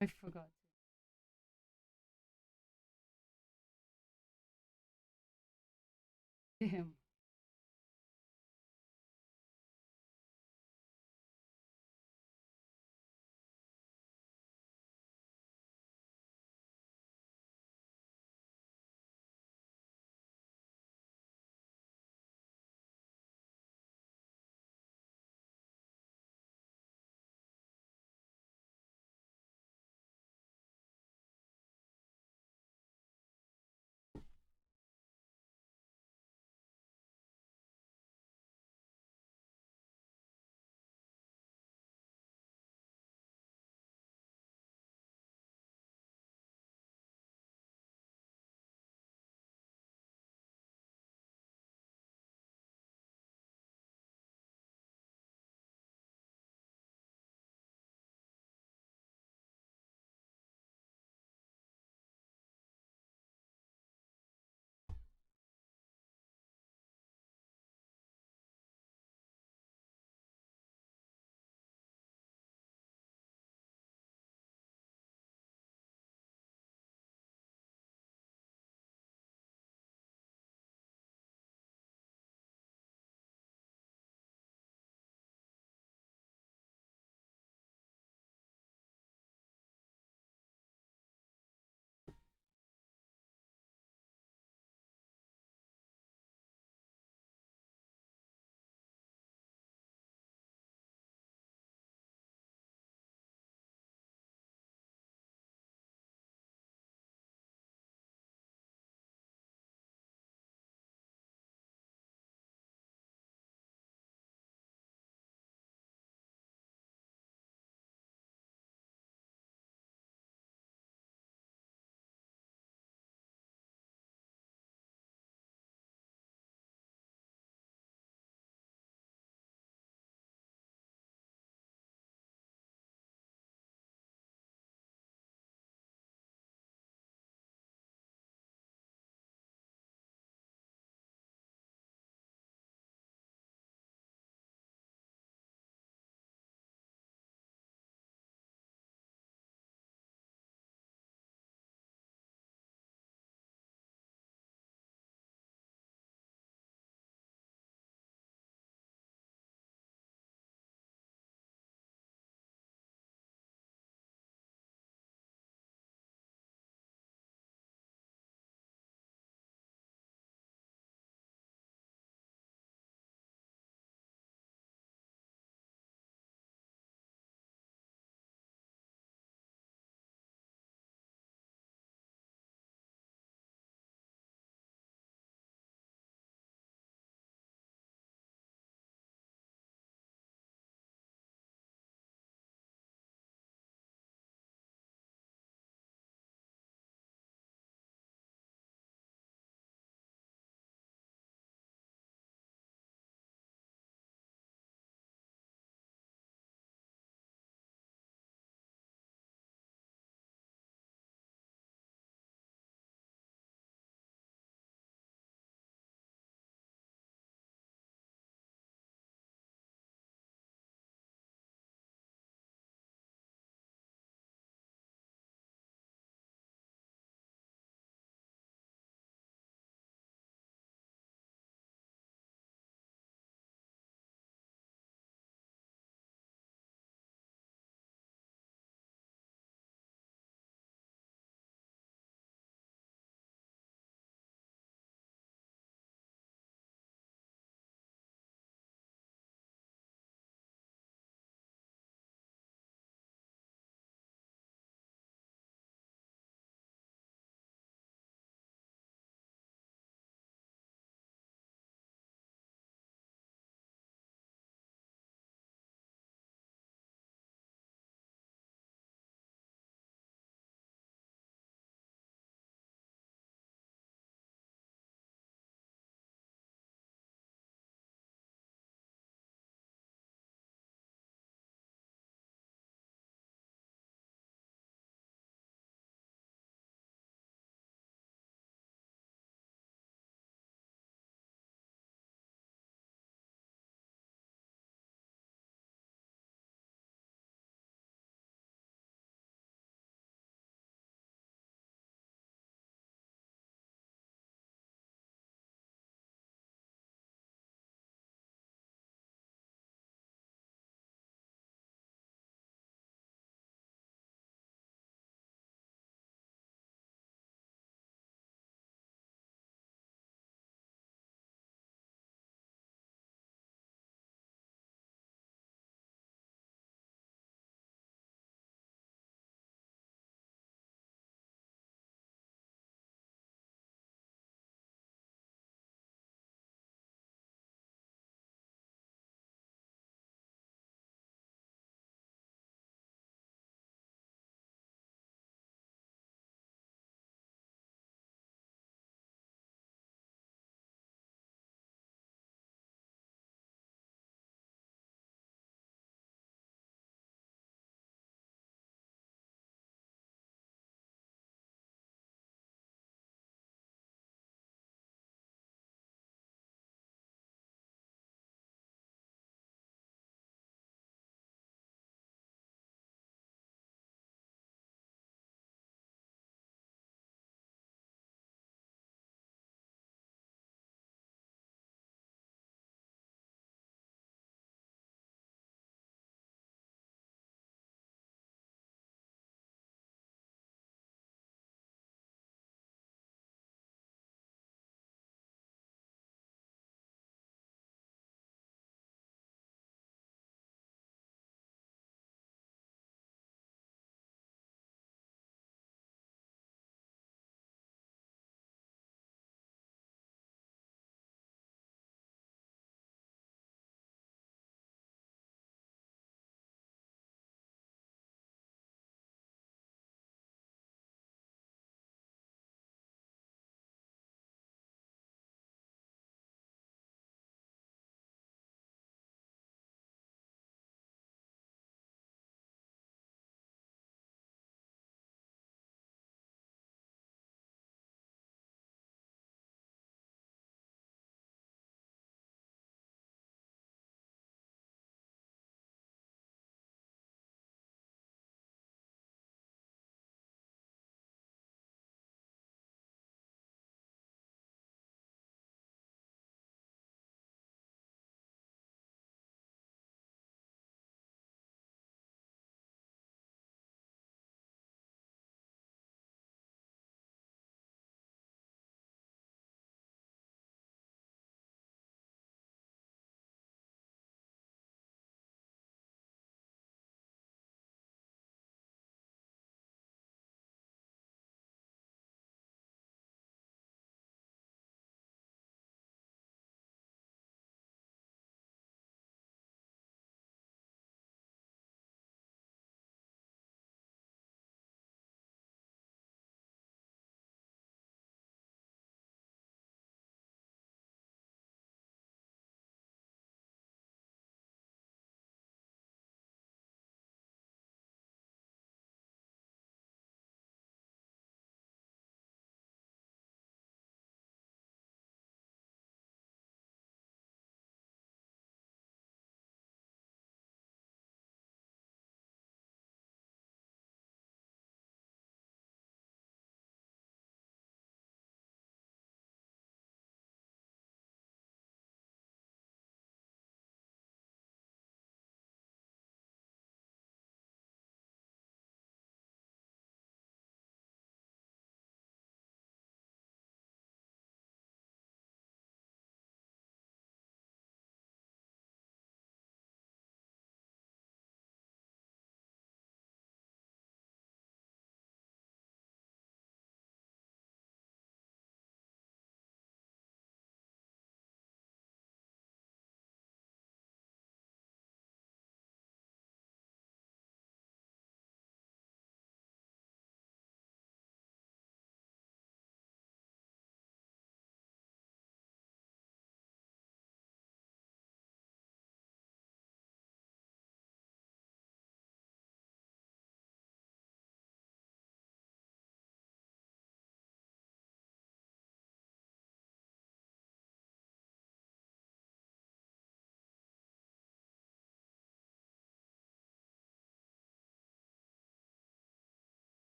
I forgot. Damn.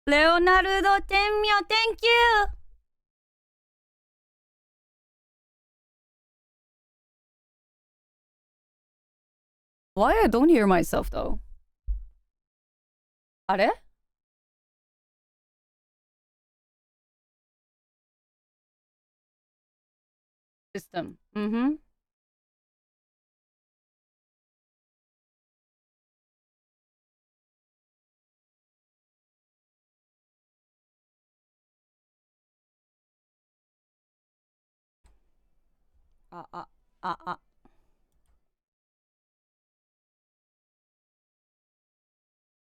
Leonardo Temio, thank you! Why I don't hear myself though? あれ? System. Mm-hmm. Ah.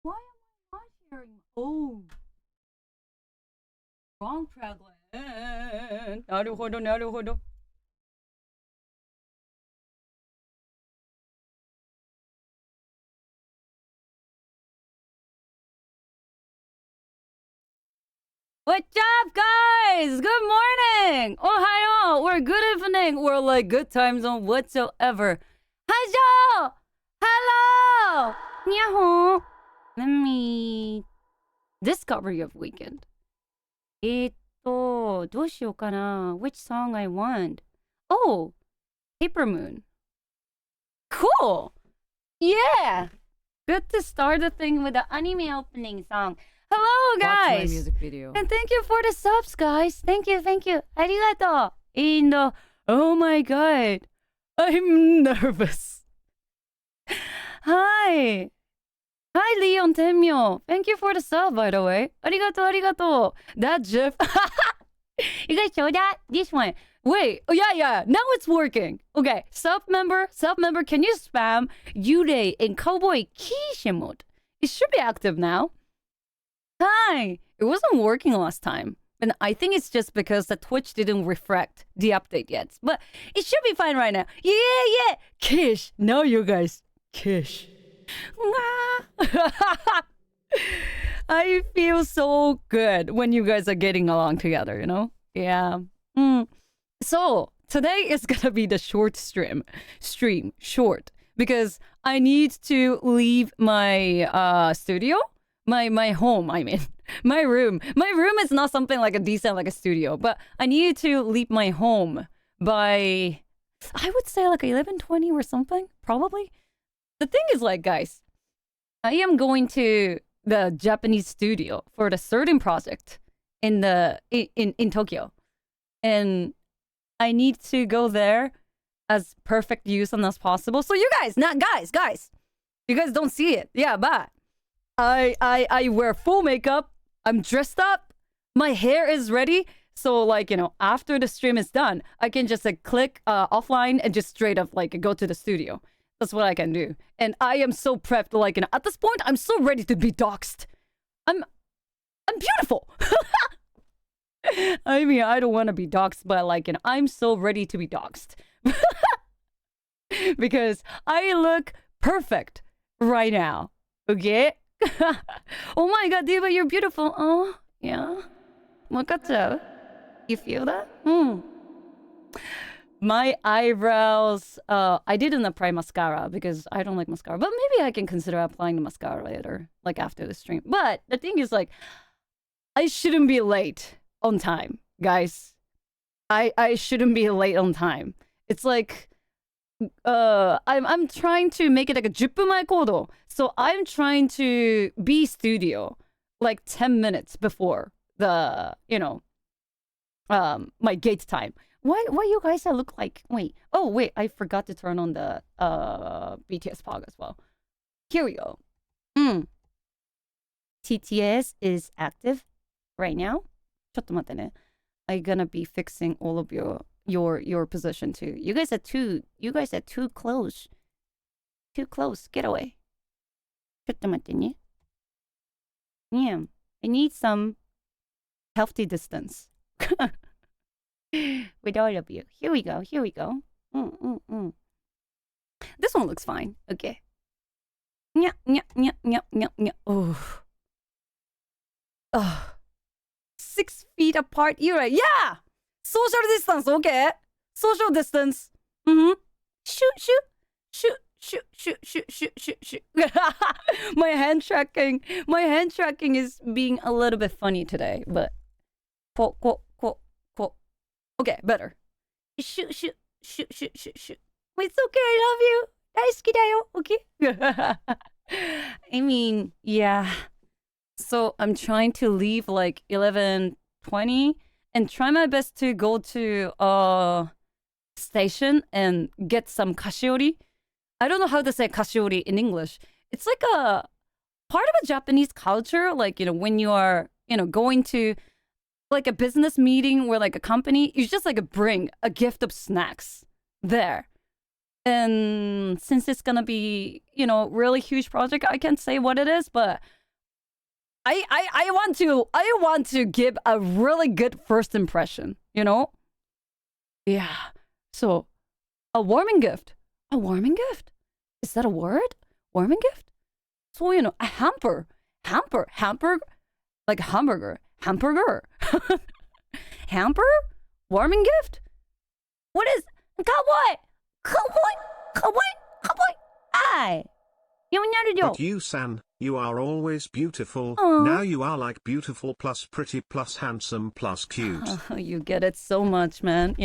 Why am I not hearing? Oh. Wrong pregnant. なるほど、なるほど。What's up, guys? Good morning! Ohayo! Or good evening! Or like good time zone whatsoever. Hajo! Hello! Nyahoo! Let me... Discovery of weekend. どうしようかな? Which song I want? Oh! Paper Moon. Cool! Yeah! Good to start the thing with the anime opening song. Hello, guys! Watch my music video. And thank you for the subs, guys. Thank you. ありがとう. And, oh my god. I'm nervous. Hi. Hi, Leon Temyo. Thank you for the sub, by the way. ありがとう. That GIF. You guys show that? This one. Wait. Oh, yeah. Now it's working. Okay. Sub member, can you spam Yurei and Cowboy Kishimod? It should be active now. Hi! It wasn't working last time. And I think it's just because the Twitch didn't reflect the update yet. But it should be fine right now. Yeah! Kish! Now you guys. Kish. I feel so good when you guys are getting along together, you know? Yeah. So, today is gonna be the short stream. Short. Because I need to leave my studio. My home, I mean. My room. My room is not something like a decent, like a studio. But I need to leave my home by, I would say like 11:20 or something. Probably. The thing is like, guys, I am going to the Japanese studio for the certain project in Tokyo. And I need to go there as perfect use as possible. So you guys, you guys don't see it. Yeah, but I wear full makeup. I'm dressed up. My hair is ready. So like, you know, after the stream is done, I can just like click offline and just straight up like go to the studio. That's what I can do. And I am so prepped. Like, you know, at this point, I'm so ready to be doxxed. I'm beautiful. I mean, I don't want to be doxxed, but like, you know, I'm so ready to be doxxed. Because I look perfect right now. Okay? Oh my god, Diva, you're beautiful. Oh, yeah. Wakatsu. You feel that? My eyebrows, I didn't apply mascara because I don't like mascara. But maybe I can consider applying the mascara later, like after the stream. But the thing is like, I shouldn't be late on time, guys. I shouldn't be late on time. It's like, I'm trying to make it like a 10分前行動. So I'm trying to be studio like 10 minutes before the, you know, my gate time. Why you guys look like, wait, I forgot to turn on the BTS fog as well. Here we go. TTS is active right now. ちょっと待ってね. I'm gonna be fixing all of your position too. You guys are too close. Too close. Get away. ちょっと待ってね. Yeah. I need some healthy distance. With all of you. Here we go. This one looks fine. Okay. Nya. Oh. 6 feet apart. You're right. Yeah! Social distance, okay? Social distance. Shoot. shoot, shoot, shoot, shoot, shoot, shoot. my hand tracking is being a little bit funny today, but okay, better. Shoot, shoot, shoot, shoot, shoot, shoot. It's okay, I love you. 大好きだよ, okay? I mean, yeah. So I'm trying to leave like 11:20 and try my best to go to a station and get some kashiori. I don't know how to say kashiori in English. It's like a part of a Japanese culture, like, when you are, going to like a business meeting or like a company, you just like bring a gift of snacks there. And since it's gonna be, really huge project, I can't say what it is, but I want to give a really good first impression, Yeah. So, a warming gift. A warming gift? Is that a word? Warming gift? So, a hamper. Hamper? Like hamburger. Hamburger. Hamper? Warming gift? What is... Cowboy! Aye. But you, San, you are always beautiful. Aww. Now you are like beautiful plus pretty plus handsome plus cute. Oh, you get it so much, man.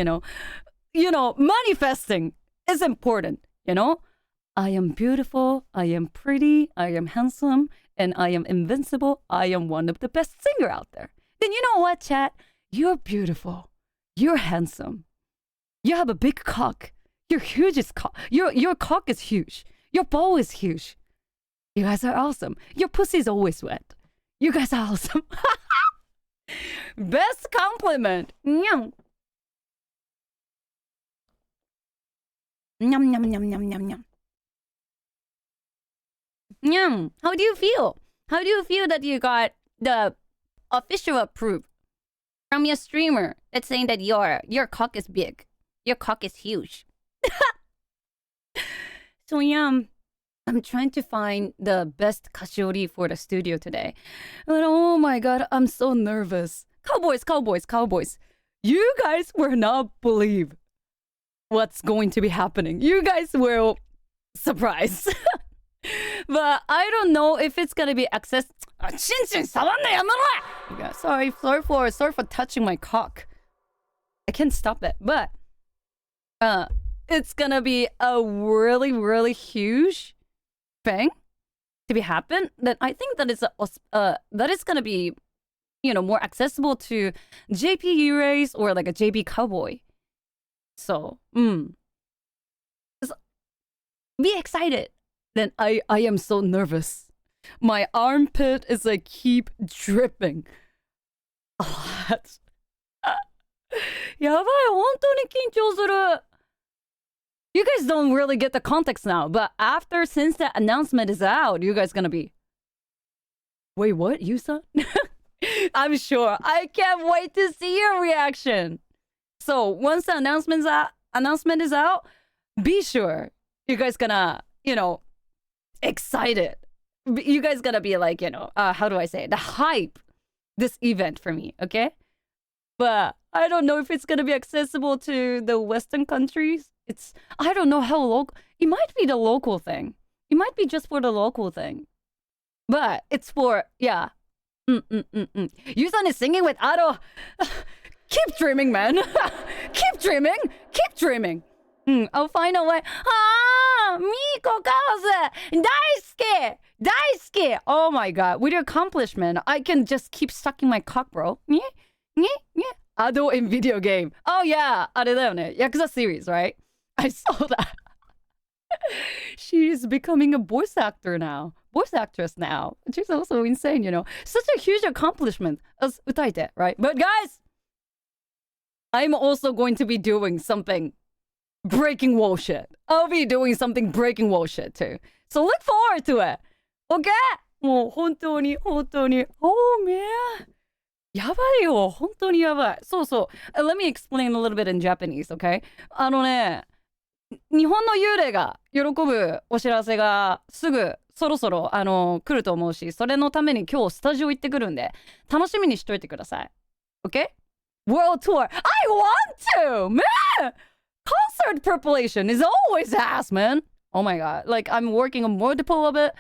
Manifesting is important, I am beautiful, I am pretty, I am handsome, and I am invincible. I am one of the best singer out there. Then you know what, chat? You're beautiful. You're handsome. You have a big cock. Your hugest cock. Your cock is huge. Your ball is huge. You guys are awesome. Your pussy is always wet. You guys are awesome. Best compliment. Nyam. Nyam, nyam, nyam, nyam, nyam, nyam. Nyam. How do you feel? How do you feel that you got the official approve from your streamer that's saying that your cock is big? Your cock is huge. So yeah, I'm trying to find the best kashiori for the studio today. But oh my god, I'm so nervous. Cowboys. You guys will not believe what's going to be happening. You guys will surprise. But I don't know if it's gonna be access. Sorry for touching my cock. I can't stop it, but it's gonna be a really, really huge thing to be happen. That I think that is that is gonna be, more accessible to JP race or like a JP cowboy. So, be excited. Then I am so nervous. My armpit is like keep dripping a lot. やばい、本当に緊張する. You guys don't really get the context now, but since the announcement is out, you guys gonna be, wait, what? You saw? I'm sure. I can't wait to see your reaction. So once the announcement is out, be sure you guys gonna, excited. You guys gonna be like, how do I say it? The hype this event for me, okay? But I don't know if it's gonna be accessible to the Western countries. I don't know how local. It might be the local thing. It might be just for the local thing. But it's for, yeah. Yusan is singing with Aro. Keep dreaming, man. Keep dreaming. I'll find a way. Miko Kaosu! Daisuke! Oh my god. With your accomplishment, I can just keep sucking my cock, bro. Ado in video game. Oh yeah. あれだよね. Yakuza series, right? I saw that. She's becoming a voice actress now. She's also insane, Such a huge accomplishment as utaite, right? But guys, I'm also going to be doing something breaking wall shit. I'll be doing something breaking wall shit too. So look forward to it. Okay? もう本当に。Oh man. やばいよ。本当にやばい。そうそう。Let me explain a little bit in Japanese, okay? 日本の幽霊が喜ぶお知らせがそろそろ来ると思うし、それのために今日スタジオ行ってくるんで、楽しみにしといてください。Okay? World Tour. I want to! Man! Concert preparation is always ass, man. Oh my god. Like I'm working on multiple of it.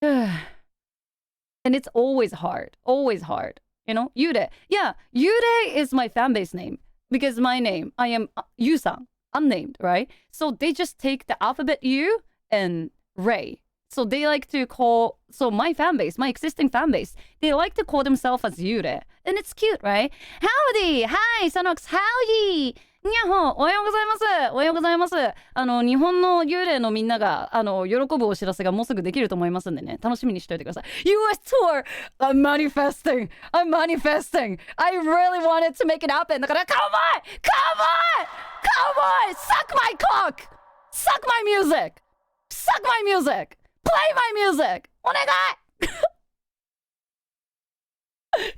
And it's always hard. Always hard. You know? Yude. Yeah, Yude is my fan base name. Because my name, I am Yu-san. Unnamed, right? So they just take the alphabet U and Ray. So they like to call, so my fan base, my existing fan base, they like to call themselves as Yure. And it's cute, right? Howdy! Hi, Sanox, howdy! にゃほおはようございます。おはようございます。日本の幽霊のみんなが、喜ぶお知らせがもうすぐできると思いますんでね。楽しみにしておいてください。US tour! I'm manifesting! I'm manifesting! I really wanted to make it happen! だから、come on! Come on! Come on! Suck my cock! Suck my music! Suck my music! Play my music! お願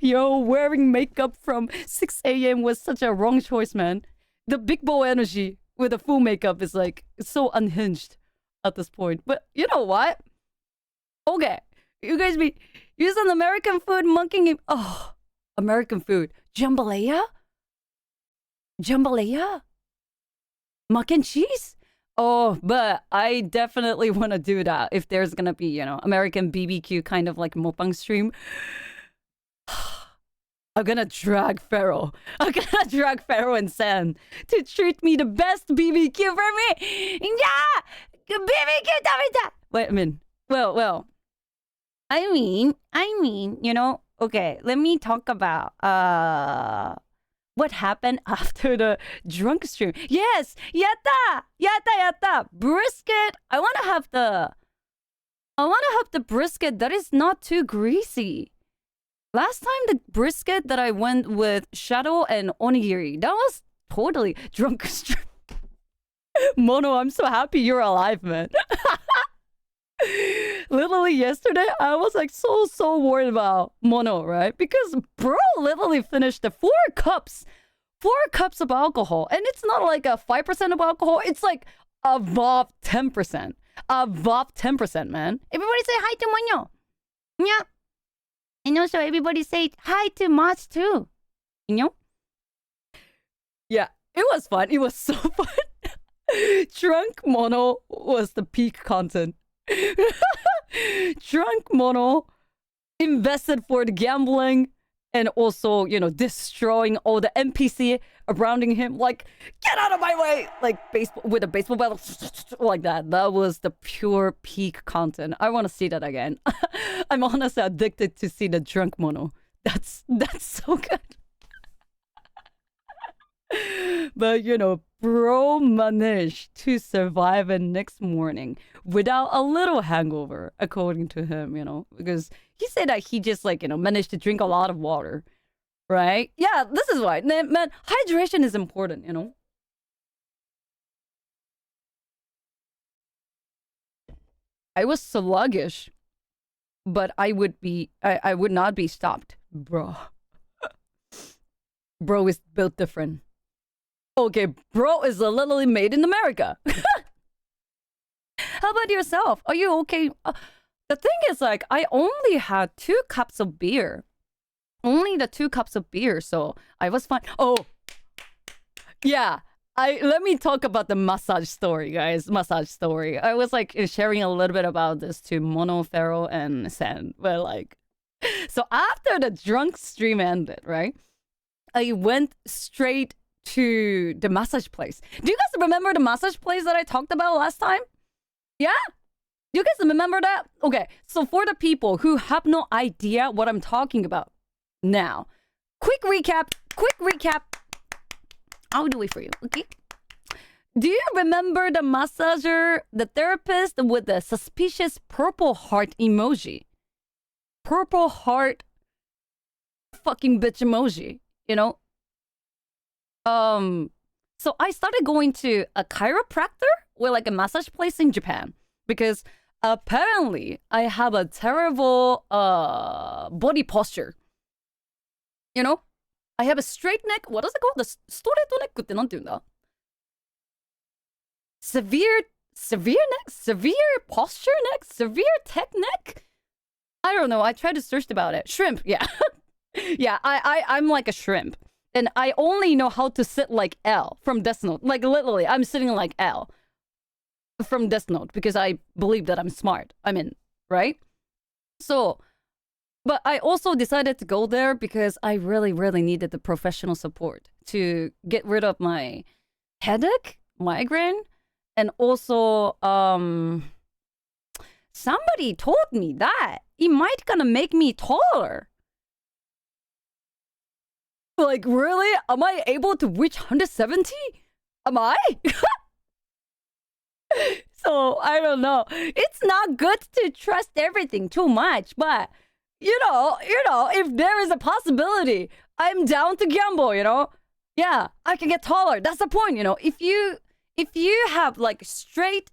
い! Yo, wearing makeup from 6 a.m. was such a wrong choice, man. The big boy energy with the full makeup is like so unhinged at this point. But you know what? Okay, you guys be using American food monkeying. Oh, American food. Jambalaya? Jambalaya? Mac and cheese? Oh, but I definitely want to do that if there's gonna be, American BBQ kind of like mukbang stream. I'm gonna drag Pharaoh. I'm gonna drag Pharaoh and San to treat me the best BBQ for me. Yeah! BBQ 食べた! Wait a minute. Well. I mean, okay, let me talk about what happened after the drunk stream. Yes! Yatta! Brisket! I wanna have the brisket that is not too greasy. Last time the brisket that I went with Shadow and Onigiri, that was totally drunk stream. Mono, I'm so happy you're alive, man. Literally yesterday, I was like so worried about Mono, right? Because bro literally finished the 4 cups of alcohol. And it's not like a 5% of alcohol. It's like above 10%. Above 10%, man. Everybody say hi to Mono. Yeah. And also everybody say hi to Mars too. Yeah, it was fun. It was so fun. Drunk Mono was the peak content. Drunk Mono invested for the gambling and also, destroying all the NPC surrounding him. Like, get out of my way! Like, with a baseball bat, like that. That was the pure peak content. I want to see that again. I'm honestly addicted to see the drunk Mono. That's so good. But, bro managed to survive the next morning without a little hangover, according to him, because he said that he just, managed to drink a lot of water, right? Yeah, this is why. Man, hydration is important, I was sluggish, but I would not be stopped, bro. Bro is built different. Okay, bro is literally made in America. How about yourself? Are you okay? The thing is, I only had 2 cups of beer. Only the 2 cups of beer, so I was fine. Oh, yeah. Let me talk about the massage story, guys. Massage story. I was sharing a little bit about this to Mono, Pharaoh, and Sen. But so after the drunk stream ended, right? I went straight to the massage place. Do you guys remember the massage place that I talked about last time? Yeah? You guys remember that? Okay, so for the people who have no idea what I'm talking about now, quick recap. I'll do it for you, okay? Do you remember the massager, the therapist with the suspicious purple heart emoji? Purple heart fucking bitch emoji, So I started going to a chiropractor or a massage place in Japan because apparently I have a terrible body posture. I have a straight neck. What is it called? The straight neck ってなんて言うんだ? Severe neck? Severe posture neck? Severe tech neck? I don't know. I tried to search about it. Shrimp, yeah. Yeah, I'm like a shrimp. And I only know how to sit like L from Death Note. Literally, I'm sitting like L. from Death Note because I believe that I'm smart. I mean, right? So, but I also decided to go there because I really, really needed the professional support to get rid of my headache, migraine, and also, somebody told me that it might gonna make me taller. Like, really? Am I able to reach 170? Am I? So, I don't know. It's not good to trust everything too much, but if there is a possibility, I'm down to gamble, Yeah, I can get taller. That's the point, If you have like straight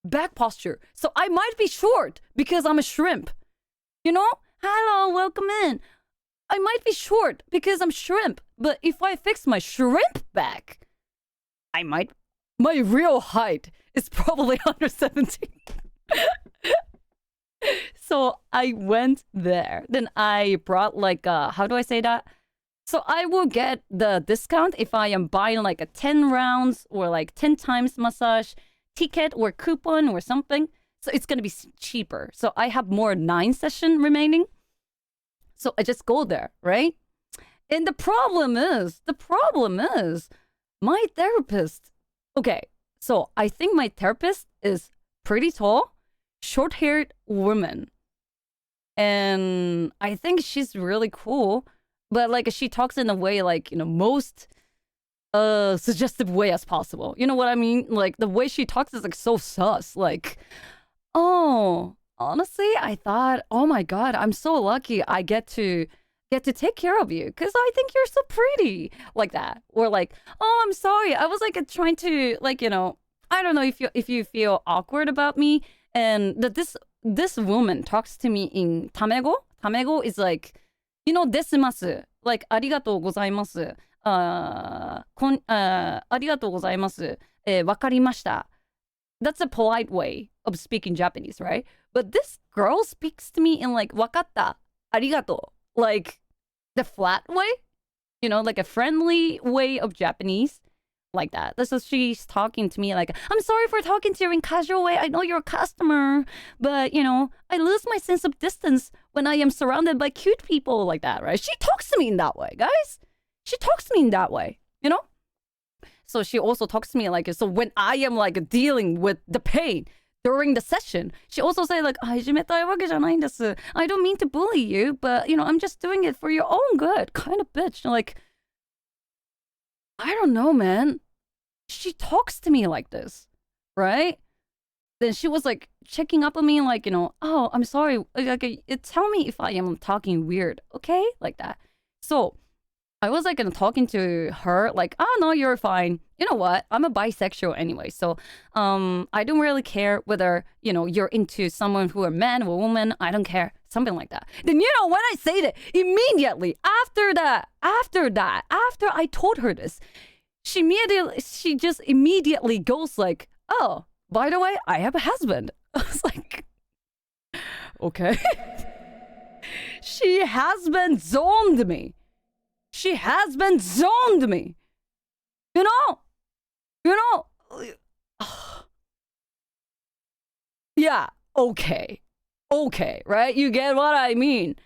back posture, so I might be short because I'm a shrimp. Hello, welcome in. I might be short because I'm shrimp, but if I fix my shrimp back, my real height is probably under 70. So I went there. Then I brought like how do I say that? So I will get the discount if I am buying like a 10 rounds or like 10 times massage ticket or coupon or something. So it's going to be cheaper. So I have more 9 session remaining. So I just go there, right? And the problem is my therapist. Okay, so I think my therapist is pretty tall, short-haired woman. And I think she's really cool. But like she talks in a way like, most suggestive way as possible. You know what I mean? Like the way she talks is like so sus. Like, oh, honestly, I thought, oh my God, I'm so lucky I get to take care of you because I think you're so pretty, like that. Or like, oh, I'm sorry, I was like trying to like, I don't know if you feel awkward about me, and that this woman talks to me in tamego. Tamego is like, desimasu, like ありがとうございます。ありがとうございます。わかりました。That's a polite way of speaking Japanese, right? But this girl speaks to me in like わかった、ありがとう, like the flat way, like a friendly way of Japanese, like that. So she's talking to me like, I'm sorry for talking to you in casual way. I know you're a customer, but I lose my sense of distance when I am surrounded by cute people, like that, right? She talks to me in that way, guys. She talks to me in that way, So she also talks to me like, so when I am like dealing with the pain during the session, she also say like, 始めたいわけじゃないんです. I don't mean to bully you, but I'm just doing it for your own good, kind of bitch. Like, I don't know, man. She talks to me like this, right? Then she was like checking up on me like, oh, I'm sorry. Like, tell me if I am talking weird, okay? Like that. So I was like talking to her like, oh no, you're fine. You know what? I'm a bisexual anyway, so I don't really care whether you're into someone who are man or woman. I don't care, something like that. Then when I say that, immediately after I told her this, she just immediately goes like, oh, by the way, I have a husband. I was like, okay. She has been zoned me. She has been zoned me. Yeah, okay, right? You get what I mean.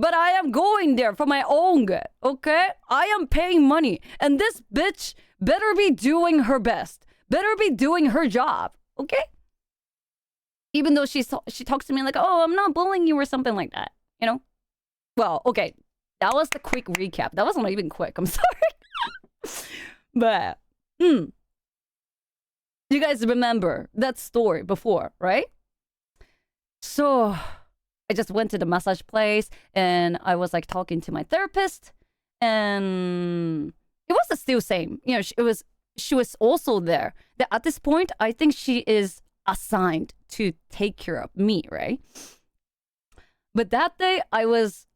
But I am going there for my own good, okay? I am paying money, and this bitch better be doing her best. Better be doing her job, okay? Even though she talks to me like, oh, I'm not bullying you or something like that, Well, okay, that was the quick recap. That wasn't even quick, I'm sorry. But, you guys remember that story before, right? So I just went to the massage place and I was like talking to my therapist, and it was still same. She was also there. At this point, I think she is assigned to take care of me, right? But that day, I was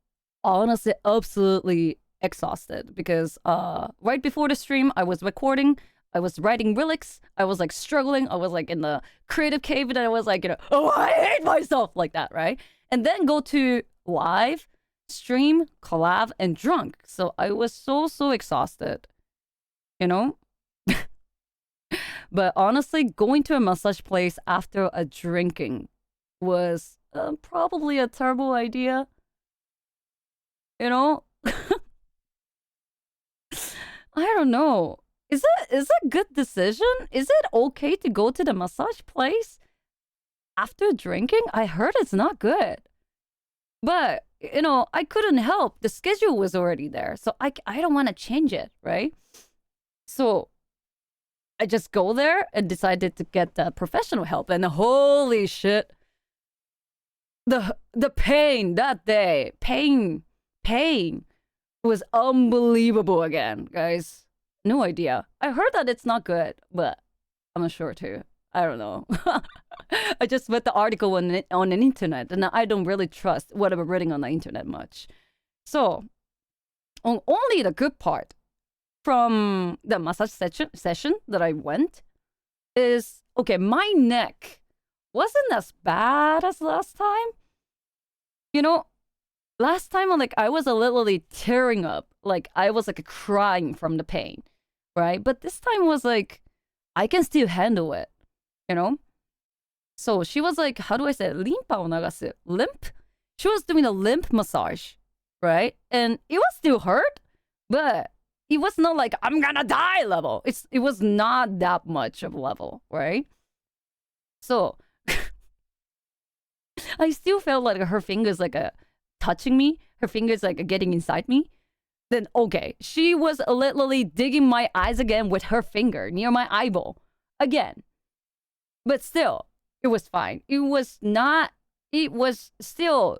honestly absolutely exhausted because right before the stream, I was recording. I was writing lyrics. I was like struggling. I was like in the creative cave, and I was like, oh, I hate myself, like that, right? And then go to live, stream, collab, and drunk. So I was so exhausted, But honestly, going to a massage place after a drinking was probably a terrible idea. You know? I don't know. Is it a good decision? Is it okay to go to the massage place after drinking? I heard it's not good. But, I couldn't help. The schedule was already there. So I don't want to change it, right? So I just go there and decided to get the professional help. And holy shit. The pain that day, pain was unbelievable again, guys. No idea. I heard that it's not good, but I'm not sure too. I don't know. I just read the article on the internet, and I don't really trust what I'm reading on the internet much. So, only the good part from the massage session that I went is, okay, my neck wasn't as bad as last time. Last time, I was literally tearing up. I was, crying from the pain, right? But this time was, I can still handle it, So she was how do I say it? Limpa o nagasu. Limp? She was doing a limp massage, right? And it was still hurt, but it was not I'm gonna die level. It was not that much of a level, right? So I still felt like her fingers touching me. Her fingers getting inside me. Then okay, she was literally digging my eyes again with her finger near my eyeball again. But still, it was fine. It was still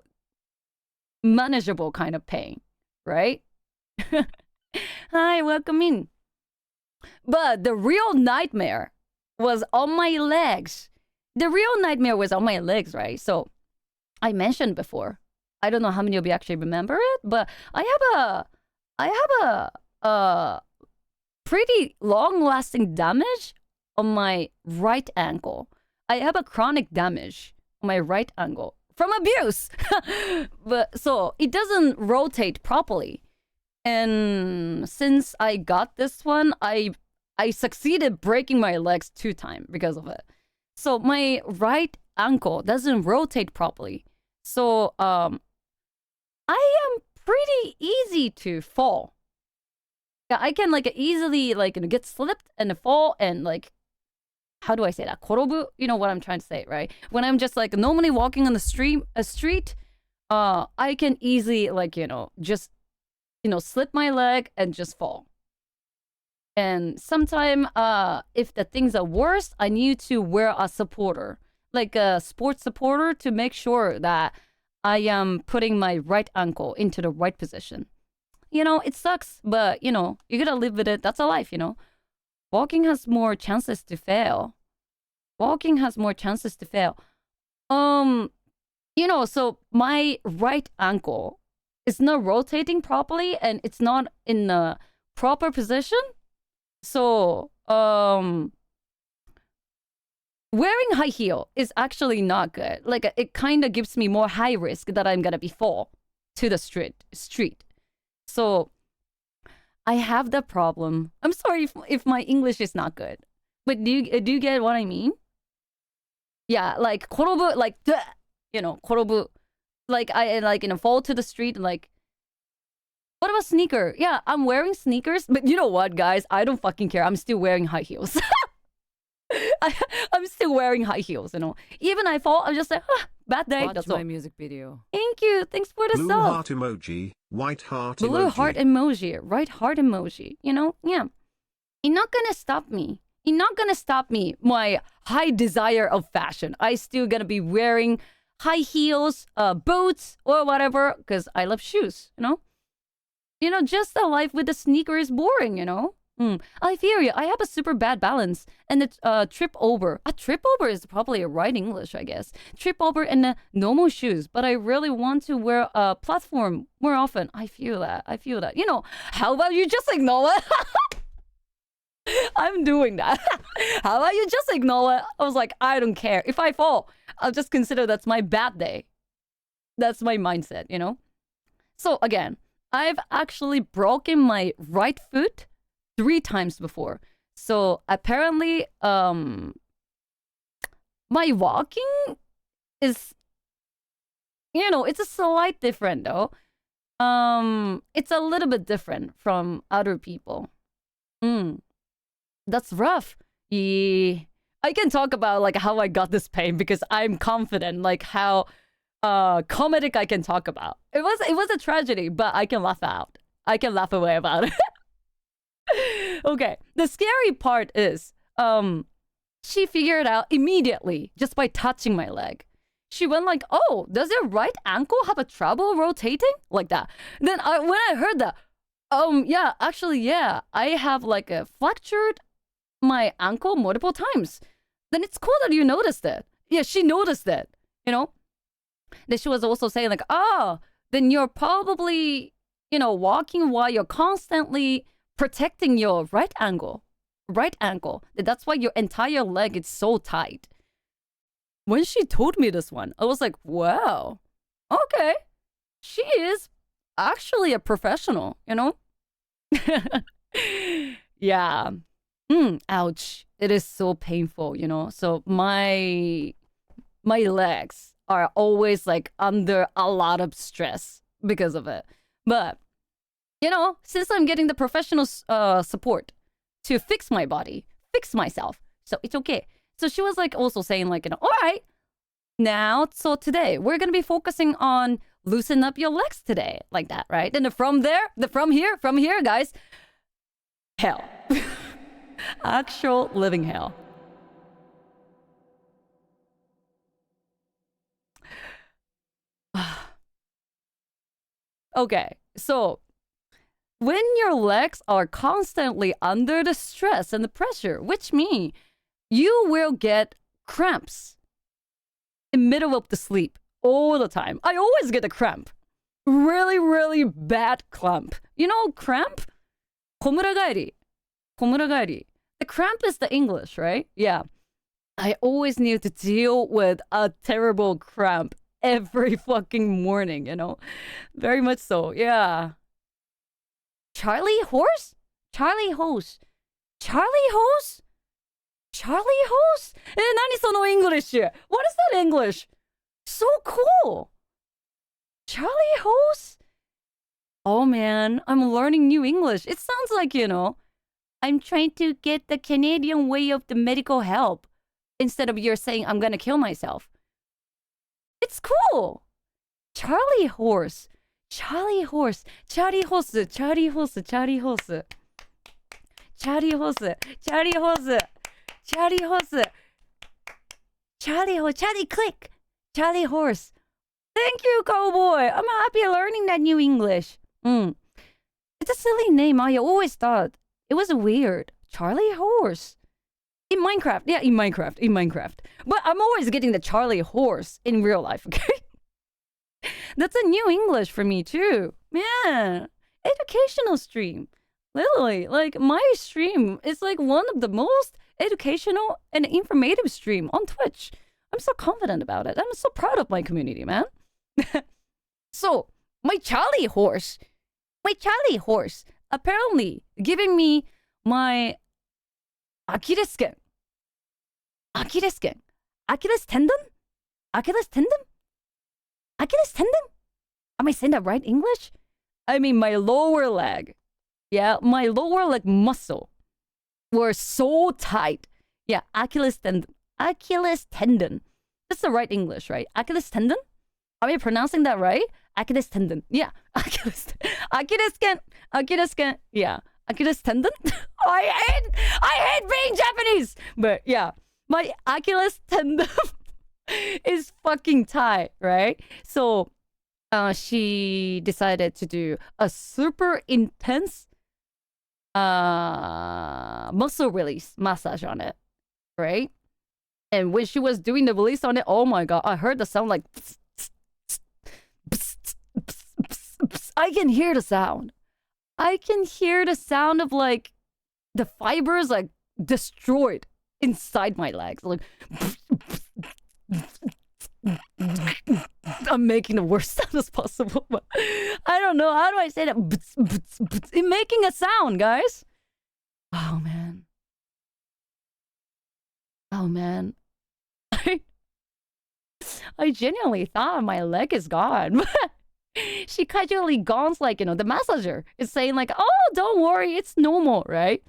manageable kind of pain, right? Hi, welcome in. But the real nightmare was on my legs. The real nightmare was on my legs, right? So I mentioned before. I don't know how many of you actually remember it, but I have a pretty long-lasting damage on my right ankle. I have a chronic damage on my right ankle from abuse. But so it doesn't rotate properly. And since I got this one, I succeeded breaking my legs 2 times because of it. So my right ankle doesn't rotate properly. So I am pretty easy to fall. Yeah, I can easily get slipped and fall and how do I say that? Korobu? You know what I'm trying to say, right? When I'm just normally walking on the street, I can easily just slip my leg and just fall. And sometime if the things are worse, I need to wear a supporter, like a sports supporter, to make sure that I am putting my right ankle into the right position. It sucks, but you gotta live with it. That's a life, Walking has more chances to fail. So my right ankle is not rotating properly and it's not in the proper position. So, wearing high heel is actually not good. It kind of gives me more high risk that I'm gonna be fall to the street. So I have the problem. I'm sorry if my English is not good, but do you get what I mean? Yeah, korobu, korobu, I fall to the street, what about sneaker? Yeah, I'm wearing sneakers, but you know what, guys? I don't fucking care. I'm still wearing high heels. I'm still wearing high heels, Even I fall, I'm just bad day. Watch my music video. Thank you. Thanks for the Blue sub. heart emoji, white heart Blue emoji. heart emoji, right heart emoji. Yeah. You're not gonna stop me. My high desire of fashion. I still gonna be wearing high heels, boots, or whatever, because I love shoes, just a life with a sneaker is boring, I feel you. I have a super bad balance. And it's trip over. A trip over is probably a right English, I guess. Trip over in the normal shoes. But I really want to wear a platform more often. I feel that. How about you just ignore it? I'm doing that. How about you just ignore it? I was I don't care. If I fall, I'll just consider that's my bad day. That's my mindset, So again, I've actually broken my right foot 3 times before. So apparently, my walking is, it's a slight different though. It's a little bit different from other people. That's rough. Yeah. I can talk about like how I got this pain because I'm confident, like how comedic I can talk about. It was a tragedy, but I can laugh out. I can laugh away about it. Okay. The scary part is she figured out immediately just by touching my leg. She went like, "Oh, does your right ankle have a trouble rotating?" Like that. Then when I heard that, yeah, actually, yeah, I have like a fractured my ankle multiple times. Then it's cool that you noticed it. Yeah, she noticed it, you know? Then she was also saying like, "Oh, then you're probably, walking while you're constantly protecting your right ankle. Right ankle. That's why your entire leg is so tight." When she told me this one, I was like, wow, okay. She is actually a professional, Yeah. Ouch. It is so painful, So my legs are always like under a lot of stress because of it. But, since I'm getting the professional support to fix my body, fix myself, so it's okay. So she was like also saying like, all right, now, so today we're going to be focusing on loosen up your legs today, like that, right? And from here, guys, hell. Actual living hell. Okay, so when your legs are constantly under the stress and the pressure, which means you will get cramps in the middle of the sleep all the time. I always get a cramp. Really, really bad cramp. Cramp? 고무라가리. The cramp is the English, right? Yeah. I always need to deal with a terrible cramp every fucking morning, Very much so, yeah. Charlie horse? Charlie horse? Charlie horse? Charlie horse? 何その English? What is that English? So cool. Charlie horse? Oh man, I'm learning new English. It sounds like, I'm trying to get the Canadian way of the medical help instead of you're saying I'm gonna kill myself. It's cool. Charlie horse. Charlie horse. Charlie horse. Charlie horse. Charlie horse. Charlie horse. Charlie horse. Charlie horse. Charlie horse. Charlie click. Charlie horse. Thank you, cowboy. I'm happy learning that new English. It's a silly name. I always thought it was weird. Charlie horse. In Minecraft. Yeah, in Minecraft. But I'm always getting the Charlie horse in real life, okay? That's a new English for me too. Man, educational stream. Literally, like my stream is like one of the most educational and informative stream on Twitch. I'm so confident about it. I'm so proud of my community, man. So, my Charlie horse, apparently giving me my Achilles skin. Achilles tendon? Am I saying that right English? I mean, my lower leg. Yeah, my lower leg muscle were so tight. Yeah, Achilles tendon. That's the right English, right? Achilles tendon? Are we pronouncing that right? Achilles tendon. Yeah, Achilles skin. Yeah, Achilles tendon. I hate being Japanese. But yeah, my Achilles tendon is fucking tight, right? So she decided to do a super intense muscle release massage on it, right? And when she was doing the release on it, oh my god, I heard the sound like I can hear the sound. I can hear the sound of like the fibers like destroyed inside my legs. Like I'm making the worst sound as possible, but I don't know. How do I say that? In making a sound, guys. Oh man. Oh man. I genuinely thought my leg is gone. She casually gawns like, the massager is saying like, oh, don't worry, it's normal, right?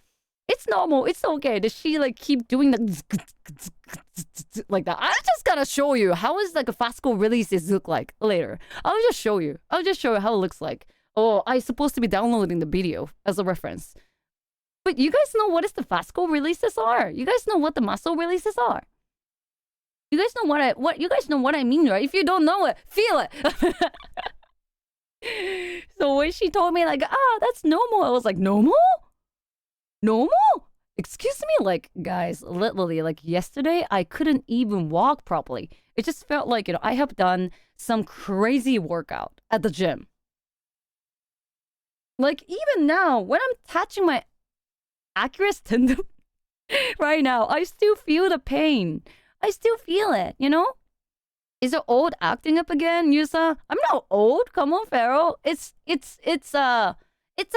It's normal, it's okay. Does she like keep doing the like that? I just gotta show you how is like a Fasco releases look like later. I'll just show you how it looks like. Oh, I'm supposed to be downloading the video as a reference. But you guys know what is the Fasco releases are? You guys know what the muscle releases are? You guys know you guys know what I mean, right? If you don't know it, feel it. So when she told me like, that's normal, I was like, normal? Normal? Excuse me? Like, guys, literally, like yesterday, I couldn't even walk properly. It just felt like, I have done some crazy workout at the gym. Like, even now, when I'm touching my Achilles tendon right now, I still feel the pain. I still feel it, Is it old acting up again, Yusa? I'm not old. Come on, Pharaoh. It's a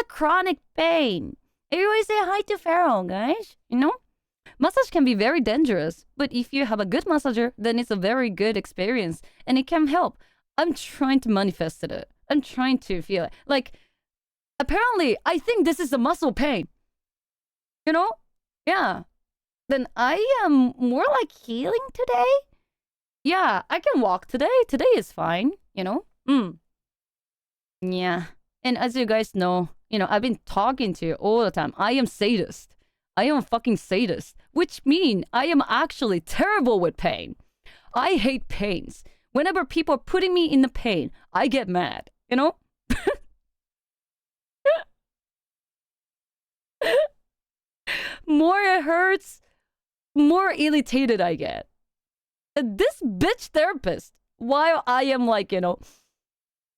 chronic pain. Everybody say hi to Pharaoh, guys. Massage can be very dangerous, but if you have a good massager, then it's a very good experience, and it can help. I'm trying to manifest it. I'm trying to feel it. Like, apparently, I think this is a muscle pain. Yeah. Then I am more like healing today. Yeah, I can walk today. Today is fine, Yeah. And as you guys know, I've been talking to you all the time. I am sadist. I am a fucking sadist, which means I am actually terrible with pain. I hate pains. Whenever people are putting me in the pain, I get mad, More it hurts, more irritated I get. This bitch therapist, while I am like,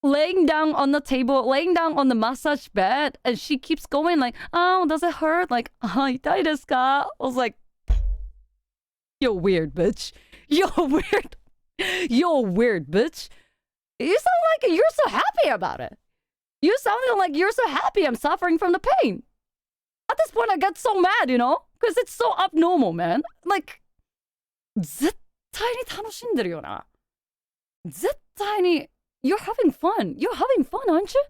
laying down on the table, laying down on the massage bed, and she keeps going like, oh, does it hurt? Like, itai desu ka? I was like, you're weird, bitch. You're weird. You're weird, bitch. You sound like you're so happy about it. You sounded like you're so happy I'm suffering from the pain. At this point, I get so mad, because it's so abnormal, man. Like, 絶対に楽しんでるよな。絶対に You're having fun. You're having fun, aren't you?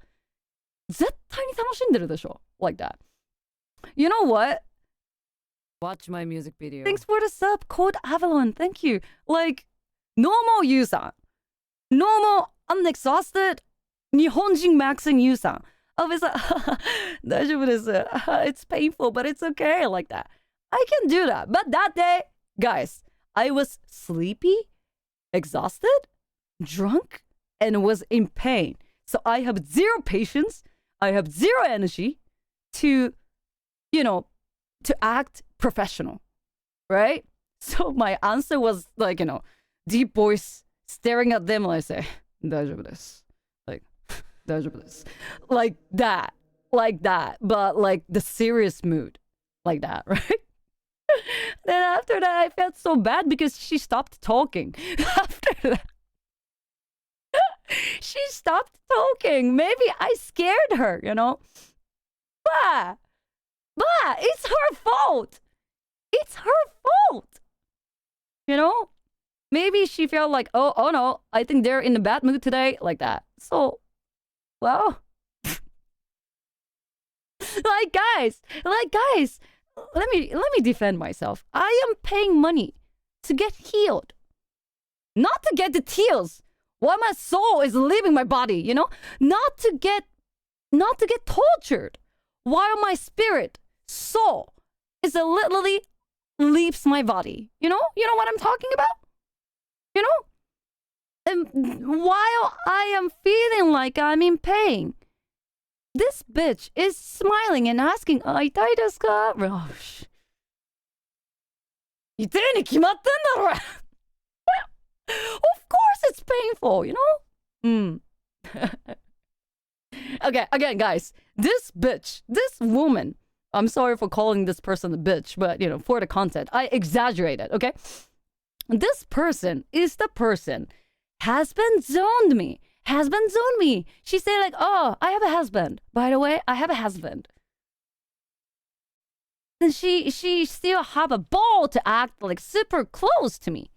絶対に楽しんでるでしょ Like that. You know what? Watch my music video. Thanks for the sub, Code Avalon. Thank you. Like, normal Yu-san. Normal, unexhausted, 日本人 maxing Yu-san. I was like, 大丈夫です. It's painful, but it's okay. Like that. I can do that. But that day, guys, I was sleepy, exhausted, drunk, and was in pain. So I have zero patience. I have zero energy to, to act professional, right? So my answer was like, deep voice staring at them and I say, 大丈夫です. Like, 大丈夫です. Like that, but like the serious mood, like that, right? Then after that, I felt so bad because she stopped talking. After that, she stopped talking. Maybe I scared her, But it's her fault. It's her fault. Maybe she felt like, oh no, I think they're in a bad mood today, like that. So, well, like guys, let me defend myself. I am paying money to get healed, not to get the tears while my soul is leaving my body. Not to get tortured while my spirit soul is literally leaves my body. You know what I'm talking about. And while I am feeling like I'm in pain, this bitch is smiling and asking, 痛いですか? Oh, 痛いに決まってんだろ. Of course it's painful, Okay, again, guys, this bitch, this woman, I'm sorry for calling this person a bitch, but, for the content, I exaggerated, okay? This person is the person husband zoned me. She said like, oh, I have a husband. By the way, I have a husband. And she still have a ball to act like super close to me.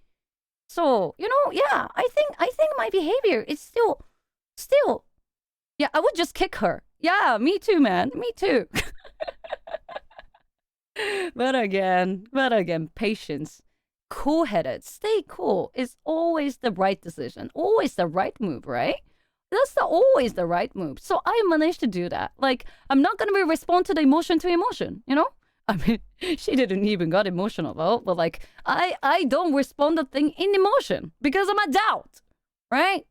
So, yeah, I think my behavior is still, yeah, I would just kick her. Yeah, me too, man. Me too. But again, patience. Cool-headed, stay cool is always the right decision. Always the right move, right? That's always the right move. So I managed to do that. Like, I'm not gonna respond to the emotion to emotion, I mean, she didn't even got emotional though, but like, I don't respond to thing in emotion because I'm a doubt, right?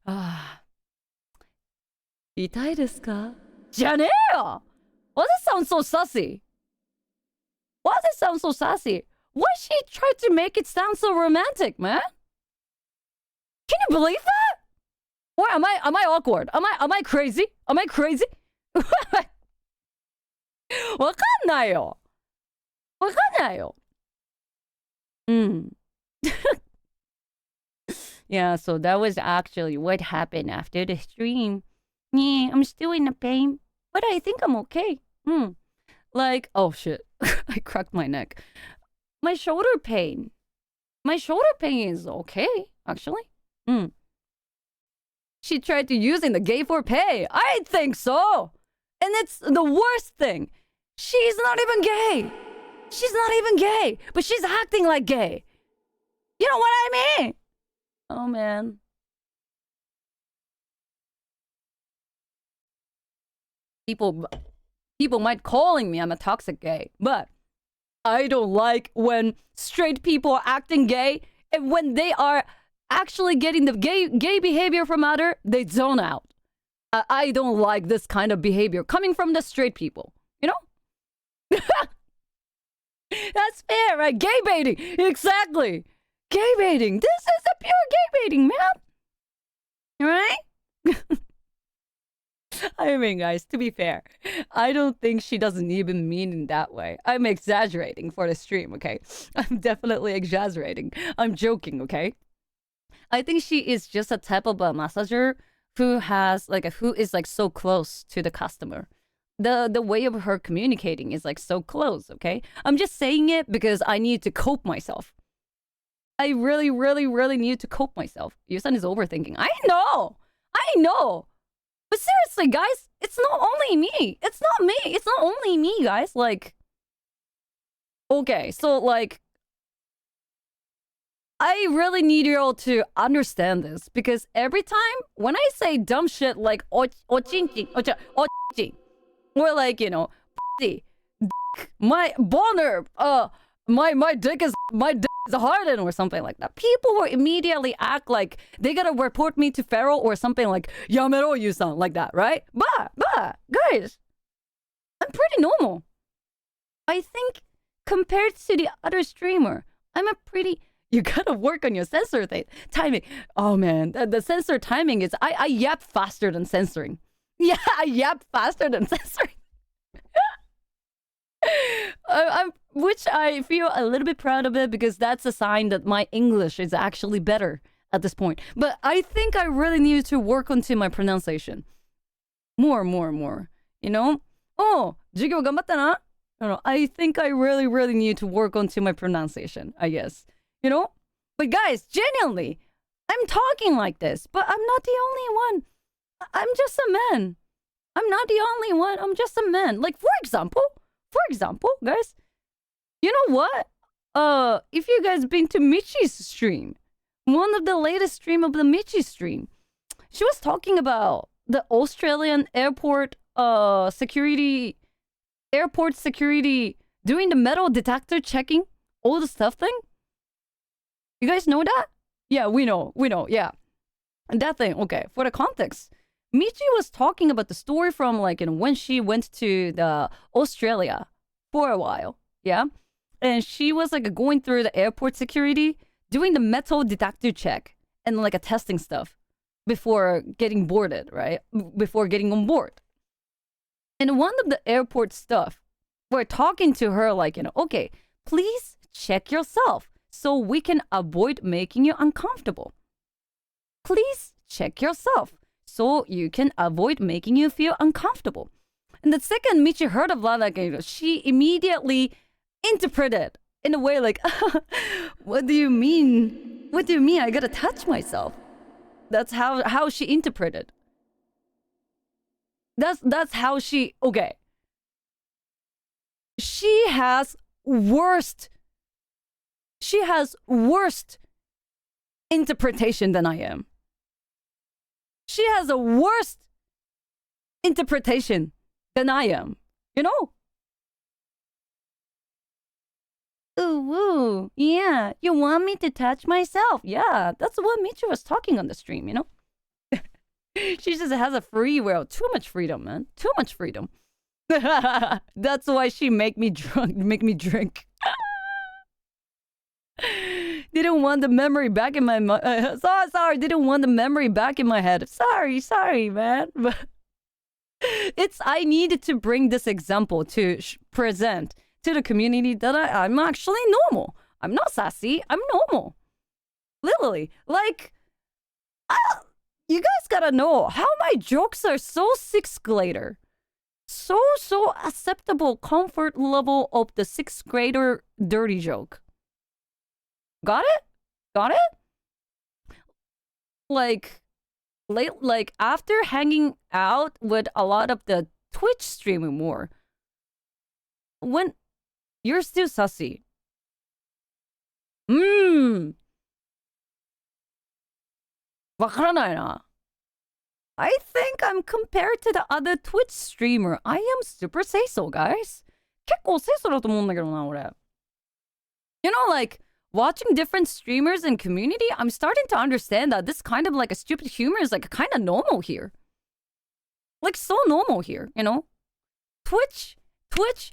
ああ、痛いですかじゃねえよ Why does it sound so sassy? Why does it sound so sassy? Why she try to make it sound so romantic, man? Can you believe that? Or am I awkward? Am I crazy? Am I crazy? わかんないよ。わかんないよ。Yeah, so that was actually what happened after the stream. Yeah, I'm still in the pain, but I think I'm okay. Like, oh shit, I cracked my neck. My shoulder pain. My shoulder pain is okay, actually. She tried to use in the gay for pay. I think so. And it's the worst thing. She's not even gay. She's not even gay, but she's acting like gay. You know what I mean? Oh man. People might calling me I'm a toxic gay, but I don't like when straight people are acting gay, and when they are actually getting the gay behavior from other, they zone out. I don't like this kind of behavior coming from the straight people, That's fair, right? Gay baiting, exactly. Gay baiting. This is a pure gay baiting, man. Right? I mean, guys, to be fair, I don't think she doesn't even mean in that way. I'm exaggerating for the stream, okay? I'm definitely exaggerating. I'm joking, okay? I think she is just a type of a massager who is like so close to the customer. The way of her communicating is like so close, okay? I'm just saying it because I need to cope myself. I really, really, really need to cope myself. Yusan is overthinking. I know! But seriously, guys, it's not only me. It's not me. It's not only me, guys. Like, okay, so like, I really need you all to understand this because every time when I say dumb shit like ochinchi, or like, my boner, my dick is hardened or something like that. People will immediately act like they gotta report me to Pharaoh or something like Yamero Yusan, like that, right? But guys, I'm pretty normal. I think compared to the other streamer, I'm a pretty. You gotta work on your censor timing. Oh man, the censor timing is I yap faster than censoring. Yeah, I yap faster than censoring. Which I feel a little bit proud of it because that's a sign that my English is actually better at this point. But I think I really need to work onto my pronunciation. More. Oh, 授業頑張ったな? No, I think I really, really need to work onto my pronunciation, I guess. But guys, genuinely, I'm talking like this, but I'm not the only one. I'm just a man. I'm not the only one. I'm just a man. Like, for example, guys, you know what? If you guys been to Michi's stream, one of the latest stream of the Michi stream, she was talking about the Australian airport security doing the metal detector checking, all the stuff thing. You guys know that? Yeah, we know, yeah. And that thing, okay, for the context, Michi was talking about the story from like, when she went to the Australia for a while, yeah? And she was like going through the airport security, doing the metal detector check and like a testing stuff before getting boarded, right? Before getting on board. And one of the airport stuff, we're talking to her like, okay, please check yourself so we can avoid making you uncomfortable. Please check yourself so you can avoid making you feel uncomfortable. And the second Michi heard of Lalagayo, she immediately interpreted in a way like, what do you mean? What do you mean I gotta touch myself? That's how she interpreted. That's how she, okay. She has worst interpretation than I am. She has a worst interpretation than I am. You know? Ooh, yeah. You want me to touch myself? Yeah, that's what Michi was talking on the stream, you know? She just has a free will. Too much freedom, man. Too much freedom. That's why she make me drink. Didn't want the memory back in my sorry, didn't want the memory back in my head. Sorry, man. But I needed to bring this example to present to the community that I'm actually normal. I'm not sassy. I'm normal. Literally, like, you guys gotta know how my jokes are so sixth grader. So acceptable comfort level of the sixth grader dirty joke. Got it? Like after hanging out with a lot of the Twitch streaming more, when you're still sassy. 와카라나이な. I think I'm compared to the other Twitch streamer. I am super say-so, guys. 結構say-soだと思うんだけどな、俺. You know, like, watching different streamers and community, I'm starting to understand that this kind of like a stupid humor is like kind of normal here. Like, so normal here, you know? Twitch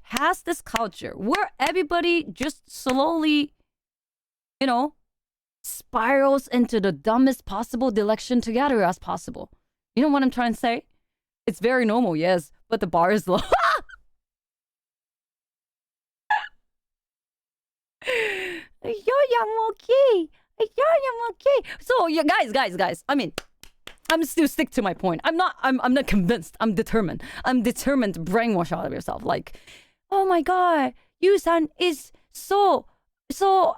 has this culture where everybody just slowly, you know, spirals into the dumbest possible direction together as possible. You know what I'm trying to say? It's very normal, yes, but the bar is low. I'm okay. So, yeah, guys. I mean, I'm still stick to my point. I'm not convinced. I'm determined. I'm determined to brainwash out of yourself. Like, oh my god, Yu-san is so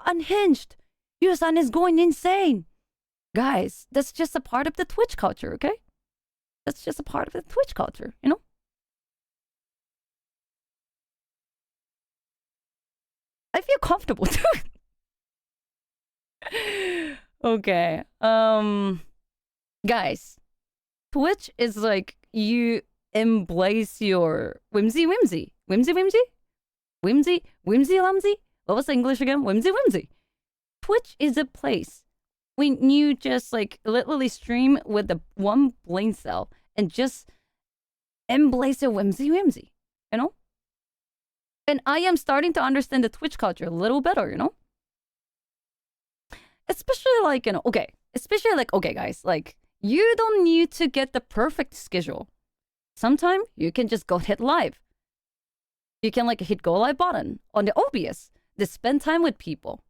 unhinged. Yu-san is going insane. Guys, that's just a part of the Twitch culture, okay? That's just a part of the Twitch culture, you know? I feel comfortable too. Okay. Guys, Twitch is like you embrace your whimsy. What was the English again? Whimsy. Twitch is a place when you just like literally stream with the one brain cell and just embrace your whimsy, you know? And I am starting to understand the Twitch culture a little better, you know? Especially like, you know, okay, guys, like, you don't need to get the perfect schedule. Sometimes you can just go hit live. You can like hit go live button on the OBS to spend time with people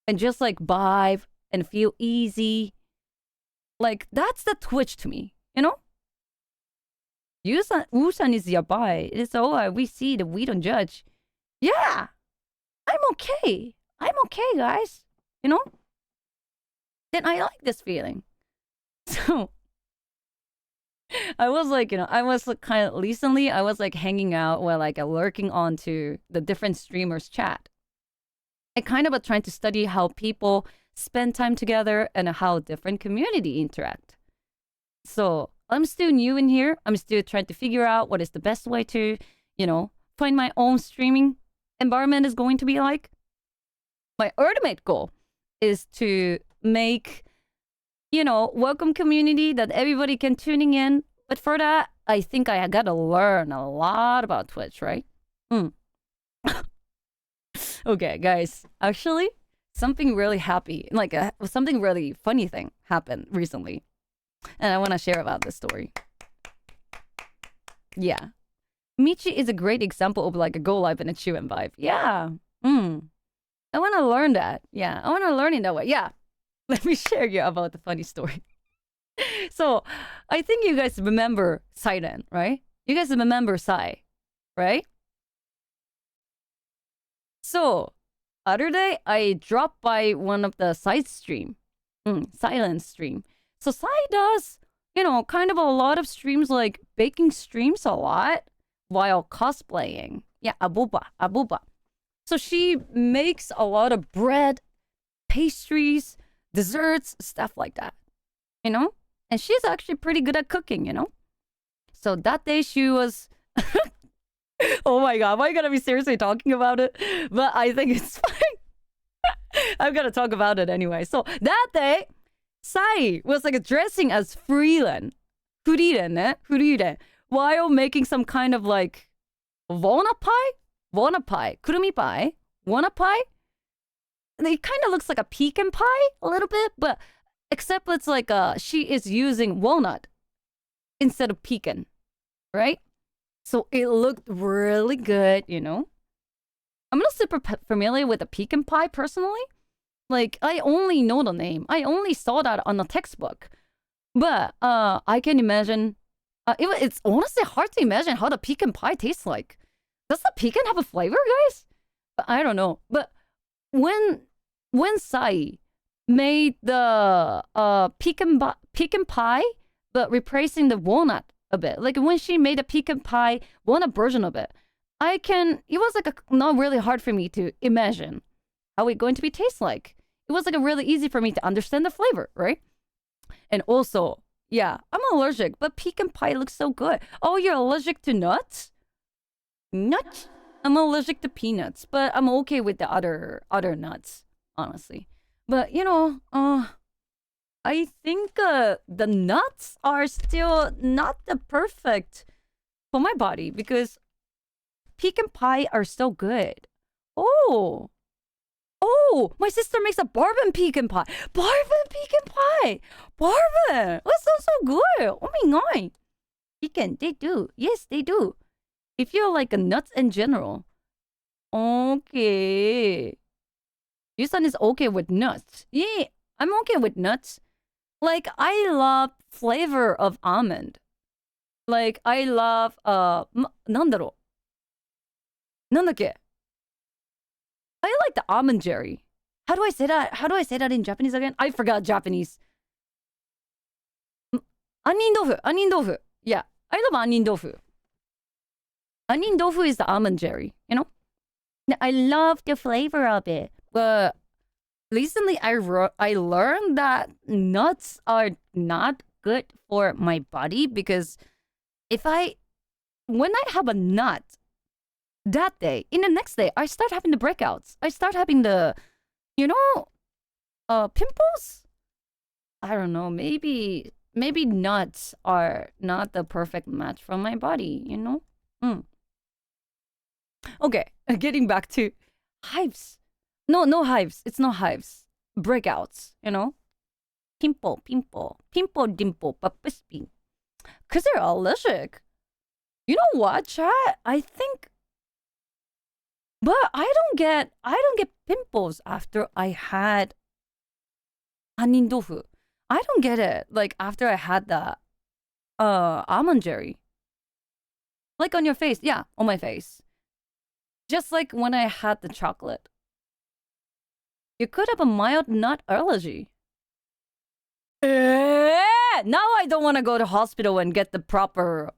and just like vibe and feel easy. Like, that's the Twitch to me, you know? Usan is yabai. It's all we see that we don't judge. Yeah, I'm okay, guys. You know? Then I like this feeling. So, I was like, you know, I was like kind of recently, I was like hanging out while like lurking onto the different streamers' chat. I kind of trying to study how people spend time together and how different community interact. So, I'm still new in here. I'm still trying to figure out what is the best way to, you know, find my own streaming environment is going to be like. My ultimate goal is to make, you know, welcome community that everybody can tuning in. But for that, I think I gotta learn a lot about Twitch, right? Okay, guys. Actually, something really happy, like something really funny thing happened recently. And I want to share about this story. Yeah. Michi is a great example of like a go live and a chew and vibe. Yeah. I want to learn that. Yeah. I want to learn in that way. Yeah. Let me share you about the funny story. So I think you guys remember Siren, right? You guys remember Sai, right? So other day I dropped by one of the side stream, silent stream. So Sai does, kind of a lot of streams, like baking streams a lot while cosplaying. Yeah, abuba. So she makes a lot of bread, pastries, desserts, stuff like that, And she's actually pretty good at cooking. So that day she was, oh my God, am I gonna be seriously talking about it? But I think it's fine. I'm gonna talk about it anyway. So that day, Sai was like dressing as Furiren, while making some kind of like walnut pie, kurumi pie, walnut pie. And it kind of looks like a pecan pie a little bit, but except it's like she is using walnut instead of pecan, right? So it looked really good, I'm not super familiar with the pecan pie personally. Like, I only know the name. I only saw that on the textbook. But I can imagine. It's honestly hard to imagine how the pecan pie tastes like. Does the pecan have a flavor, guys? I don't know. But when Sai made the pecan pie, but replacing the walnut a bit, like when she made a pecan pie walnut version of it, it was like not really hard for me to imagine how it's going to be taste like. It was like really easy for me to understand the flavor, right? And also, yeah, I'm allergic, but pecan pie looks so good. Oh, you're allergic to nuts? Nuts? I'm allergic to peanuts, but I'm okay with the other nuts, honestly. But I think the nuts are still not the perfect for my body because pecan pie are so good. Oh, my sister makes a bourbon pecan pie. Bourbon pecan pie. Bourbon. That sounds so good. Oh my God. Pecan, they do. Yes, they do. If you like nuts in general. Okay. Yusan is okay with nuts. Yeah, I'm okay with nuts. Like, I love flavor of almond. Like, I love, なんだろう。なんだっけ? I like the almond jerry. How do I say that? How do I say that in Japanese again? I forgot Japanese. Onion tofu. Yeah, I love onion tofu. Onion tofu is the almond jerry, I love the flavor of it. But recently I learned that nuts are not good for my body because when I have a nut, that day, in the next day, I start having the breakouts. I start having the, pimples? I don't know. Maybe nuts are not the perfect match for my body, Okay, getting back to hives. No hives. It's not hives. Breakouts, Pimple, dimple, papispin. Because they're allergic. You know what, chat? I think. But I don't get pimples after I had onion tofu. I don't get it. Like after I had the almond jerry. Like on your face. Yeah, on my face. Just like when I had the chocolate. You could have a mild nut allergy. Now I don't want to go to hospital and get the proper.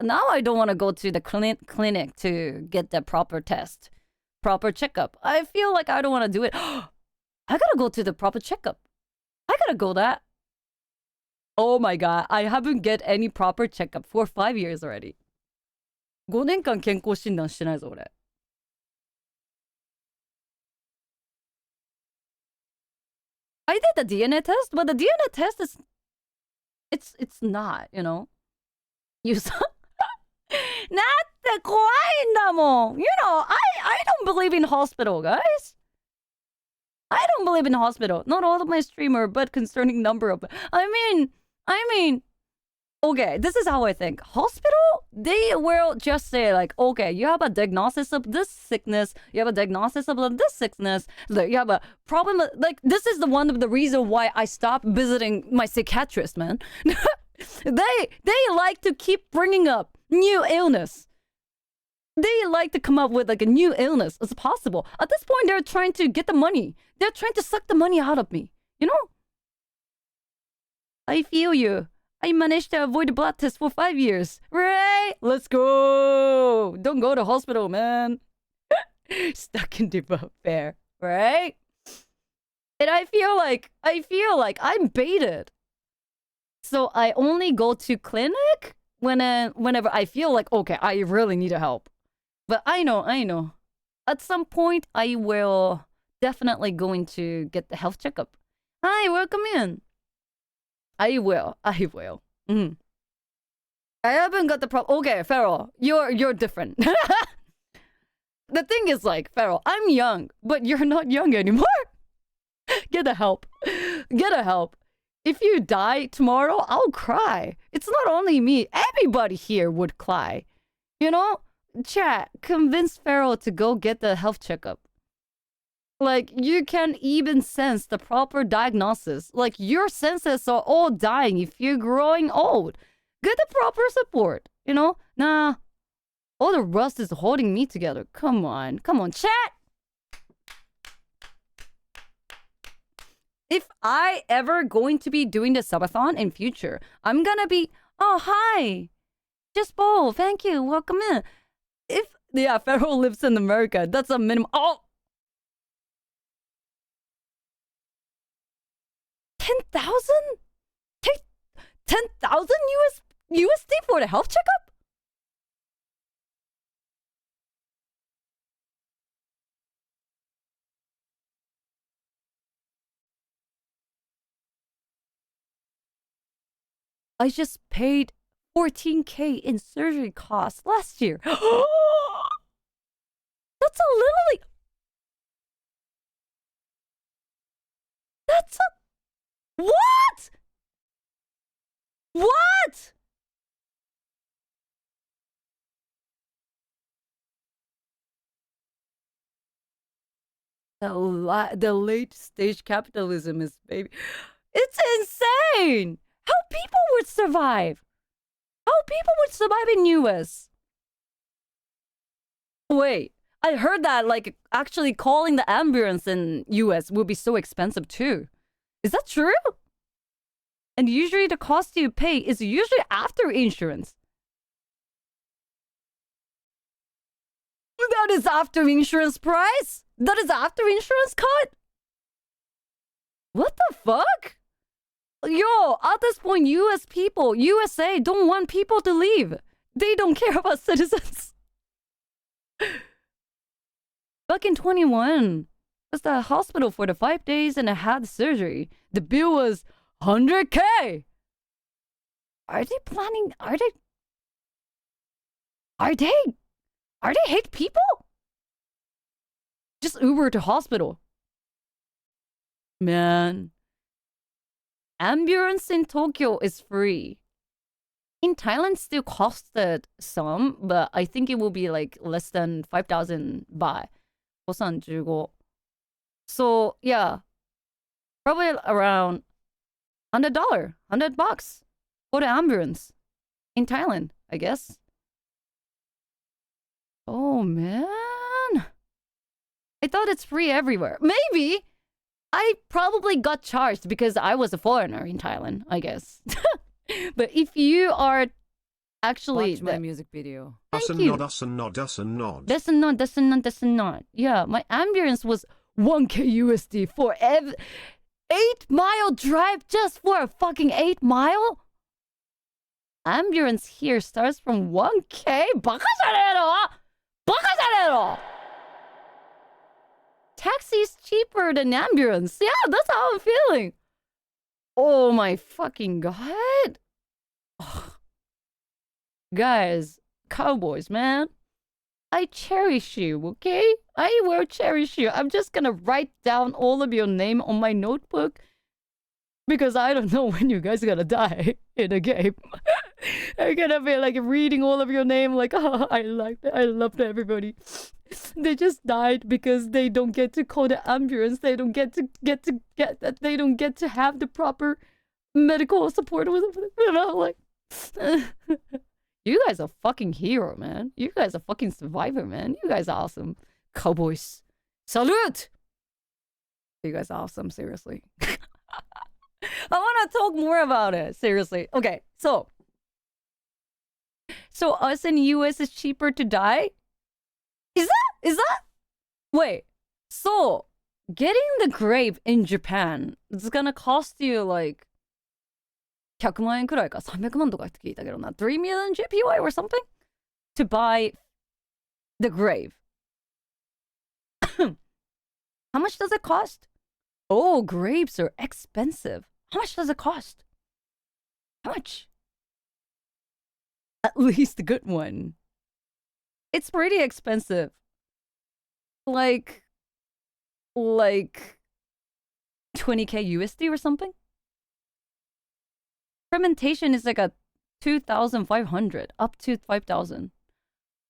Now I don't want to go to the clinic to get the proper test, proper checkup. I feel like I don't want to do it. I gotta go to the proper checkup. I gotta go that. Oh my God, I haven't get any proper checkup for 5 years already. 5年間健康診断してないぞ俺。I did the DNA test, but the DNA test is it's not, You saw? だって怖いんだもん. I don't believe in hospital, guys. I don't believe in hospital. Not all of my streamer, but concerning number of. I mean, okay, this is how I think. Hospital, they will just say like, okay, you have a diagnosis of this sickness, you have a diagnosis of this sickness, like, you have a problem. Like, this is the one of the reason why I stopped visiting my psychiatrist, man. They like to keep bringing up new illness. They like to come up with like a new illness as possible. At this point, they're trying to get the money. They're trying to suck the money out of me. You know? I feel you. I managed to avoid a blood test for 5 years. Right? Let's go. Don't go to hospital, man. Stuck in the fair. Right? And I feel like I'm baited. So I only go to clinic whenever I feel like, okay, I really need help. But I know. At some point, I will definitely going to get the health checkup. Hi, welcome in. I will. Mm. I haven't got the problem. Okay, Farrell, you're different. The thing is like, Farrell, I'm young, but you're not young anymore. Get a help. If you die tomorrow, I'll cry. It's not only me. Everybody here would cry. You know? Chat, convince Farrell to go get the health checkup. Like, you can even sense the proper diagnosis. Like, your senses are all dying if you're growing old. Get the proper support, you know? Nah, all the rust is holding me together. Come on, chat! If I ever going to be doing the subathon in future, I'm gonna be, oh, hi! Just Bo, thank you, welcome in. Yeah, Farrell lives in America. That's a minimum. Oh! 10,000? 10,000 USD for the health checkup? I just paid 14K in surgery costs last year. That's a literally. That's a. What? What? The late stage capitalism is baby. It's insane. How people would survive? How people would survive in US? Wait, I heard that like actually calling the ambulance in US will be so expensive too. Is that true? And usually the cost you pay is usually after insurance. That is after insurance price? That is after insurance cut? What the fuck? Yo, at this point, US people, USA don't want people to leave. They don't care about citizens. Back in 21, was the hospital for the 5 days and I had surgery. The bill was 100K. Are they hate people? Just Uber to hospital. Man. Ambulance in Tokyo is free. In Thailand, still costed some, but I think it will be like less than 5,000 baht. 5,015. So yeah, probably around $100, $100 for the ambulance in Thailand, I guess. Oh man, I thought it's free everywhere. Maybe. I probably got charged because I was a foreigner in Thailand, I guess. But if you are actually... Watch my music video. Thank you. Us and nod. Yeah, my ambulance was 1K USD for 8-mile drive just for a fucking 8 mile? Ambulance here starts from 1K? 바카자레로! Taxi is cheaper than ambulance. Yeah, that's how I'm feeling. Oh my fucking god. Ugh. Guys, cowboys, man. I cherish you, okay? I will cherish you. I'm just gonna write down all of your name on my notebook. Because I don't know when you guys are gonna die in a game. I'm gonna be like reading all of your name, like, oh, I loved everybody. They just died because they don't get to call the ambulance. They don't get they don't get to have the proper medical support with them. You know, like, you guys are fucking hero, man. You guys are fucking survivor, man. You guys are awesome. Cowboys. Salute! You guys are awesome, seriously. I want to talk more about it, seriously. Okay, so us in US is cheaper to die? Is that? Wait, so getting the grave in Japan, it's gonna cost you like 100万円くらいか300万とかって聞いたけどな 3 million JPY or something to buy the grave. How much does it cost? Oh, graves are expensive. How much does it cost? How much? At least a good one. It's pretty expensive. Like 20k USD or something? Fermentation is like a 2,500 up to 5,000.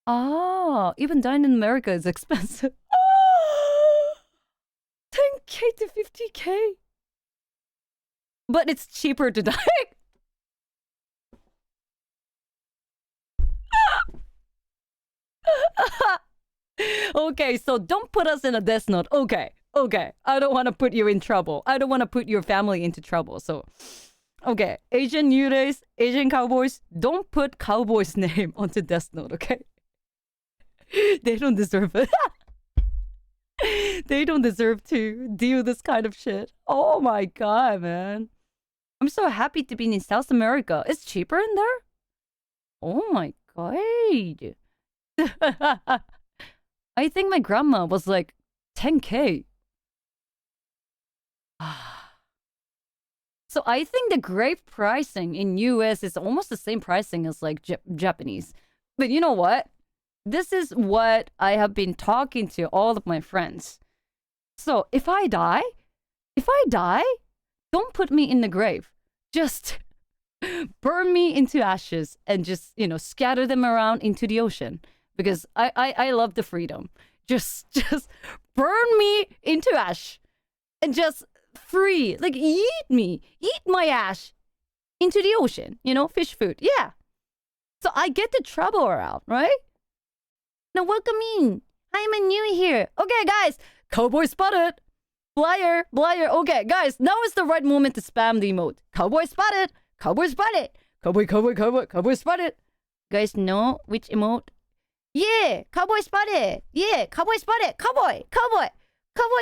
Ah, even dying in America is expensive. 10k to 50k. But it's cheaper to die. Okay, so don't put us in a death note. Okay. I don't want to put you in trouble. I don't want to put your family into trouble. So, okay. Asian New Days, Asian Cowboys, don't put Cowboys' name onto death note, okay? They don't deserve it. They don't deserve to deal this kind of shit. Oh my god, man. I'm so happy to be in South America. It's cheaper in there? Oh my god. I think my grandma was like 10k. So I think the grave pricing in US is almost the same pricing as like Japanese. But you know what? This is what I have been talking to all of my friends. So if I die, don't put me in the grave. Just burn me into ashes and just, scatter them around into the ocean. Because I love the freedom. Just burn me into ash. And just free. Like, eat me. Eat my ash into the ocean. Fish food. Yeah. So I get to travel around, right? Now welcome in. I'm a new here. Okay, guys. Cowboy spotted. Blyer. Okay, guys. Now is the right moment to spam the emote. Cowboy spotted. Cowboy spotted. Cowboy spotted. Guys know which emote? Yeah. Cowboy spotted. Yeah. Cowboy spotted. Cowboy.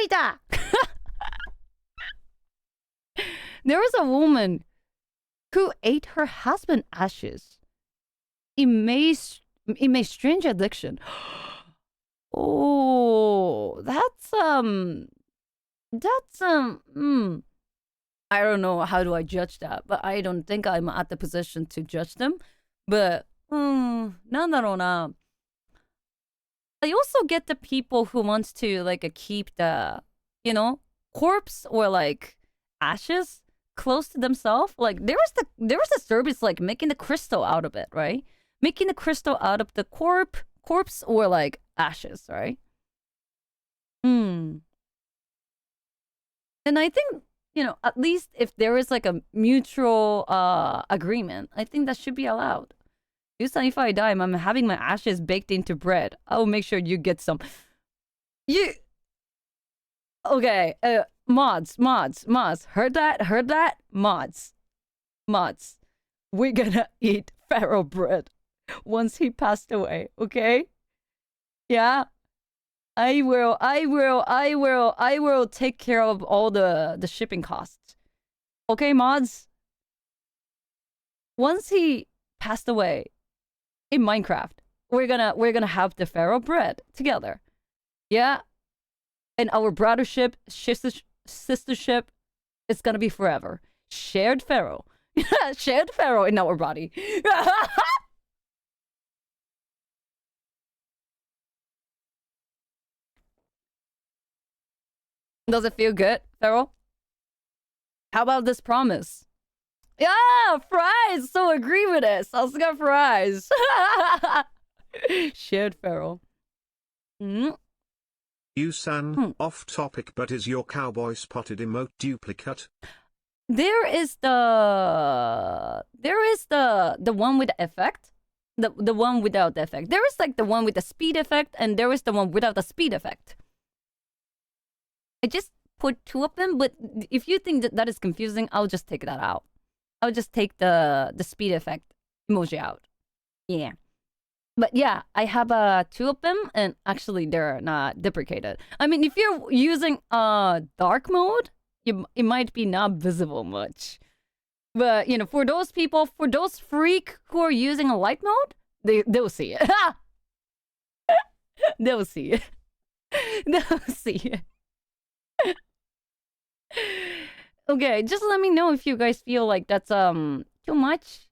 Da. There was a woman who ate her husband's ashes. It may strange addiction. Oh, that's I don't know how do I judge that, but I don't think I'm at the position to judge them. But なんだろうな. I also get the people who wants to like keep the corpse or like ashes close to themselves. Like there was a service like making the crystal out of it, right? Making the crystal out of the corpse or like ashes, right? And I think, at least if there is like a mutual agreement, I think that should be allowed. Yusan, if I die, I'm having my ashes baked into bread. I'll make sure you get some. Okay, mods. Heard that? Mods. We're gonna eat pharaoh bread once he passed away, okay? Yeah? I will take care of all the shipping costs. Okay, mods? Once he passed away in Minecraft, we're gonna have the pharaoh bread together. Yeah? And our brothership, sistership, it's gonna be forever. Shared pharaoh. Shared pharaoh in our body. Does it feel good, pharaoh? How about this promise? Yeah, fries. So agree with this. I'll get fries. Shared feral. Mm. You-san, off topic, but is your cowboy spotted emote duplicate? There is the one with the effect. The one without the effect. There is like the one with the speed effect, and there is the one without the speed effect. I just put two of them, but if you think that is confusing, I'll just take that out. I'll just take the speed effect emoji out. Yeah. But yeah, I have two of them, and actually they're not deprecated. I mean, if you're using dark mode, it might be not visible much. But you know, for those people, for those freak who are using a light mode, they'll see it. They'll see it. They'll see it. Okay, just let me know if you guys feel like that's too much.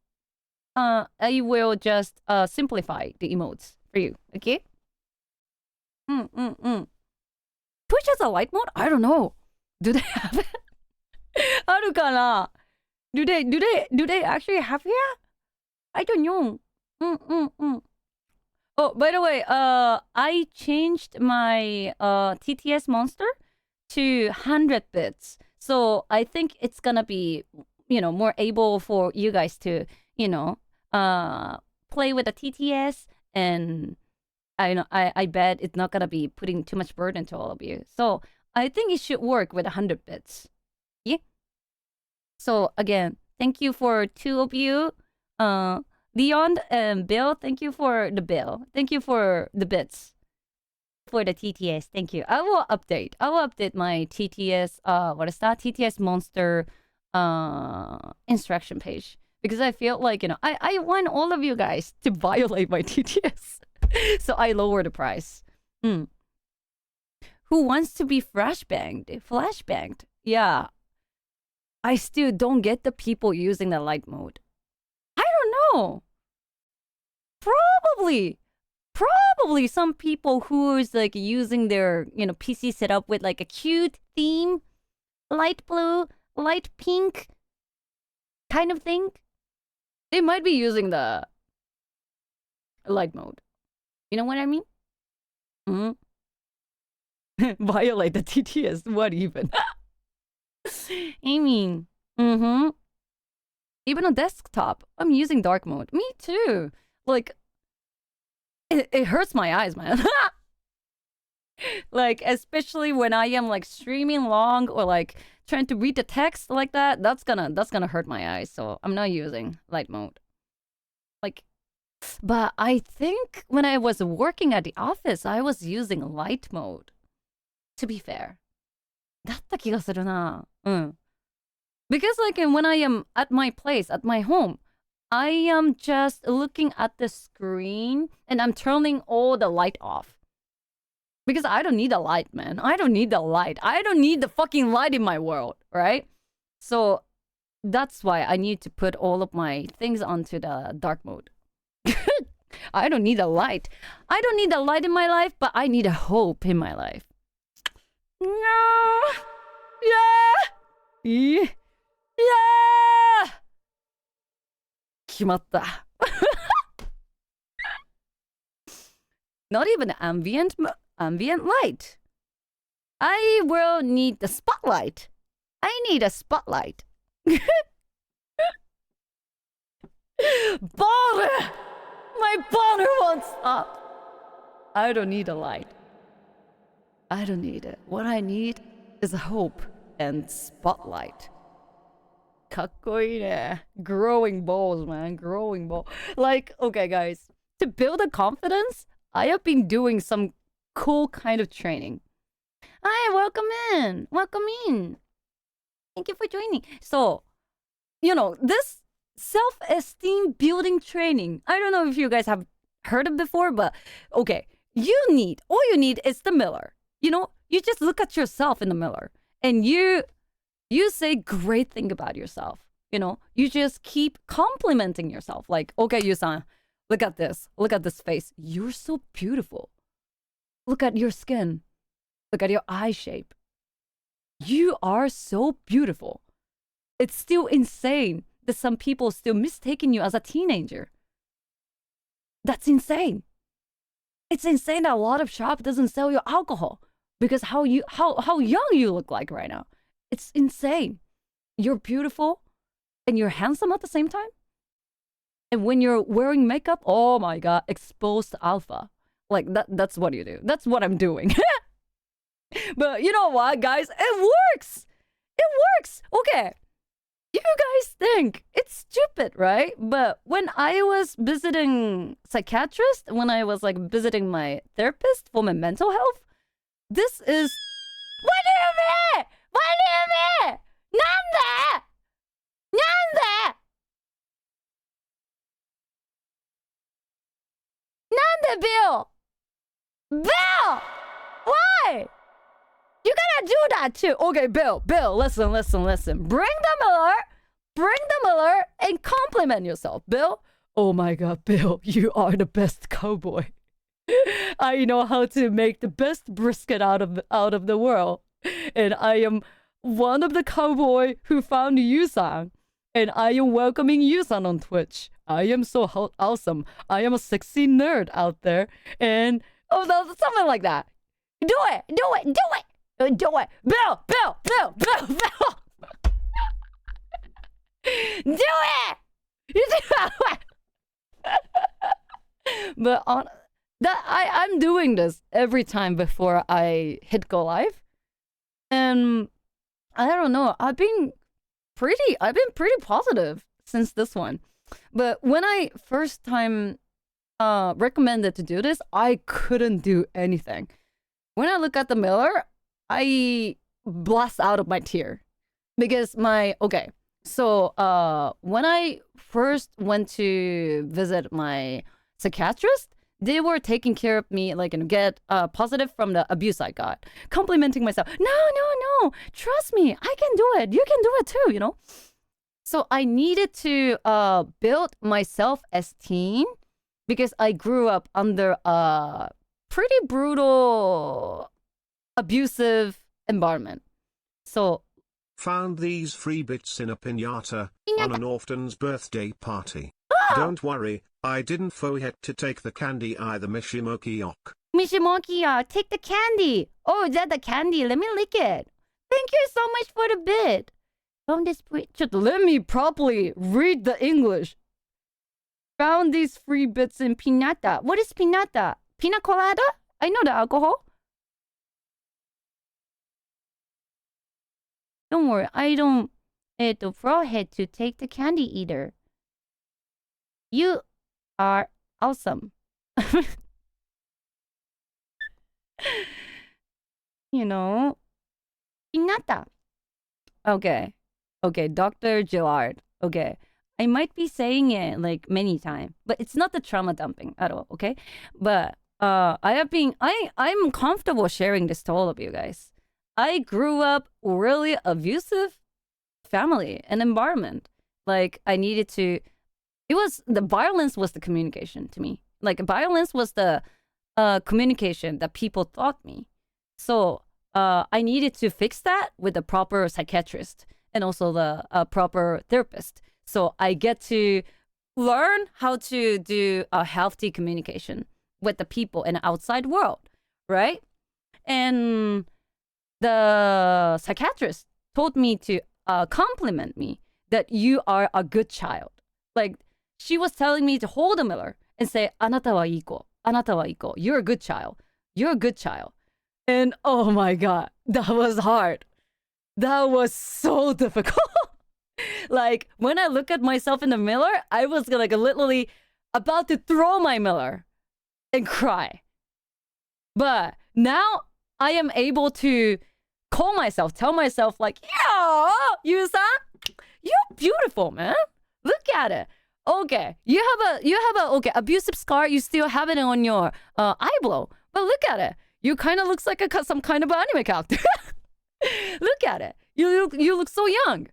I will just simplify the emotes for you, okay? Twitch has a light mode? I don't know. Do they have it? あるかな? Do they actually have it? I don't know. Oh, by the way, I changed my TTS monster to 100 bits. So I think it's gonna be, you know, more able for you guys to, you know, play with the TTS, and I bet it's not gonna be putting too much burden to all of you. So I think it should work with 100 bits. Yeah. So again, thank you for two of you, Leon and Bill. Thank you for the bill. Thank you for the bits for the TTS. Thank you. I will update my TTS. What is that? TTS monster instruction page, because I feel like, you know, I want all of you guys to violate my TTS, so I lower the price. Who wants to be flashbanged? Yeah. I still don't get the people using the light mode. I don't know. Probably some people who's like using their, you know, PC setup with like a cute theme, light blue, light pink kind of thing. They might be using the light mode. You know what I mean? Violate the TTS. What even? I mean, even on desktop, I'm using dark mode. Me too. Like, it hurts my eyes, man. Like, especially when I am like streaming long or like trying to read the text like that. That's gonna hurt my eyes. So I'm not using light mode. Like, but I think when I was working at the office, I was using light mode. To be fair. だった気がするな。Because like when I am at my place, at my home, I am just looking at the screen and I'm turning all the light off. Because I don't need a light, man. I don't need the light. I don't need the fucking light in my world, right? So that's why I need to put all of my things onto the dark mode. I don't need a light. I don't need a light in my life, but I need a hope in my life. No. Yeah. 決まった。Not even ambient light. I will need the spotlight. I need a spotlight. Boner! My boner won't stop. I don't need a light. I don't need it. What I need is hope and spotlight. かっこいいね. Growing balls, man. Growing balls. Like, okay, guys. To build a confidence, I have been doing some cool kind of training. Hi, welcome in. Welcome in. Thank you for joining. So, you know, this self-esteem building training, I don't know if you guys have heard of before, but okay. All you need is the mirror. You know, you just look at yourself in the mirror and you say great thing about yourself. You know, you just keep complimenting yourself. Like, okay, Yu-san, look at this. Look at this face. You're so beautiful. Look at your skin. Look at your eye shape. You are so beautiful. it's still insane that some people still mistaking you as a teenager. That's insane. It's insane that a lot of shop doesn't sell you alcohol because how young you look like right now. It's insane. You're beautiful and you're handsome at the same time. And when you're wearing makeup, oh my god, exposed alpha. Like that's what you do. That's what I'm doing. But you know what, guys? It works. It works. Okay. You guys think it's stupid, right? But when I was visiting psychiatrist, when I was like visiting my therapist for my mental health, this is what do you mean? What do you mean? Nande? Nande? Nande, Bill? Bill! Why? You gotta do that too. Okay, Bill, listen. Bring the Miller and compliment yourself, Bill. Oh my god, Bill, you are the best cowboy. I know how to make the best brisket out of the world. And I am one of the cowboy who found Yusan. And I am welcoming Yusan on Twitch. I am so awesome. I am a sexy nerd out there. And oh, no, something like that. Do it. Do it. Bill. Do it. You do it. But I'm doing this every time before I hit go live. And I don't know. I've been pretty positive since this one. But when I first time recommended to do this, I couldn't do anything. When I look at the mirror, I blast out of my tear because so when I first went to visit my psychiatrist, they were taking care of me, like, and get positive from the abuse I got, complimenting myself. No, trust me, I can do it. You can do it too, you know. So I needed to build my self-esteem because I grew up under a pretty brutal, abusive environment. So found these free bits in a piñata on an orphan's birthday party. Don't worry, I didn't forget to take the candy either, Mishimoki-ok. Mishimoki, take the candy. Oh, is that the candy? Let me lick it. Thank you so much for the bit. Found this just let me properly read the English. Found these free bits in piñata. What is piñata? Pina colada? I know the alcohol. Don't worry, I don't forget to take the candy either. You are awesome. You know, piñata. Okay, Dr. Gillard. Okay, I might be saying it like many times, but it's not the trauma dumping at all. Okay, but I'm comfortable sharing this to all of you guys. I grew up really abusive family and environment. Like I needed to. The violence was the communication to me. Like violence was the communication that people taught me. So I needed to fix that with a proper psychiatrist and also the proper therapist. So I get to learn how to do a healthy communication with the people in the outside world, right? And the psychiatrist told me to compliment me that you are a good child. Like she was telling me to hold a mirror and say, あなたはいい子. あなたはいい子. You're a good child. You're a good child. And oh my god, that was hard. That was so difficult. Like when I look at myself in the mirror, I was like literally about to throw my mirror and cry. But now I am able to tell myself like, yo, Yusa, you're beautiful, man. Look at it. Okay, you have a abusive scar. You still have it on your eyebrow, but look at it. You kind of looks like some kind of anime character. Look at it. You look so young.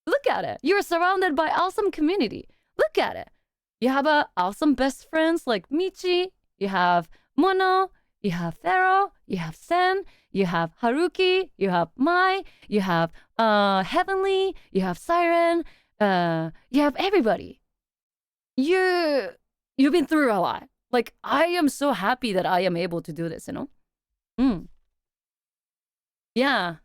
Look at it. You're surrounded by awesome community. Look at it. You have awesome best friends like Michi. You have Mono. you have Pharaoh, you have Sen, you have Haruki, you have Mai, you have Heavenly, you have Siren, you have everybody. You've been through a lot. Like, I am so happy that I am able to do this, you know? Yeah.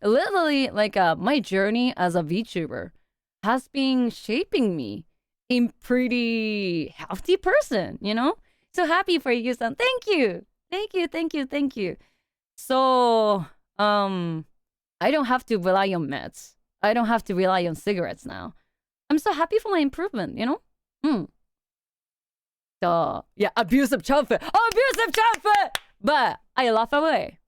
Literally, like, my journey as a VTuber has been shaping me in pretty healthy person, you know? So happy for you, son. Thank you. Thank you, thank you, thank you. So, I don't have to rely on meds. I don't have to rely on cigarettes now. I'm so happy for my improvement, you know? So, yeah, abusive childhood. Abusive childhood! But I laugh away.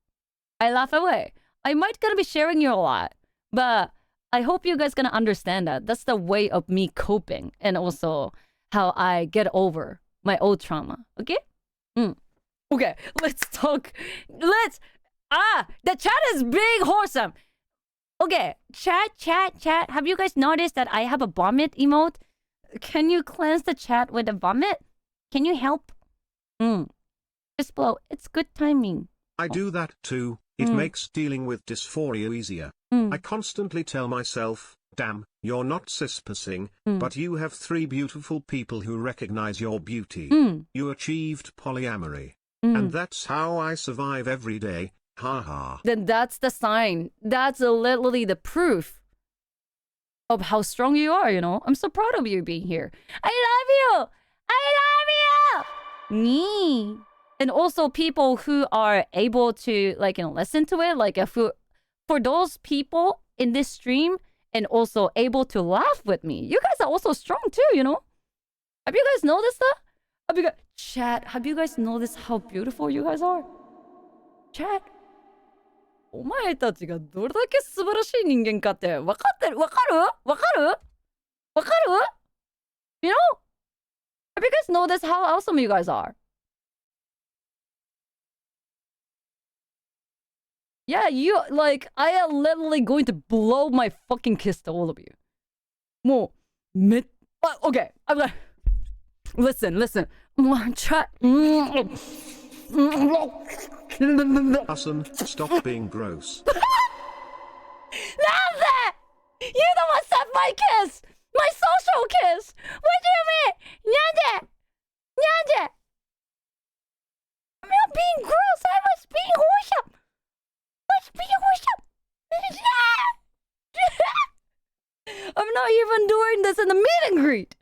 I laugh away. I might gonna be sharing you a lot, but I hope you guys gonna understand that. That's the way of me coping and also how I get over my old trauma. Okay? Okay, let's talk. The chat is big wholesome. Okay, chat. Have you guys noticed that I have a vomit emote? Can you cleanse the chat with a vomit? Can you help? Just blow. It's good timing. I do that too. It makes dealing with dysphoria easier. I constantly tell myself, damn, you're not cispassing, but you have 3 beautiful people who recognize your beauty. You achieved polyamory. And that's how I survive every day. Ha ha. Then that's the sign. That's literally the proof of how strong you are, you know? I'm so proud of you being here. I love you! I love you! Me. And also people who are able to, like, you know, listen to it, like, for those people in this stream and also able to laugh with me. You guys are also strong too, you know? Have you guys noticed that? Chat, have you guys noticed how beautiful you guys are? Chat. お前たちがどれだけ素晴らしい人間かって分かってる？分かる？分かる？分かる？ You know? Have you guys noticed how awesome you guys are? Yeah, you, like, I am literally going to blow my fucking kiss to all of you. もう、okay, I'm like, listen. もう、chat. Hassan, stop being gross. なんで You don't accept my kiss! My social kiss! What do you mean? なんで I'm not being gross, I was being wholesome! I'm not even doing this in a meet and greet.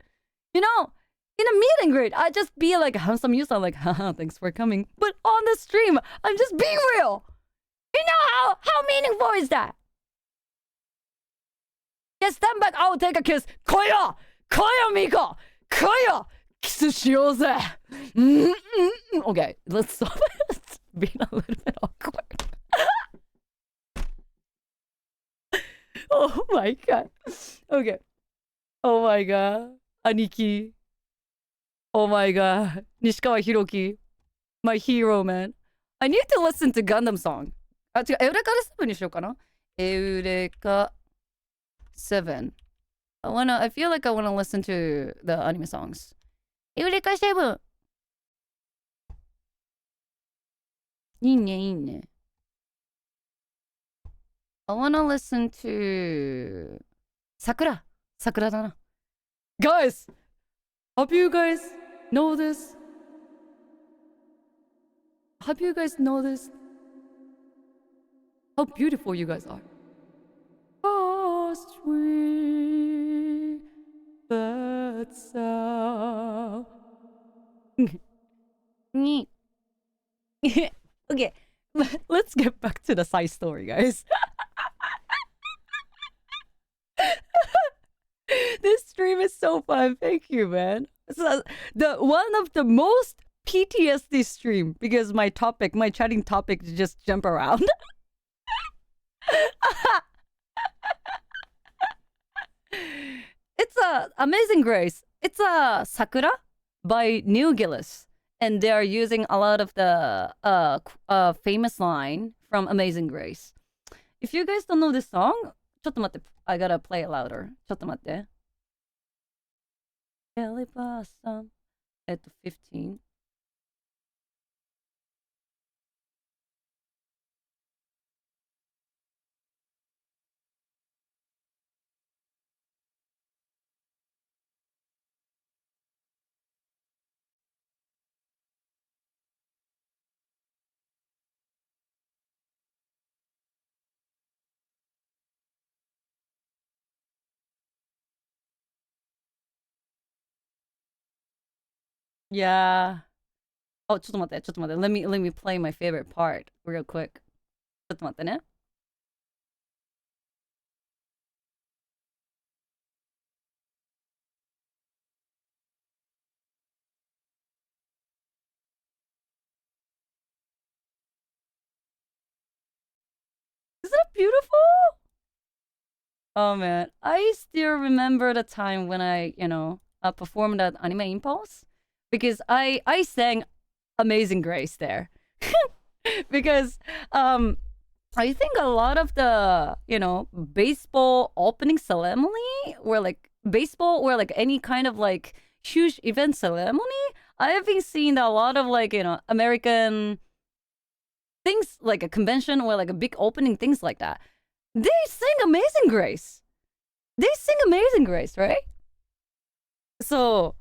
You know, in a meet and greet, I just be like handsome Yusa, like, haha, thanks for coming. But on the stream, I'm just being real. You know how meaningful is that? Yeah, stand back, I will take a kiss. Koya, Miko! Koya! Kiss しようぜ! Okay, let's stop it. It's being a little bit awkward. Oh my god. Okay. Oh my god. Aniki. Oh my god. Nishikawa Hiroki. My hero, man. I need to listen to Gundam song. あ、違う。エウレカ7にしようかな。エウレカ7. I feel like I wanna listen to the anime songs. エウレカ7. いいね。I wanna listen to 桜だな。Guys! Hope you guys know this? Have you guys noticed how beautiful you guys are? Oh, sweet that sound. Okay, let's get back to the side story, guys. This stream is so fun. Thank you, man. So, the one of the most PTSD stream because my chatting topic just jump around. It's Amazing Grace. It's a Sakura by New Gillis, and they are using a lot of the famous line from Amazing Grace. If you guys don't know this song, ちょっと待って, I gotta play it louder. ちょっと待って. Belly Blossom. 15. Yeah. Oh, ちょっと待って、ちょっと待って。Let me play my favorite part real quick. ちょっと待ってね。Is that beautiful? Oh man, I still remember the time when I performed at Anime Impulse because I sang Amazing Grace there. Because I think a lot of the baseball opening ceremony or like baseball or like any kind of like huge event ceremony, I have been seeing a lot of like American things like a convention or like a big opening, things like that. They sing Amazing Grace. They sing Amazing Grace, right? So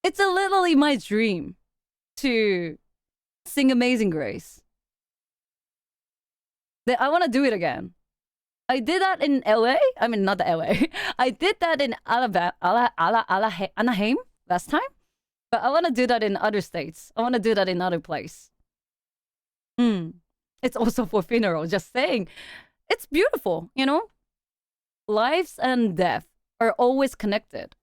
it's a literally my dream to sing Amazing Grace. I want to do it again. I did that in LA. I mean, not the LA. I did that in Alabama, Anaheim last time. But I want to do that in other states. I want to do that in other place. It's also for funeral. Just saying, it's beautiful. Lives and death are always connected.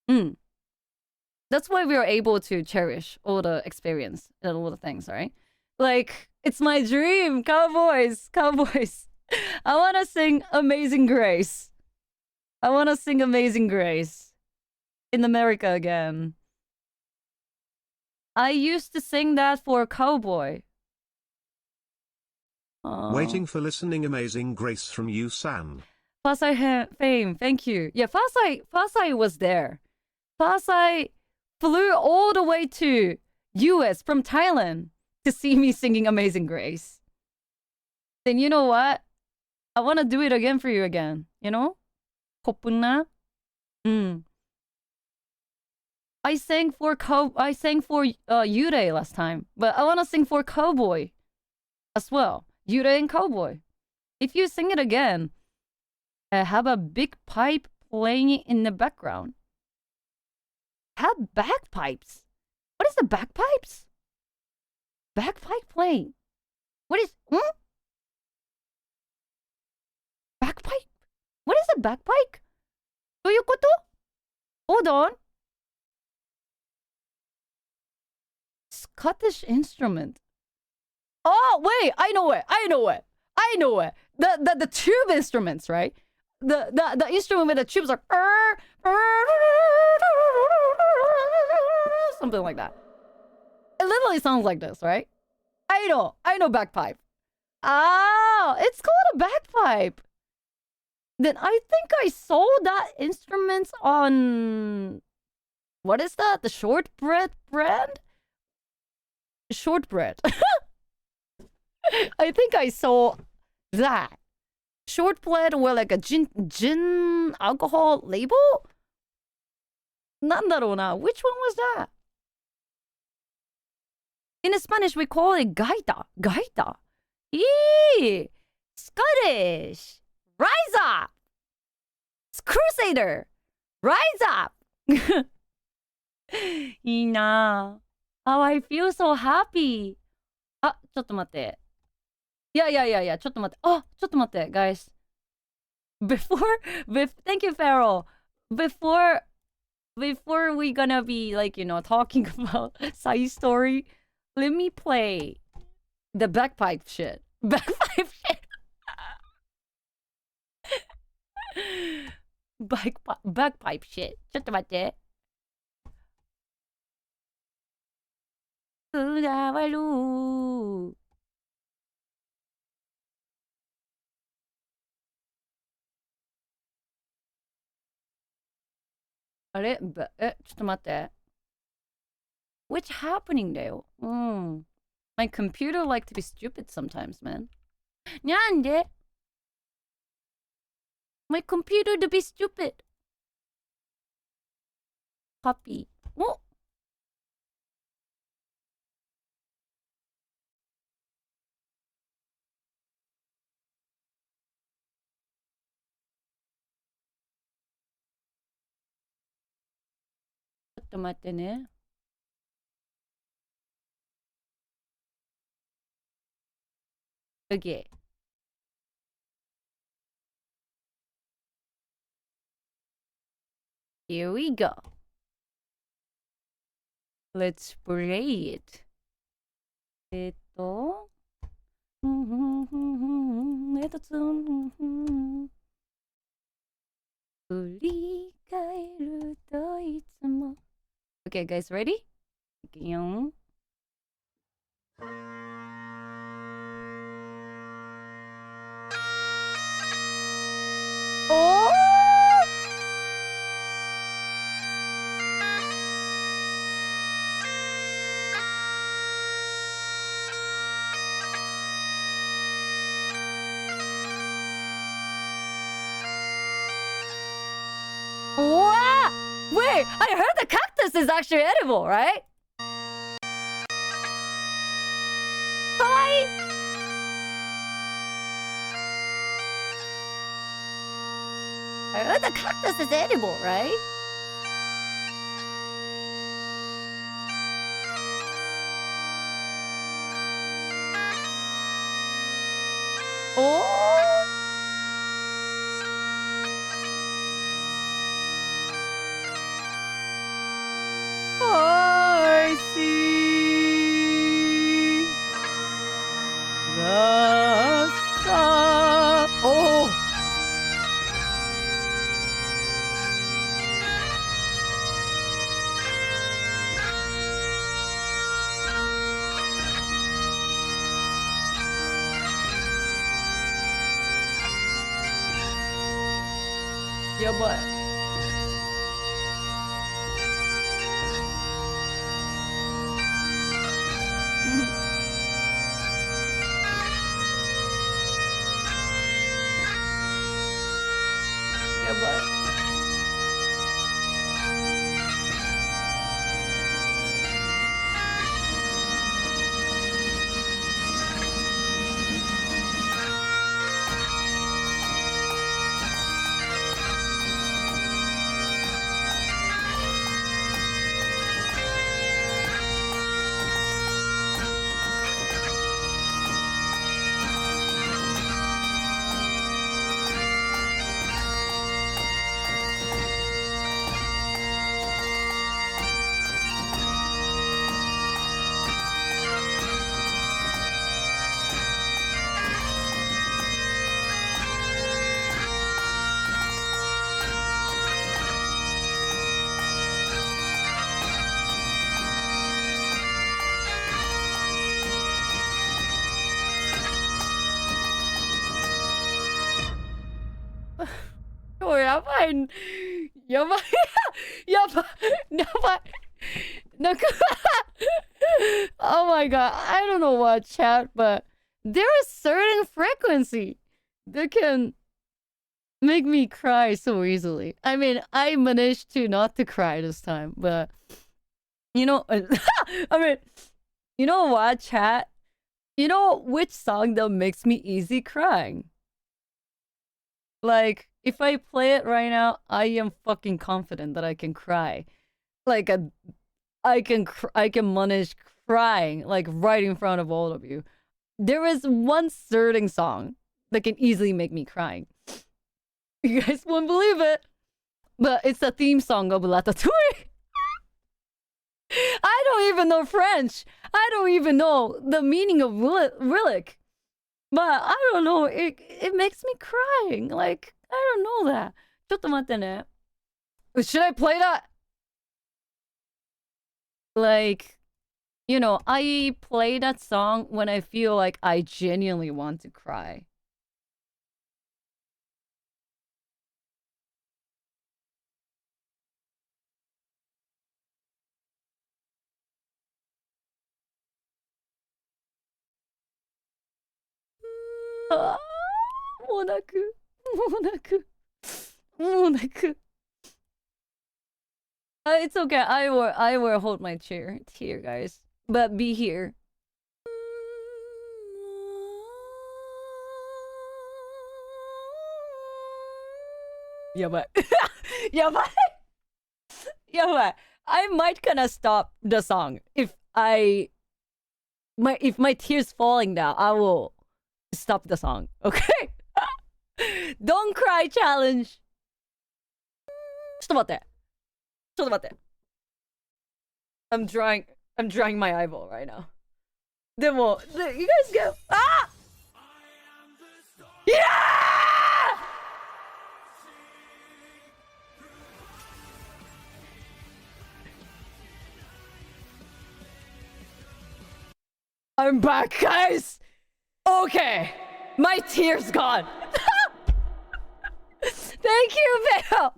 That's why we are able to cherish all the experience and all the things, right? Like, it's my dream, cowboys. I want to sing Amazing Grace. I want to sing Amazing Grace in America again. I used to sing that for a cowboy. Waiting for listening Amazing Grace from you, San. Fasai fame, thank you. Yeah, Fasai was there. Fasai flew all the way to US from Thailand to see me singing Amazing Grace. Then you know what? I want to do it again for you again. Kopuna. I sang for Yurei last time, but I want to sing for Cowboy as well. Yurei and Cowboy. If you sing it again, have a big pipe playing in the background. Have bagpipes. What is the bagpipes? Bagpipe playing. What is bagpipe? What is a bagpipe? どういうこと? Hold on. Scottish instrument. Oh wait, I know it. The tube instruments, right? The instrument with the tubes are something like that. It literally sounds like this, right? I know bagpipe. Oh, it's called a bagpipe. Then I think I saw that instrument on what is that? The shortbread brand? Shortbread. I think I saw that. Shortbread or like a gin alcohol label? なんだろうな. Which one was that? In Spanish, we call it gaita. Gaita. Eee! Scottish! Rise up! Crusader! Rise up! いいなぁ. Oh, I feel so happy. あ、ちょっと待って。いや、ちょっと待って。あ、ちょっと待って、guys. Thank you, Farrell. Before we gonna be talking about side story, let me play the bagpipe shit. Bagpipe shit. Bagpipe shit. ちょっと待って。くだわる。あれちょっと待って。What's happening だよ。My computer like to be stupid sometimes, man. なんで My computer to be stupid. Copy. おちょっと待ってね。Okay. Here we go. Let's play it. 振り返るといつも Okay, guys, ready? いくよ。おーWow! Wait, I heard the cactus is actually edible, right? Hi! I heard the cactus is edible, right? Oh! I see the sun. Oh! Yabai. Yabai. Oh, yabai. Yabai. Yabai. Yabai. Oh my god. I don't know what chat, but there is certain frequency that can make me cry so easily. I mean, I managed to not to cry this time, but you know, I mean, you know what, chat? You know which song that makes me easy crying? Like, if I play it right now, I am fucking confident that I can cry. Like I can manage crying like right in front of all of you. There is one certain song that can easily make me crying. You guys won't believe it, but it's the theme song of Ratatouille. I don't even know French. I don't even know the meaning of relic. But I don't know. It makes me crying. Like, I don't know that. ちょっと待ってね. Should I play that? Like, you know, I play that song when I feel like I genuinely want to cry. Ah, もう泣く。もう泣く。もう泣く。It's okay. I will hold my chair here, guys. But be here. Yabai. Yabai. Yabai. I might kinda stop the song if my tears falling down. I will stop the song. Okay? Don't cry challenge. ちょっと待って。ちょっと待って。I'm drawing my eyeball right now. でも、you guys go. Ah! Yeah! I'm back, guys. Okay, my tears gone. Thank you, Vale.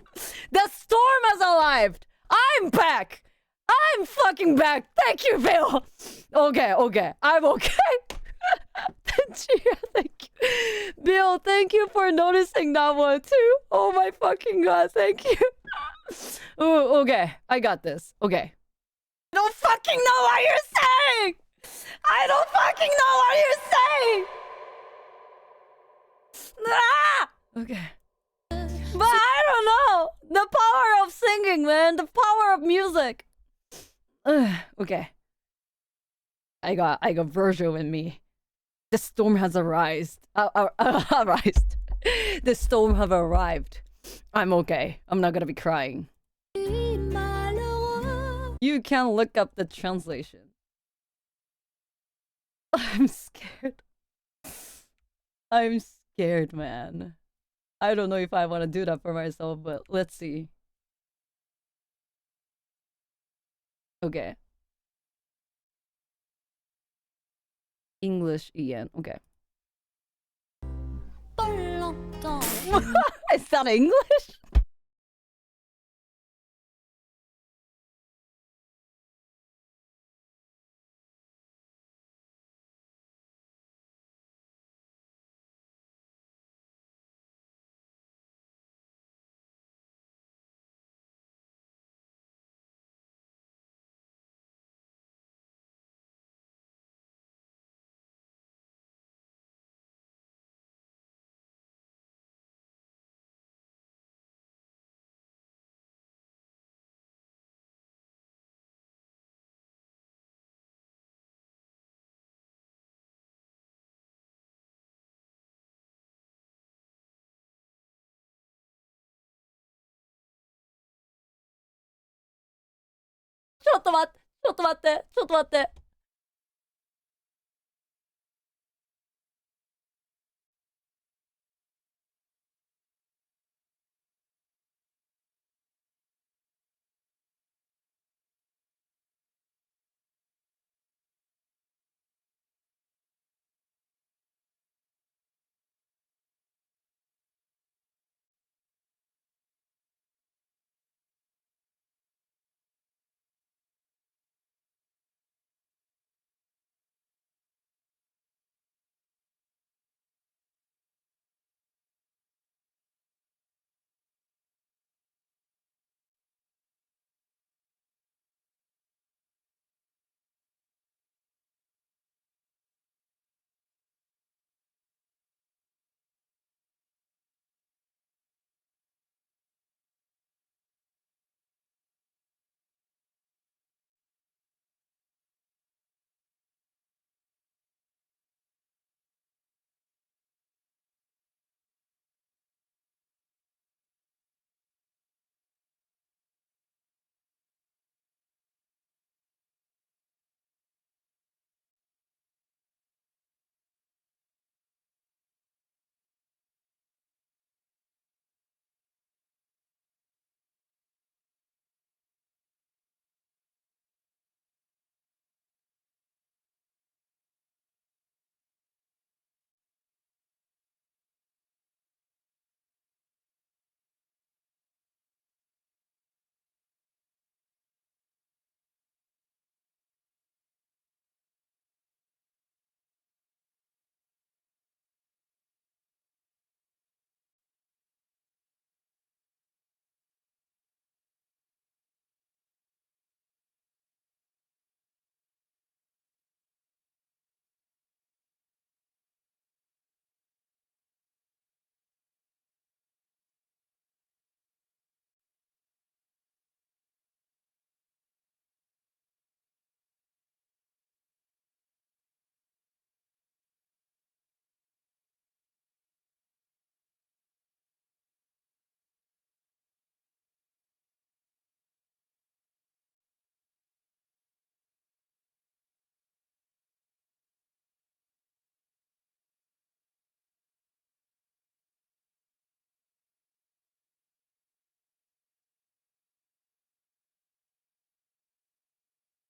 The storm has arrived. I'm back. I'm fucking back. Thank you, Vale. Okay. I'm okay. Thank you. Bill, thank you for noticing that one too. Oh my fucking god, thank you. Ooh, okay, I got this. Okay. I don't fucking know what you're saying! I don't fucking know what you're saying! Ah! Okay. But I don't know! The power of singing, man! The power of music! Okay. I got Virgil in me. The storm has arisen. Arisen. The storm have arrived. I'm okay. I'm not gonna be crying. You can look up the translation. I'm scared. I'm scared, man. I don't know if I want to do that for myself, but let's see. Okay. English Ian. Okay. Is that English? Shut ちょっと待って。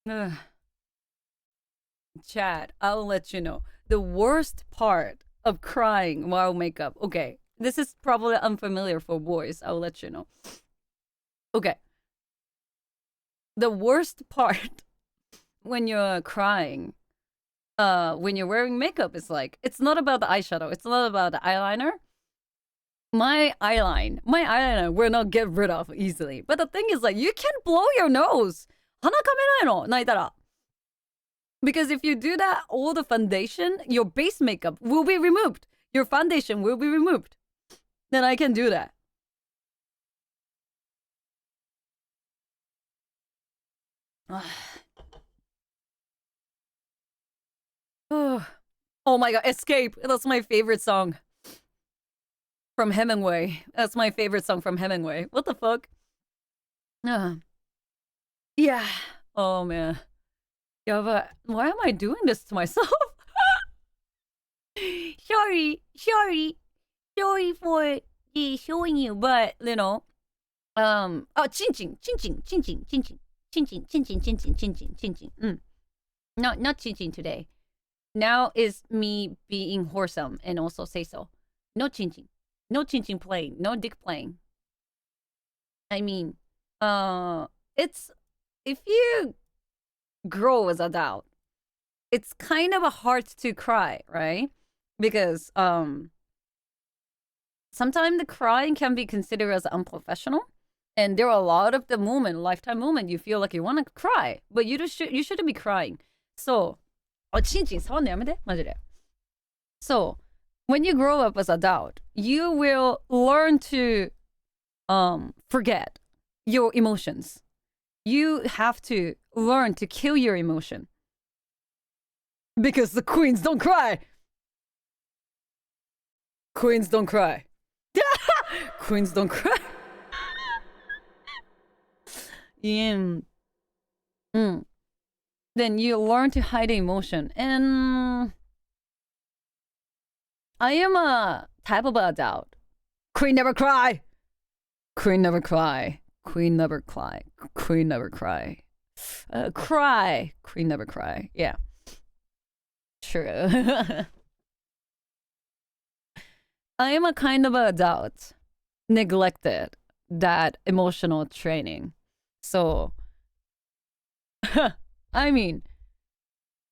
Ugh. Chat, I'll let you know. The worst part of crying while makeup. Okay, this is probably unfamiliar for boys. I'll let you know. Okay. The worst part when you're crying, when you're wearing makeup is like, it's not about the eyeshadow, it's not about the eyeliner. My eyeliner will not get rid of easily. But the thing is, like, you can blow your nose. 鼻かめないの泣いたら. Because if you do that, all the foundation, your base makeup will be removed. Your foundation will be removed. Then I can do that. Oh my god, Escape. That's my favorite song. From Hemingway. That's my favorite song from Hemingway. What the fuck? Yeah. Oh man. Yeah, but why am I doing this to myself? sorry for showing you, but you know, oh, chin. No, not chin today. Now is me being wholesome and also say so. No chin playing, no dick playing. I mean, it's if you grow as an adult, it's kind of a hard to cry, right? Because sometimes the crying can be considered as unprofessional, and there are a lot of the lifetime moment, you feel like you want to cry, but you shouldn't be crying. So, so when you grow up as an adult, you will learn to forget your emotions. You have to learn to kill your emotion. Because the queens don't cry. Queens don't cry. Queens don't cry. Yeah. Then you learn to hide emotion. And I am a type of adult. Queen never cry. Queen never cry. Queen never cry. Queen never cry. Cry. Queen never cry. Yeah. True. I am a kind of adult neglected that emotional training. So, I mean,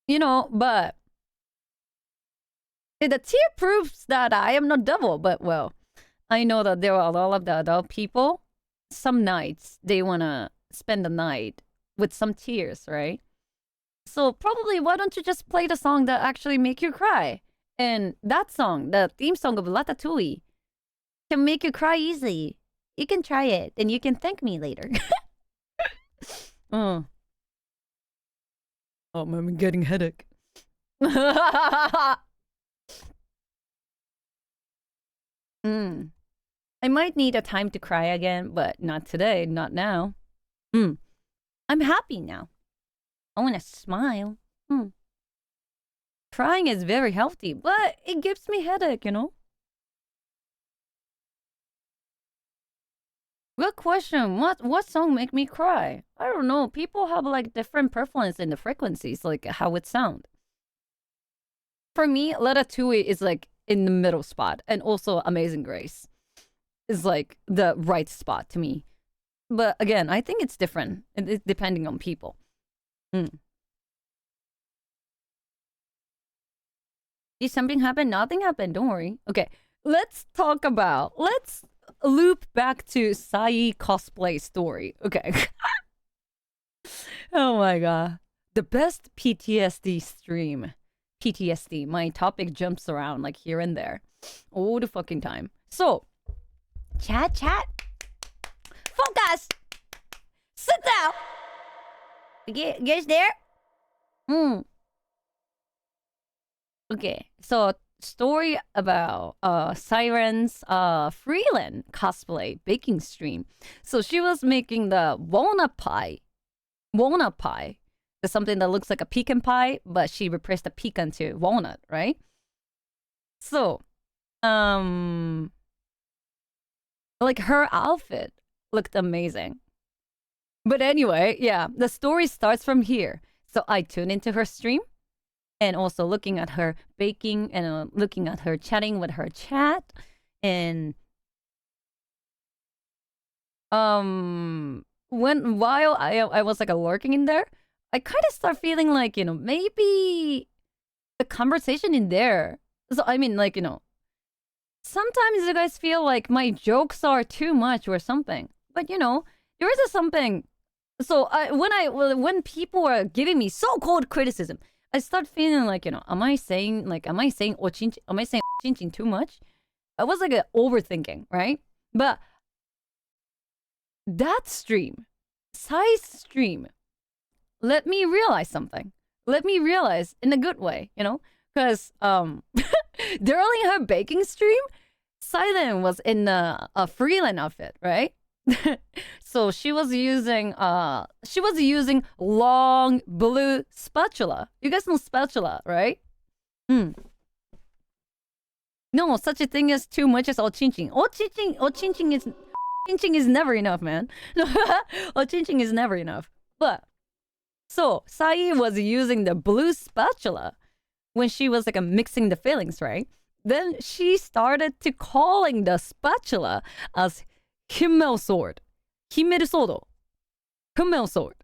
you know, but the tear proves that I am not devil. But well, I know that there are a lot of the adult people. Some nights they wanna spend the night with some tears, right? So probably why don't you just play the song that actually make you cry? And that song, the theme song of Ratatouille, can make you cry easily. You can try it, and you can thank me later. Oh, I'm getting headache. I might need a time to cry again, but not today, not now. I'm happy now. I want to smile. Crying is very healthy, but it gives me headache, you know? Good question. What song make me cry? I don't know. People have like different preference in the frequencies, like how it sound. For me, Ratatouille is like in the middle spot, and also Amazing Grace is like the right spot to me. But again, I think it's different, depending on people. Did something happen? Nothing happened. Don't worry. Okay, let's loop back to Sai cosplay story. Okay. Oh my god. The best PTSD stream. PTSD. My topic jumps around like here and there. All the fucking time. So, chat. Focus! Sit down! You guys there? Okay, so story about Siren's Freeland cosplay baking stream. So she was making the walnut pie. It's something that looks like a pecan pie, but she replaced the pecan to walnut, right? So, like her outfit looked amazing. But anyway, yeah, the story starts from here. So I tune into her stream and also looking at her baking and looking at her chatting with her chat. And while I was like lurking in there, I kind of start feeling like, maybe the conversation in there. So I mean, like, sometimes you guys feel like my jokes are too much or something. But there is something. So when people are giving me so-called criticism, I start feeling like, am I saying ochinchi too much? I was like overthinking, right? But that stream, Sai's stream, let me realize something. Let me realize in a good way, because during her baking stream, Silent was in a freelance outfit, right? So she was using long blue spatula. You guys know spatula, right? No such a thing as too much as ochinching. Ochinching is never enough, man. Ochinching is never enough. But so Sai was using the blue spatula when she was like mixing the fillings, right? Then she started to calling the spatula as Himmel sword. Himmel sword. Himmel sword.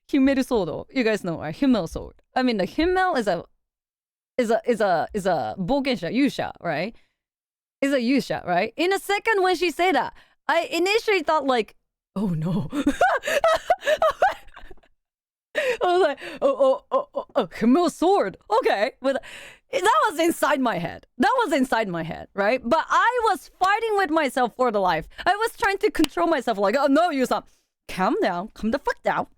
Himmel sword. You guys know, right? Himmel sword. I mean, the Himmel is a bogensha, yusha, right? Is a yusha, right? In a second when she said that, I initially thought like, oh no. I was like, Himmel sword. Okay. But that was inside my head. Right? But I was fighting with myself for the life. I was trying to control myself like, oh no, Yusa. Calm down. Calm the fuck down.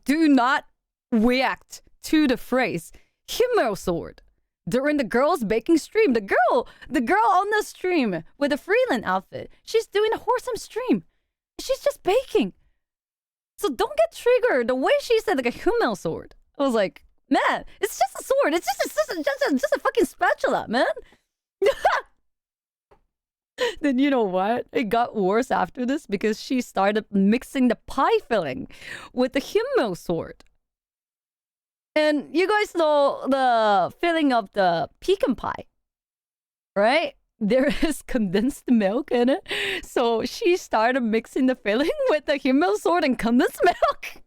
Do not react to the phrase Himmel sword. During the girl's baking stream, the girl on the stream with a freelance outfit, she's doing a wholesome stream. She's just baking. So don't get triggered. The way she said like a Himmel sword, I was like, man, it's just a sword. It's just a fucking spatula, man. Then you know what? It got worse after this because she started mixing the pie filling with the Himmel sword. And you guys know the filling of the pecan pie, right? There is condensed milk in it. So she started mixing the filling with the Himmel sword and condensed milk.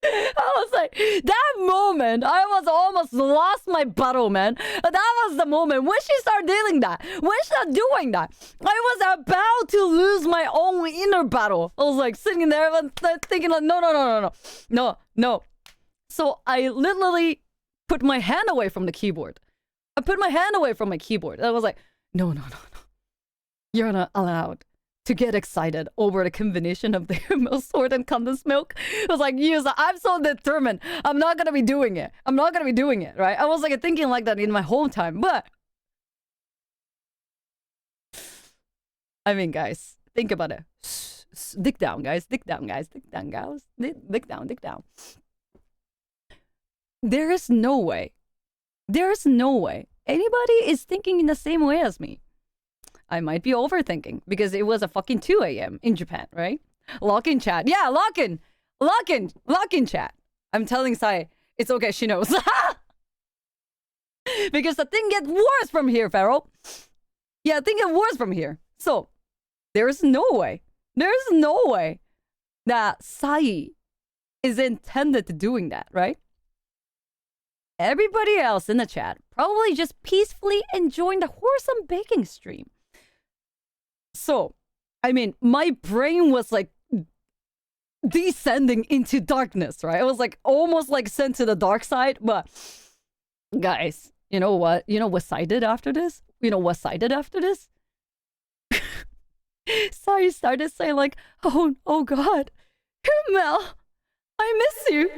I was like, that moment, I was almost lost my battle, man. That was the moment when she started doing that. When she started doing that, I was about to lose my own inner battle. I was like sitting there and thinking like, no. So I literally put my hand away from the keyboard. I was like, no. You're not allowed to get excited over the combination of the Himmel sword and condensed milk. I was like, I'm so determined. I'm not gonna be doing it, right? I was like thinking like that in my whole time. But I mean, guys, think about it. Dig down, guys. Dig down. There is no way anybody is thinking in the same way as me. I might be overthinking because it was a fucking 2 a.m. in Japan, right? Lock in chat. Yeah, lock in chat. I'm telling Sai, it's okay, she knows. Because the thing gets worse from here, Farrell. Yeah, the thing gets worse from here. So, there's no way that Sai is intended to doing that, right? Everybody else in the chat probably just peacefully enjoying the wholesome baking stream. So, I mean, my brain was like descending into darkness, right? I was like almost like sent to the dark side. But guys, you know what? You know what Sai did after this? Sai started saying like, oh God, Mel, I miss you.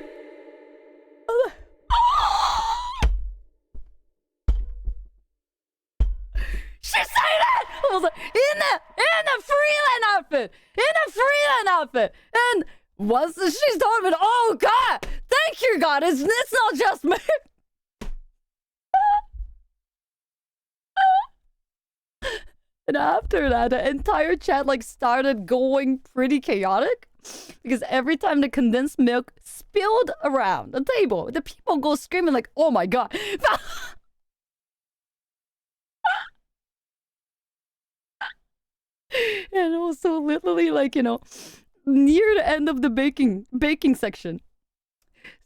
She said it! I was like, in the freelance outfit. And once she's told me, oh God, thank you, God, it's not just me. And after that, the entire chat like started going pretty chaotic because every time the condensed milk spilled around the table, the people go screaming like, "Oh my god!" And also literally like near the end of the baking section.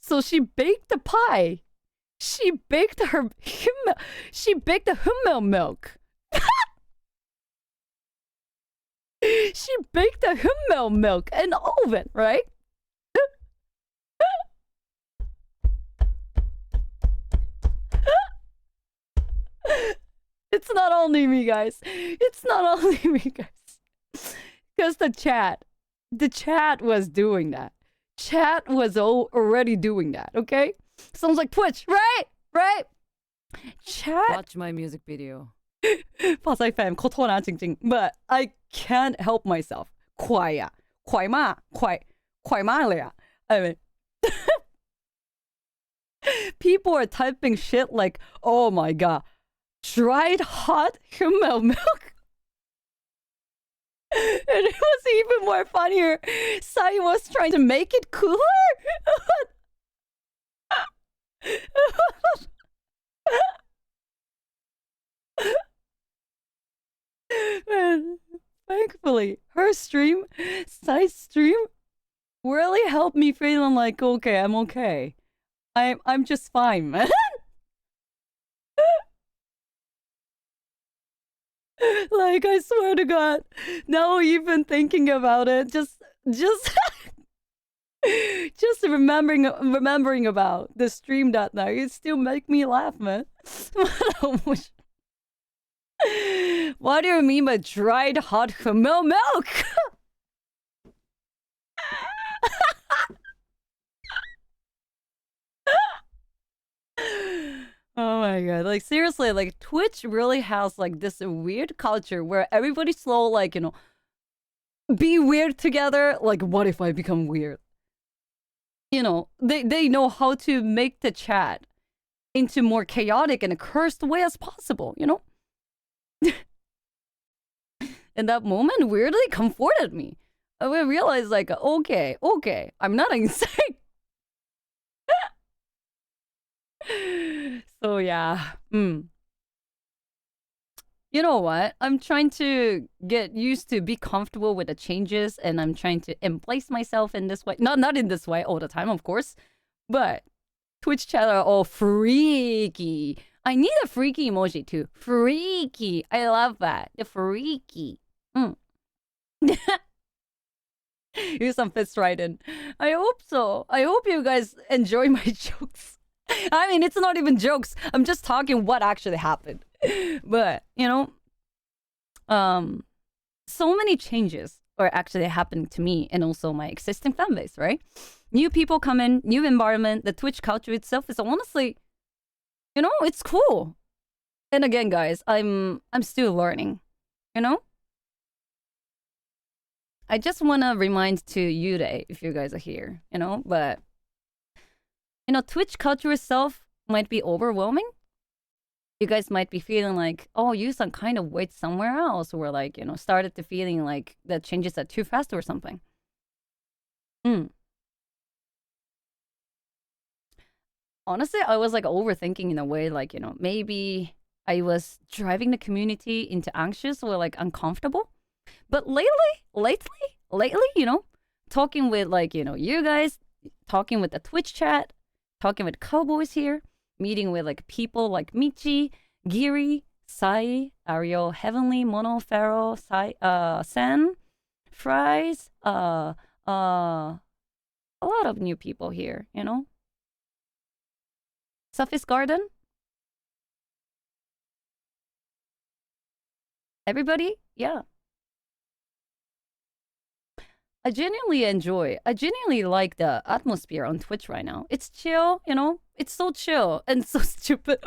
So she baked the pie. She baked the hummel milk. She baked the hummel milk in the oven, right? It's not only me, guys. It's not only me, guys. Because the chat was doing that. Chat was already doing that, okay? Sounds like Twitch, right? Right? Chat. Watch my music video. Pasay fam, kotoran jing. But I can't help myself. Kwaya. Kwai ma le. I mean, people are typing shit like, "Oh my god, dried hot hummel milk." And it was even more funnier. Sai was trying to make it cooler. And thankfully, her stream, Sai's stream, really helped me feeling like, okay, I'm okay. I'm just fine, man. Like, I swear to God, now even thinking about it, just just remembering about the stream that night, it still make me laugh, man. What do you mean by dried hot hummel milk? Oh my god, like seriously, like Twitch really has like this weird culture where everybody's slow, like, be weird together. Like, what if I become weird? They know how to make the chat into more chaotic and a cursed way as possible, And that moment weirdly comforted me. I realized like, okay, I'm not insane. So yeah. You know what? I'm trying to get used to be comfortable with the changes, and I'm trying to embrace myself in this way. Not in this way all the time, of course, but Twitch chat are all freaky. I need a freaky emoji too. Freaky. I love that. The freaky. Here's some fits right in. I hope so. I hope you guys enjoy my jokes. I mean, it's not even jokes. I'm just talking what actually happened. But, so many changes are actually happening to me and also my existing fan base, right? New people come in, new environment. The Twitch culture itself is honestly, it's cool. And again, guys, I'm still learning, I just want to remind to you today, if you guys are here, but, Twitch culture itself might be overwhelming. You guys might be feeling like, oh, you-san kind of wait somewhere else, or like, started to feeling like the changes are too fast or something. Honestly, I was like overthinking in a way, like, maybe I was driving the community into anxious or like uncomfortable. But lately, talking with like, you guys, talking with the Twitch chat, talking with cowboys here, meeting with like people like Michi, Giri, Sai, Ariel, Heavenly, Mono, Pharaoh, Sen, Fries, a lot of new people here, Sufis Garden. Everybody, yeah. I genuinely like the atmosphere on Twitch right now. It's chill, It's so chill and so stupid.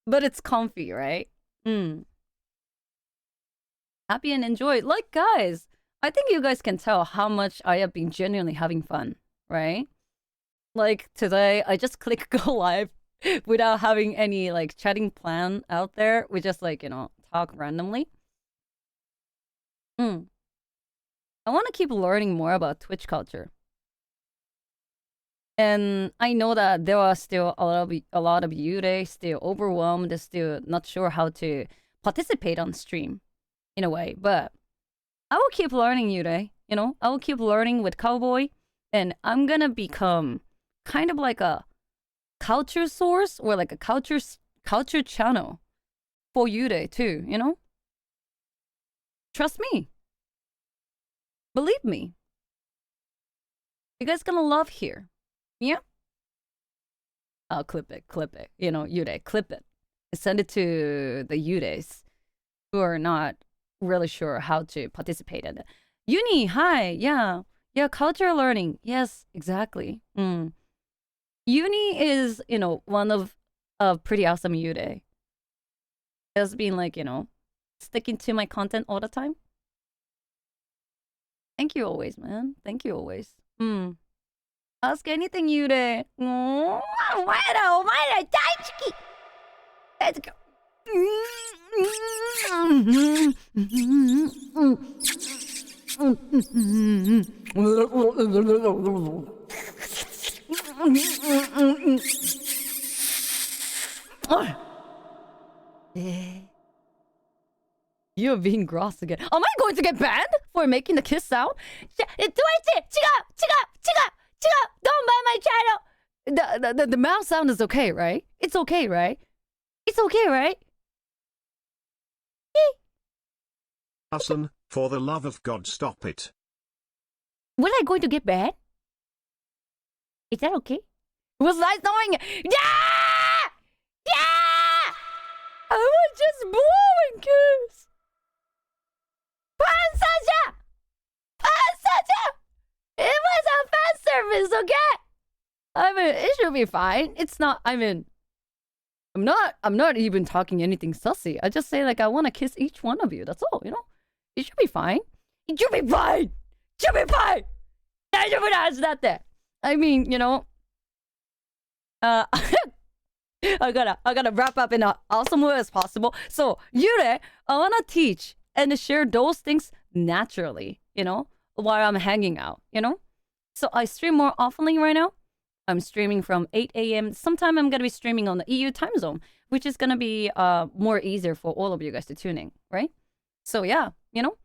But it's comfy, right? Happy and enjoy. Like, guys, I think you guys can tell how much I have been genuinely having fun, right? Like, today, I just click go live without having any, like, chatting plan out there. We just, like, talk randomly. I want to keep learning more about Twitch culture. And I know that there are still a lot of you they still overwhelmed, still not sure how to participate on stream in a way. But I will keep learning Yurei, you know? I will keep learning with Cowboy, and I'm gonna become kind of like a culture source or like a culture channel for Yurei too, you know? Trust me. Believe me. You guys gonna love here. Yeah? I'll clip it. You know, Yurei, clip it. Send it to the Yureis who are not really sure how to participate in it. Uni, hi, yeah, culture learning, yes, exactly. Uni is, you know, one of a pretty awesome Yurei. Has been like, you know, sticking to my content all the time. Thank you always, man. Thank you always. Ask anything, Yurei. Oh, my daisuki. Let's go. You're being gross again. Am I going to get banned for making the kiss sound? Don't ban my channel. The mouth sound is okay, right? It's okay, right? It's okay, right? Hassan, for the love of God, stop it. Was I going to get banned? Is that okay? It was nice knowing it. Yeah! Yeah! I was just blowing kiss. Pansaja! It was a fan service, okay? I mean, it should be fine. It's not, I mean, I'm not even talking anything sussy. I just say like I want to kiss each one of you. That's all, you know? It should be fine. It should be fine. Should be fine. I mean, you know, I gotta wrap up in an awesome way as possible. So, Yurei, I wanna teach and share those things naturally, you know, while I'm hanging out, you know? So I stream more oftenly right now. I'm streaming from 8 a.m. Sometime I'm gonna be streaming on the EU time zone, which is gonna be more easier for all of you guys to tune in, right? So yeah, you know,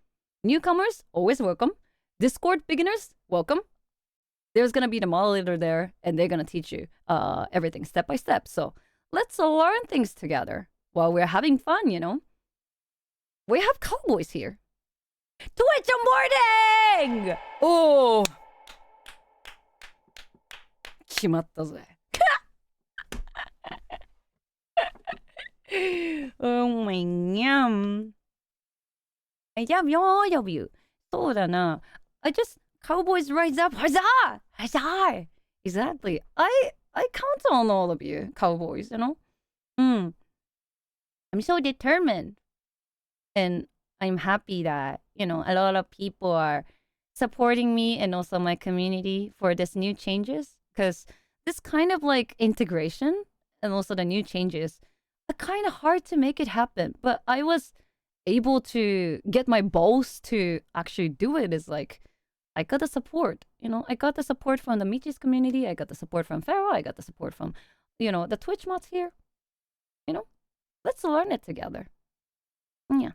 newcomers, always welcome. Discord beginners, welcome. There's gonna be the moderator there, and they're gonna teach you everything step by step. So let's learn things together while we're having fun, you know? We have cowboys here. Twitch morning! Oh! 決まったぜ。Oh my god. I love you. そうだな。I just Cowboys rise up. Huzzah! Huzzah! Exactly. I count on all of you, Cowboys, you know? I'm so determined. And I'm happy that, you know, a lot of people are supporting me and also my community for this new changes. Because this kind of like integration and also the new changes are kind of hard to make it happen. But I was able to get my balls to actually do it. Is like, I got the support, you know, I got the support from the Michi's community. I got the support from Pharaoh. I got the support from, you know, the Twitch mods here. You know, let's learn it together. Yeah.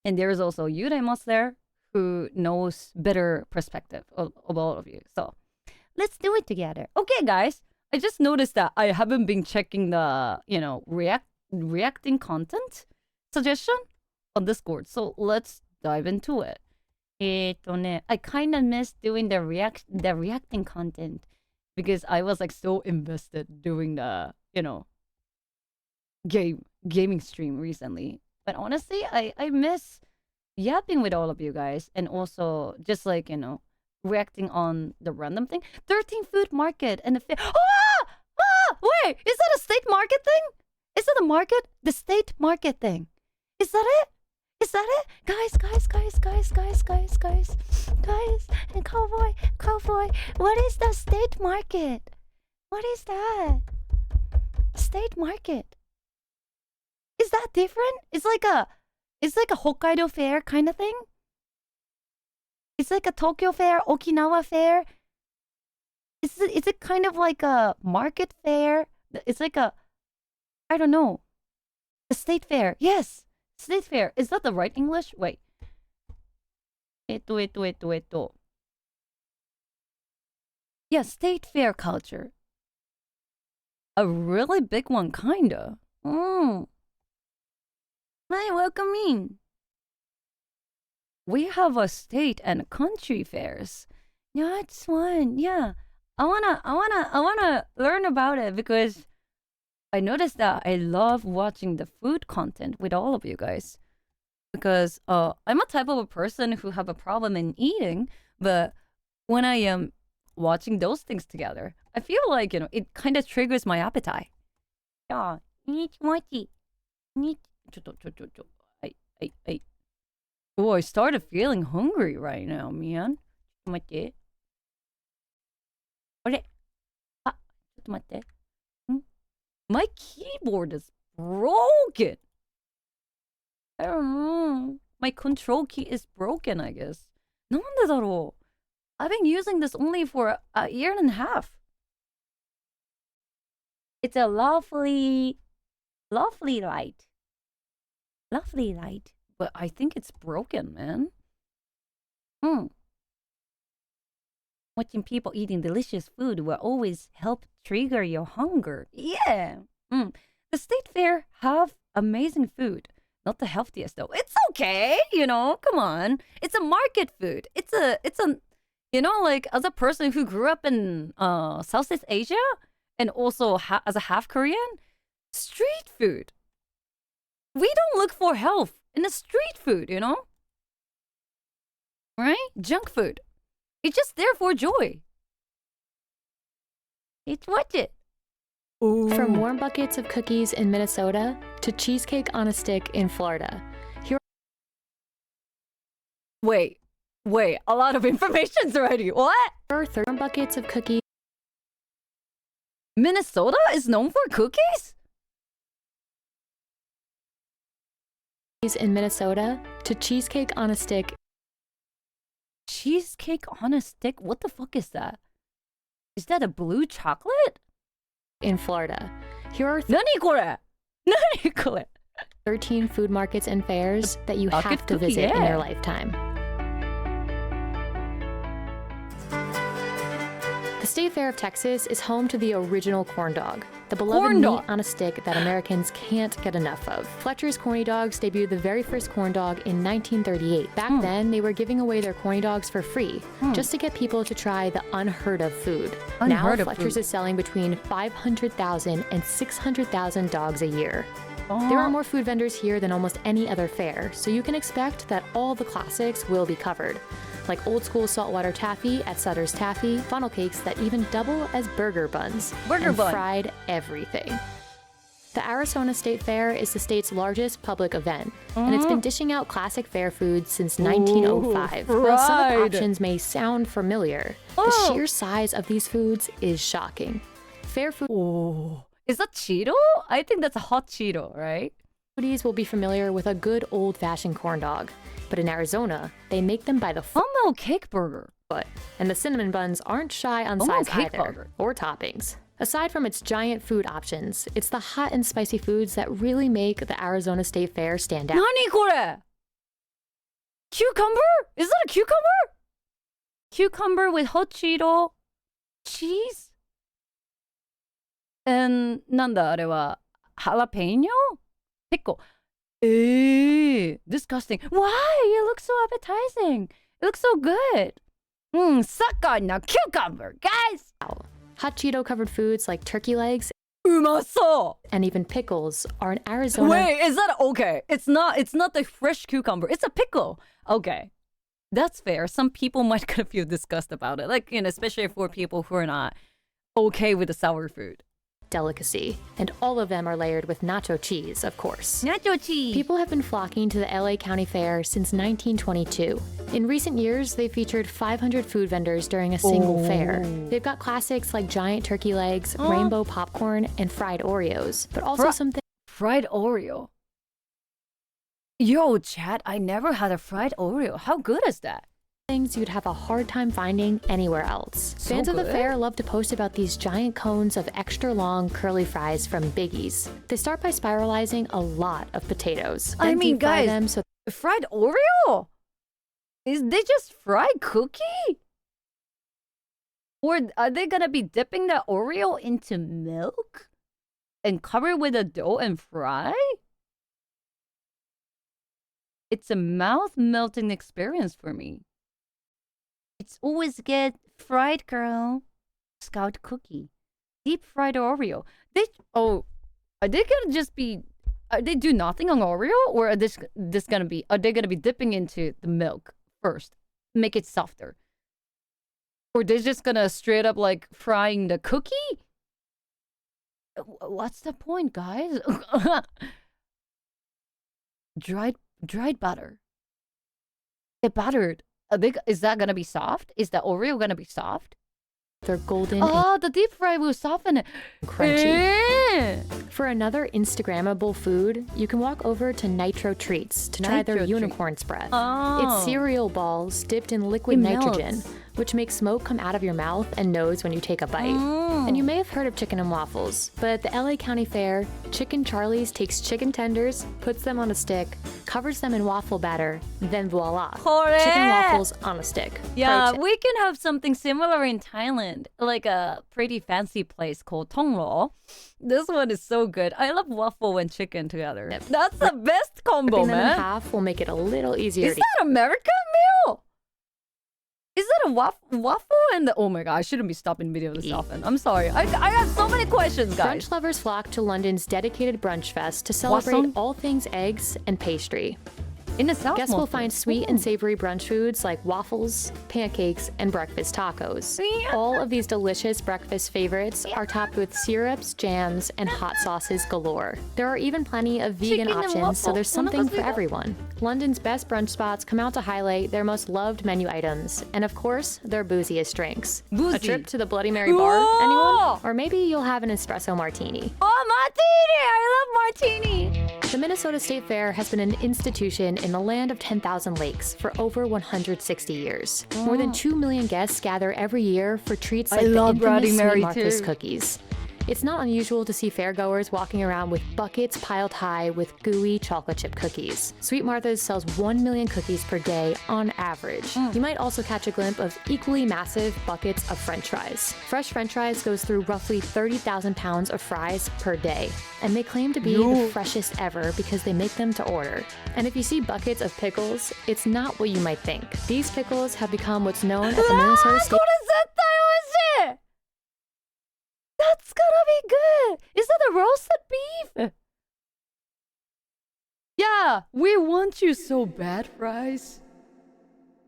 And there's also Yurei mods there who knows better perspective of all of you. So let's do it together. Okay, guys. I just noticed that I haven't been checking the, you know, reacting content suggestion on Discord. So let's dive into it. I kind of missed doing the reacting content because I was like so invested doing the, you know, gaming stream recently. But honestly, I miss yapping with all of you guys and also just like, you know, reacting on the random thing. 13 food market and the wait, is that a state market thing? Is that a market? The state market thing. Is that it? Is that it? Guys, and cowboy, what is the state market? What is that? State market. Is that different? It's like a Hokkaido fair kind of thing. It's like a Tokyo fair, Okinawa fair. Is it kind of like a market fair? It's like a, I don't know, a state fair. Yes, state fair. Is that the right English? Wait. Yeah, state fair culture. A really big one, kinda. Hi, welcome in. We have a state and country fairs. Yeah, it's fun. Yeah, I wanna learn about it because I noticed that I love watching the food content with all of you guys. Because I'm a type of a person who have a problem in eating, but when I am watching those things together, I feel like, it kind of triggers my appetite. Yeah, eat mochi. Eat. Oh, I started feeling hungry right now, man. ちょっと待って。あれ？あ、ちょっと待って。My keyboard is broken. I don't know. My control key is broken, I guess. なんでだろう? I've been using this only for a year and a half. It's a lovely light. Lovely light. But I think it's broken, man. Watching people eating delicious food will always help trigger your hunger. Yeah. The state fair have amazing food. Not the healthiest though. It's okay, come on. It's a market food. It's a like as a person who grew up in Southeast Asia and also as a half Korean, street food. We don't look for health in the street food, Right? Junk food. It's just there for joy. It's watch it. Ooh. From warm buckets of cookies in Minnesota to cheesecake on a stick in Florida. Wait, a lot of information's already. What? Warm buckets of cookies. Minnesota is known for cookies? In Minnesota to cheesecake on a stick. Cheesecake on a stick? What the fuck is that? Is that a blue chocolate? In Florida. Here are 何これ? 何これ? 13 food markets and fairs that you Bucket have to cookie, visit in yeah. your lifetime. The State Fair of Texas is home to the original corn dog, the beloved Corn dog. meat on a stick that Americans can't get enough of. Fletcher's Corny Dogs debuted the very first corn dog in 1938. Back then, they were giving away their corny dogs for free, just to get people to try the unheard of food. Unheard of Fletcher's food. is selling between 500,000 and 600,000 dogs a year. There are more food vendors here than almost any other fair, so you can expect that all the classics will be covered. Like old school saltwater taffy at Sutter's Taffy, funnel cakes that even double as burger buns, and fried everything. The Arizona State Fair is the state's largest public event, and it's been dishing out classic fair foods since 1905. While some of the options may sound familiar, the sheer size of these foods is shocking. Fair food. Is that Cheeto? I think that's a hot Cheeto, right? Foodies will be familiar with a good old-fashioned corn dog, but in Arizona, they make them by the Funnel cake burger. foot, and the cinnamon buns aren't shy on size either, or toppings. Aside from its giant food options, it's the hot and spicy foods that really make the Arizona State Fair stand out. 何これ? Cucumber? Is that a cucumber? Cucumber with hot Cheeto, cheese, and なんだあれは jalapeno? Pickle. Disgusting. Why? It looks so appetizing. It looks so good. Suck on the cucumber, guys. Hot Cheeto covered foods like turkey legs うまそう and even pickles are an Arizona. Wait, is that okay? It's not the fresh cucumber. It's a pickle. Okay. That's fair. Some people might kind of feel disgust about it. Like, especially for people who are not okay with the sour food. Delicacy, and all of them are layered with nacho cheese, of course. Nacho cheese. People have been flocking to the LA County Fair since 1922. In recent years, they've featured 500 food vendors during a single fair. They've got classics like giant turkey legs, rainbow popcorn, and fried Oreos, but also something Fried Oreo. Yo, chat, I never had a fried Oreo. How good is that? Things you'd have a hard time finding anywhere else. Fans of the fair love to post about these giant cones of extra long curly fries from Biggie's. They start by spiralizing a lot of potatoes. I Then mean, deep fry guys, them so fried Oreo? Is they just fried cookie? Or are they gonna be dipping the Oreo into milk and cover it with a dough and fry? It's a mouth-melting experience for me. It's always get fried, girl. Scout cookie. Deep fried Oreo. Are they gonna just be... Are they do nothing on Oreo? Or are are they gonna be dipping into the milk first? Make it softer? Or they're just gonna straight up like frying the cookie? What's the point, guys? Dried butter. They buttered. Is that gonna be soft? Is the Oreo gonna be soft? they're golden Oh, the deep fry will soften it. and crunchy. For another Instagrammable food, you can walk over to Nitro Treats to try their Nitro Treat. unicorn spread. Oh. It's cereal balls dipped in liquid It nitrogen, melts. which makes smoke come out of your mouth and nose when you take a bite. And you may have heard of chicken and waffles, but at the LA County Fair, Chicken Charlie's takes chicken tenders, puts them on a stick, covers them in waffle batter, then voila, Correct. chicken waffles on a stick. Yeah, Pro tip. we can have something similar in Thailand, like a pretty fancy place called Thonglo. This one is so good. I love waffle and chicken together. That's the best combo, Ripping them in man. half will make it a little easier Is to that American meal? Is that a waffle and the... Oh my god, I shouldn't be stopping video this often. I'm sorry. I have so many questions, guys. Brunch lovers flock to London's dedicated brunch fest to celebrate Croissant? all things eggs and pastry. In the south, Guests will mostly. find sweet and savory brunch foods like waffles, pancakes, and breakfast tacos. Yeah. All of these delicious breakfast favorites are topped with syrups, jams, and hot sauces galore. There are even plenty of vegan Chicken and options, so waffle. there's something for everyone. London's best brunch spots come out to highlight their most loved menu items, and of course, their booziest drinks. Boozy. A trip to the Bloody Mary bar, Whoa! anyone? Or maybe you'll have an espresso martini. Oh, martini! I love martini! The Minnesota State Fair has been an institution in the land of 10,000 lakes for over 160 years. More than 2 million guests gather every year for treats like the love Bloody infamous Mary Sweet Martha's too. cookies. It's not unusual to see fairgoers walking around with buckets piled high with gooey chocolate chip cookies. Sweet Martha's sells 1 million cookies per day on average. You might also catch a glimpse of equally massive buckets of french fries. Fresh french fries goes through roughly 30,000 pounds of fries per day, and they claim to be the freshest ever because they make them to order. And if you see buckets of pickles, it's not what you might think. These pickles have become what's known at the Minnesota State That's gonna be good. Is that a roasted beef? Yeah, we want you so bad, fries.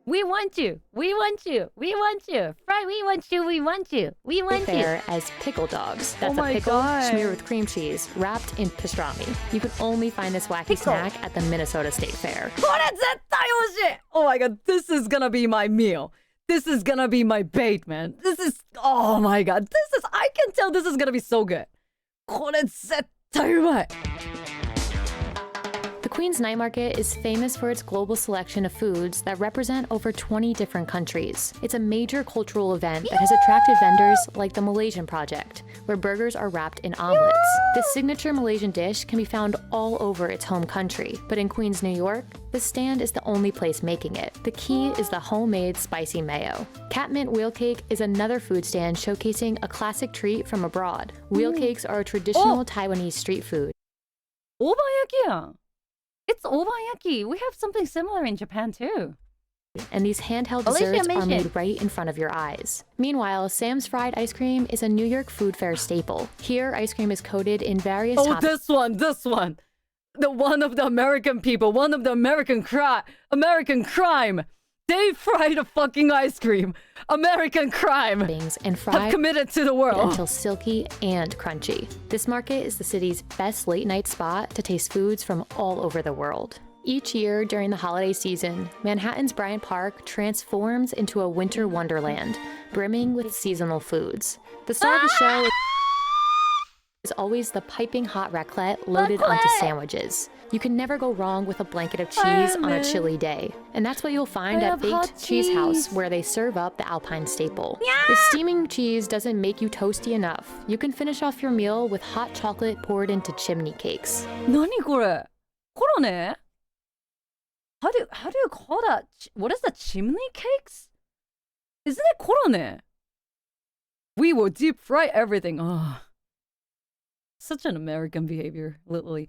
We want you. We want you. We want you. Fry, we want you. We want you. We want you. Fair as pickle dogs. That's Oh a my pickle God. smeared with cream cheese, wrapped in pastrami. You can only find this wacky snack at the Minnesota State Fair. これ絶対美味しい. Oh my god, this is gonna be my meal. This is gonna be my bait, man. This is, oh my god. I can tell this is gonna be so good. これ絶対うまい. The Queen's Night Market is famous for its global selection of foods that represent over 20 different countries. It's a major cultural event that has attracted vendors like the Malaysian Project, where burgers are wrapped in omelets. This signature Malaysian dish can be found all over its home country, but in Queens, New York, this stand is the only place making it. The key is the homemade spicy mayo. Catmint wheel cake is another food stand showcasing a classic treat from abroad. Wheel cakes are a traditional Taiwanese street food. 오바야키야. It's obayaki. We have something similar in Japan too. And these handheld Alicia desserts are mentioned- made right in front of your eyes. Meanwhile, Sam's Fried Ice Cream is a New York food fair staple. Here, ice cream is coated in various Oh, toppings. this one. The one of the American people, one of the American crime. They fried a fucking ice cream. American crime. And Have fried committed to the world. until silky and crunchy. This market is the city's best late night spot to taste foods from all over the world. Each year during the holiday season, Manhattan's Bryant Park transforms into a winter wonderland, brimming with seasonal foods. The star of the show is always the piping hot raclette loaded onto sandwiches. You can never go wrong with a blanket of cheese on a chilly day. And that's what you'll find at Baked Cheese House, where they serve up the Alpine staple. If steaming cheese doesn't make you toasty enough, you can finish off your meal with hot chocolate poured into chimney cakes. 何これ? 코로네? How do you call that? What is the chimney cakes? Isn't it 코로네? We will deep fry everything. Oh, such an American behavior, literally.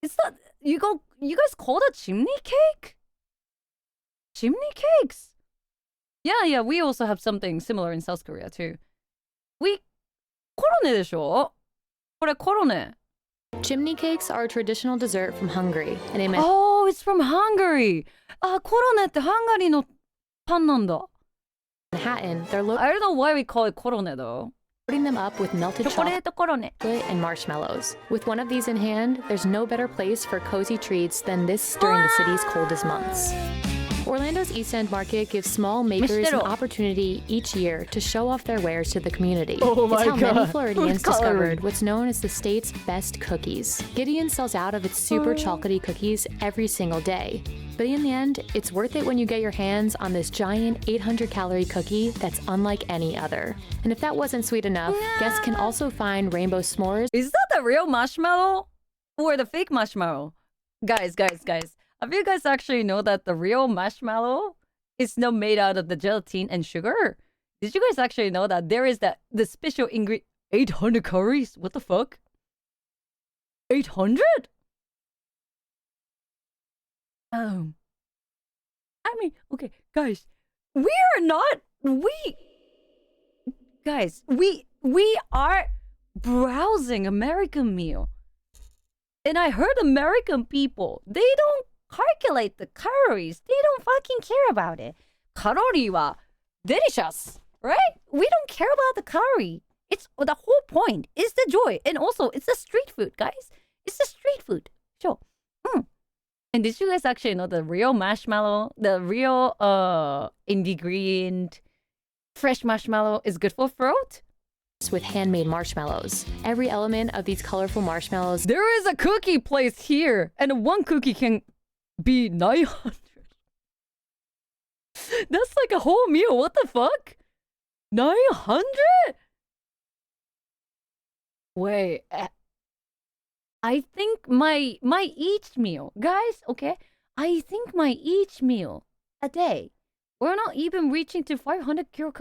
Is that you guys call that chimney cake? Chimney cakes? Yeah, we also have something similar in South Korea too. We 코로네 でしょ? これ코로네. Chimney cakes are a traditional dessert from Hungary, and Oh, it's from Hungary. 코로네ってハンガリーのパンなんだ. Manhattan, they're I don't know why we call it 코로네 though. loading them up with melted chocolate and marshmallows. With one of these in hand, there's no better place for cozy treats than this during the city's coldest months. Orlando's East End Market gives small makers an opportunity each year to show off their wares to the community. Oh my it's how God. many Floridians discovered what's known as the state's best cookies. Gideon sells out of its super chocolatey cookies every single day. But in the end, it's worth it when you get your hands on this giant 800-calorie cookie that's unlike any other. And if that wasn't sweet enough, guests can also find rainbow s'mores. Is that the real marshmallow or the fake marshmallow? Guys. Have you guys actually know that the real marshmallow is not made out of the gelatin and sugar? Did you guys actually know that there is the special ingredient 800 calories? What the fuck? 800? I mean, okay, guys, we are browsing American meal. And I heard American people, they don't calculate the calories. They don't fucking care about it. カロリーは delicious, right? We don't care about the calorie. It's the whole point is the joy. And also, it's the street food, guys. It's the street food. Sure. And did you guys actually know the real marshmallow, the real ingredient, fresh marshmallow is good for throat? With handmade marshmallows. Every element of these colorful marshmallows. There is a cookie place here, and one cookie can be 900. That's like a whole meal. What the fuck? 900? Wait, I think my each meal, guys, okay? I think my each meal a day, we're not even reaching to 500 kilo.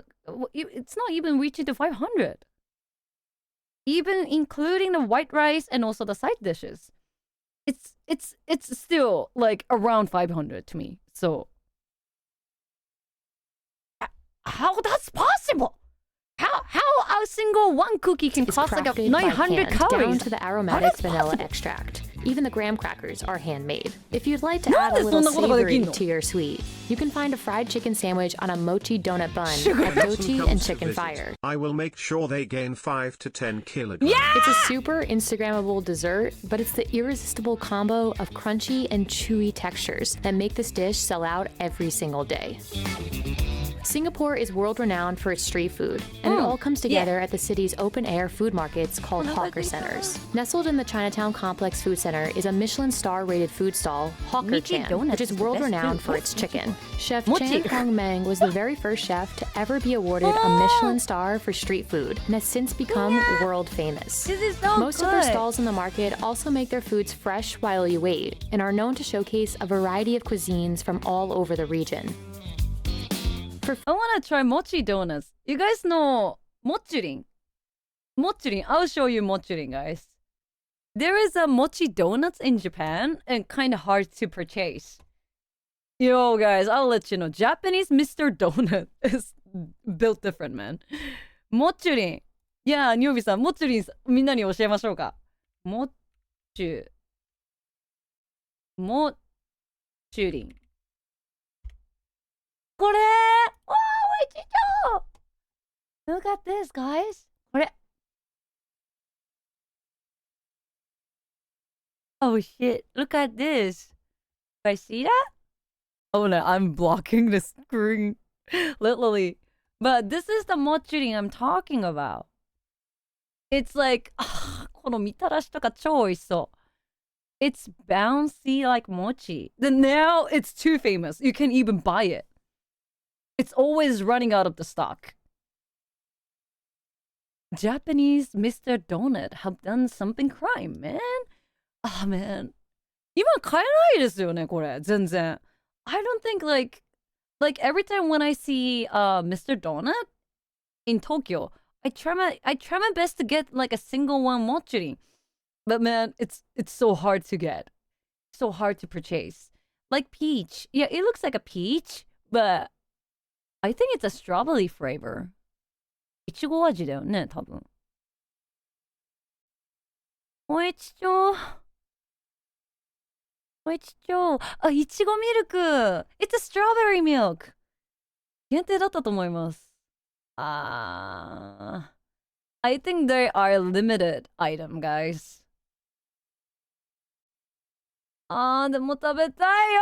It's not even reaching to 500. Even including the white rice and also the side dishes. It's still like around 500 to me. So how that's possible? How a single one cookie can cost like 900 calories down to the aromatic vanilla extract. Even the graham crackers are handmade. If you'd like to add a little savory to your sweet, you can find a fried chicken sandwich on a mochi donut bun at Dochi and Chicken Fire. I will make sure they gain 5 to 10 kilograms. Yeah! It's a super Instagrammable dessert, but it's the irresistible combo of crunchy and chewy textures that make this dish sell out every single day. Singapore is world-renowned for its street food, and it all comes together at the city's open-air food markets called hawker centers. Nestled in the Chinatown Complex Food Center is a Michelin star-rated food stall, Hawker Chan, which is world-renowned for its chicken. Chef Chan Hong Meng was the very first chef to ever be awarded a Michelin star for street food, and has since become world-famous. This is so Most good. of their stalls in the market also make their foods fresh while you wait, and are known to showcase a variety of cuisines from all over the region. I want to try mochi donuts. You guys know mochurin. Mochurin. I'll show you mochurin, guys. There is a mochi donuts in Japan and kind of hard to purchase. Yo, guys, I'll let you know. Japanese Mr. Donut is built different, man. Mochurin. Yeah, ニョビさん、モチュリンみんなに教えましょうか。モチュリン。これわー、美味しそう Look at this, guys. これ Oh shit, look at this. Do I see that? Oh no, I'm blocking the screen. Literally. But this is the mochurin I'm talking about. It's like, ここのみたらしとか超美味しそう。It's bouncy like mochi. Then now it's too famous. You can't even buy it. It's always running out of the stock. Japanese Mr. Donut have done something crime, man. Ah, man. 今買えないですよね、これ。全然。I don't think like every time when I see Mr. Donut in Tokyo, I try my best to get like a single one mochi. But man, it's so hard to get. So hard to purchase. Like peach. Yeah, it looks like a peach, but I think it's a strawberry flavor. いちご味だよね、多分。おいちちょう。おいちちょう。あ、いちごミルク。It's a strawberry milk. 限定だったと思います。I think they are limited item, guys. でも食べたいよ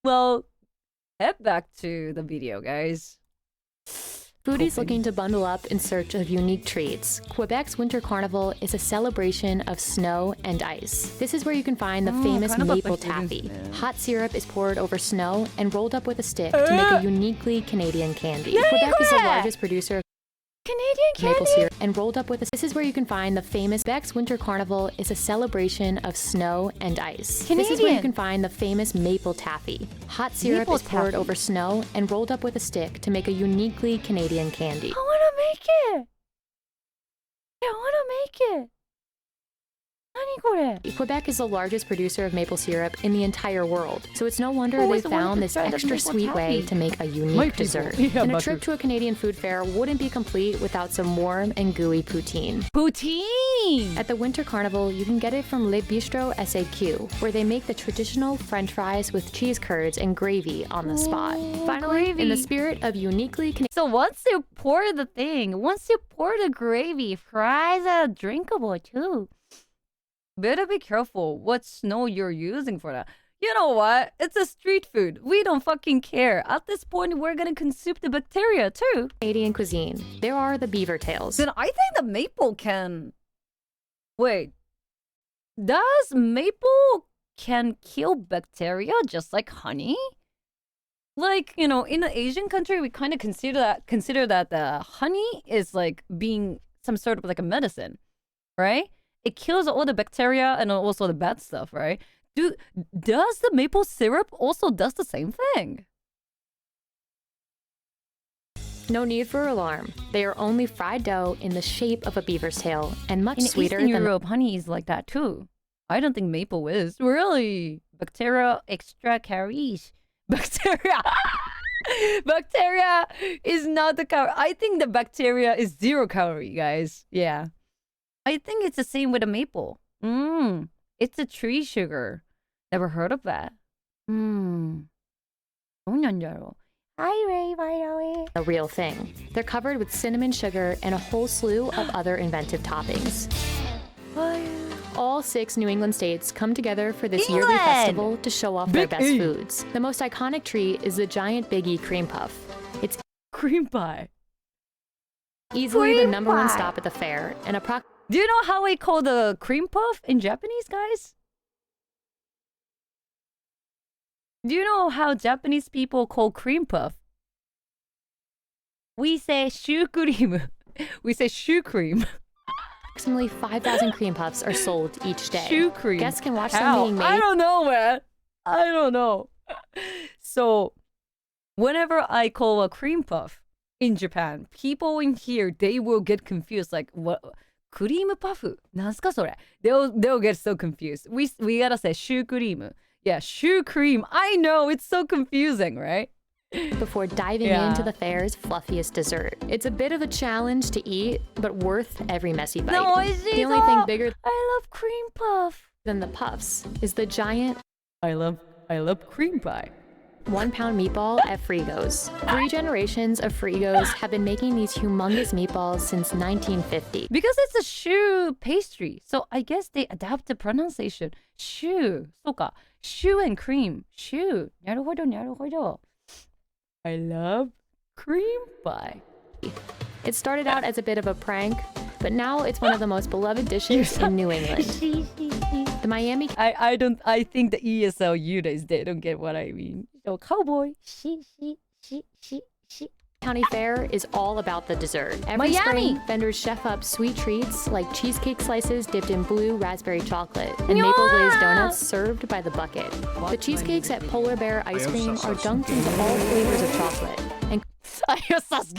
！Well, head back to the video, guys. Foodies looking to bundle up in search of unique treats. Quebec's Winter Carnival is a celebration of snow and ice. This is where you can find the famous maple taffy. Hot syrup is poured over snow and rolled up with a stick to make a uniquely Canadian candy. Quebec is the largest producer of Canadian candy? Maple syrup and rolled up with a... This is where you can find the famous... Quebec's Winter Carnival is a celebration of snow and ice. Canadian. This is where you can find the famous maple taffy. Hot syrup Maple is poured taffy. over snow and rolled up with a stick to make a uniquely Canadian candy. I wanna make it! I wanna make it! 何これ? Quebec is the largest producer of maple syrup in the entire world, so it's no wonder they Always wanted found to this try the extra maple sweet way taffy. to make a My unique people. dessert. Yeah, And a my trip to a Canadian food fair wouldn't be complete without some warm and gooey poutine. Poutine! At the Winter Carnival, you can get it from Le Bistro SAQ, where they make the traditional French fries with cheese curds and gravy on the spot. Finally, in the spirit of uniquely Canadian... So once you pour the gravy, fries are drinkable too. Better be careful what snow you're using for that. You know what? It's a street food. We don't fucking care. At this point, we're gonna consume the bacteria too. Canadian cuisine. There are the beaver tails. Then I think the maple can... Wait. Does maple can kill bacteria just like honey? Like, you know, in the Asian country, we kind of consider that the honey is like being some sort of like a medicine, right? It kills all the bacteria and also the bad stuff, right? Does the maple syrup also does the same thing? No need for alarm. They are only fried dough in the shape of a beaver's tail and much In sweeter Eastern than Europe, honey is like that too. I don't think maple is. Really? Bacteria extra calories. Bacteria! Bacteria is not the calorie. I think the bacteria is 0 calorie, guys. Yeah. I think it's the same with the maple. It's a tree sugar. Never heard of that. Hi, Ray, by the way. a real thing. They're covered with cinnamon sugar and a whole slew of other inventive toppings. All 6 New England states come together for this yearly festival to show off their best foods. The most iconic treat is the giant Big E cream puff. It's Cream pie. easily the Cream number one pie. stop at the fair, and Do you know how we call the cream puff in Japanese, guys? Do you know how Japanese people call cream puff? We say shoe cream. We say shoe cream. approximately 5,000 cream puffs are sold each day. Shoe cream. Guests can watch How? them being made. I don't know, man. I don't know. So, whenever I call a cream puff in Japan, people in here, they will get confused. Like, what? Cream puff? なんすかそれ? They'll get so confused. We gotta say shoe cream. Yeah, shoe cream. I know, it's so confusing, right? Before diving into the fair's fluffiest dessert. It's a bit of a challenge to eat, but worth every messy bite. The only thing bigger I love cream puff. than the puffs is the giant I love cream pie. 1-pound meatball at Frigo's. 3 generations of Frigo's have been making these humongous meatballs since 1950. Because it's a shoe pastry, so I guess they adapt the pronunciation. Shoe. そうか. Shoe and cream. Shoe. なるほど, なるほど. I love cream pie. It started out as a bit of a prank, but now it's one of the most beloved dishes in New England. The Miami I think the ESL Udas, they don't get what I mean. So cowboy. County Fair is all about the dessert. Every spring, vendors chef up sweet treats like cheesecake slices dipped in blue raspberry chocolate and maple glazed donuts served by the bucket. The cheesecakes at Polar Bear Ice Cream are dunked into all flavors of chocolate and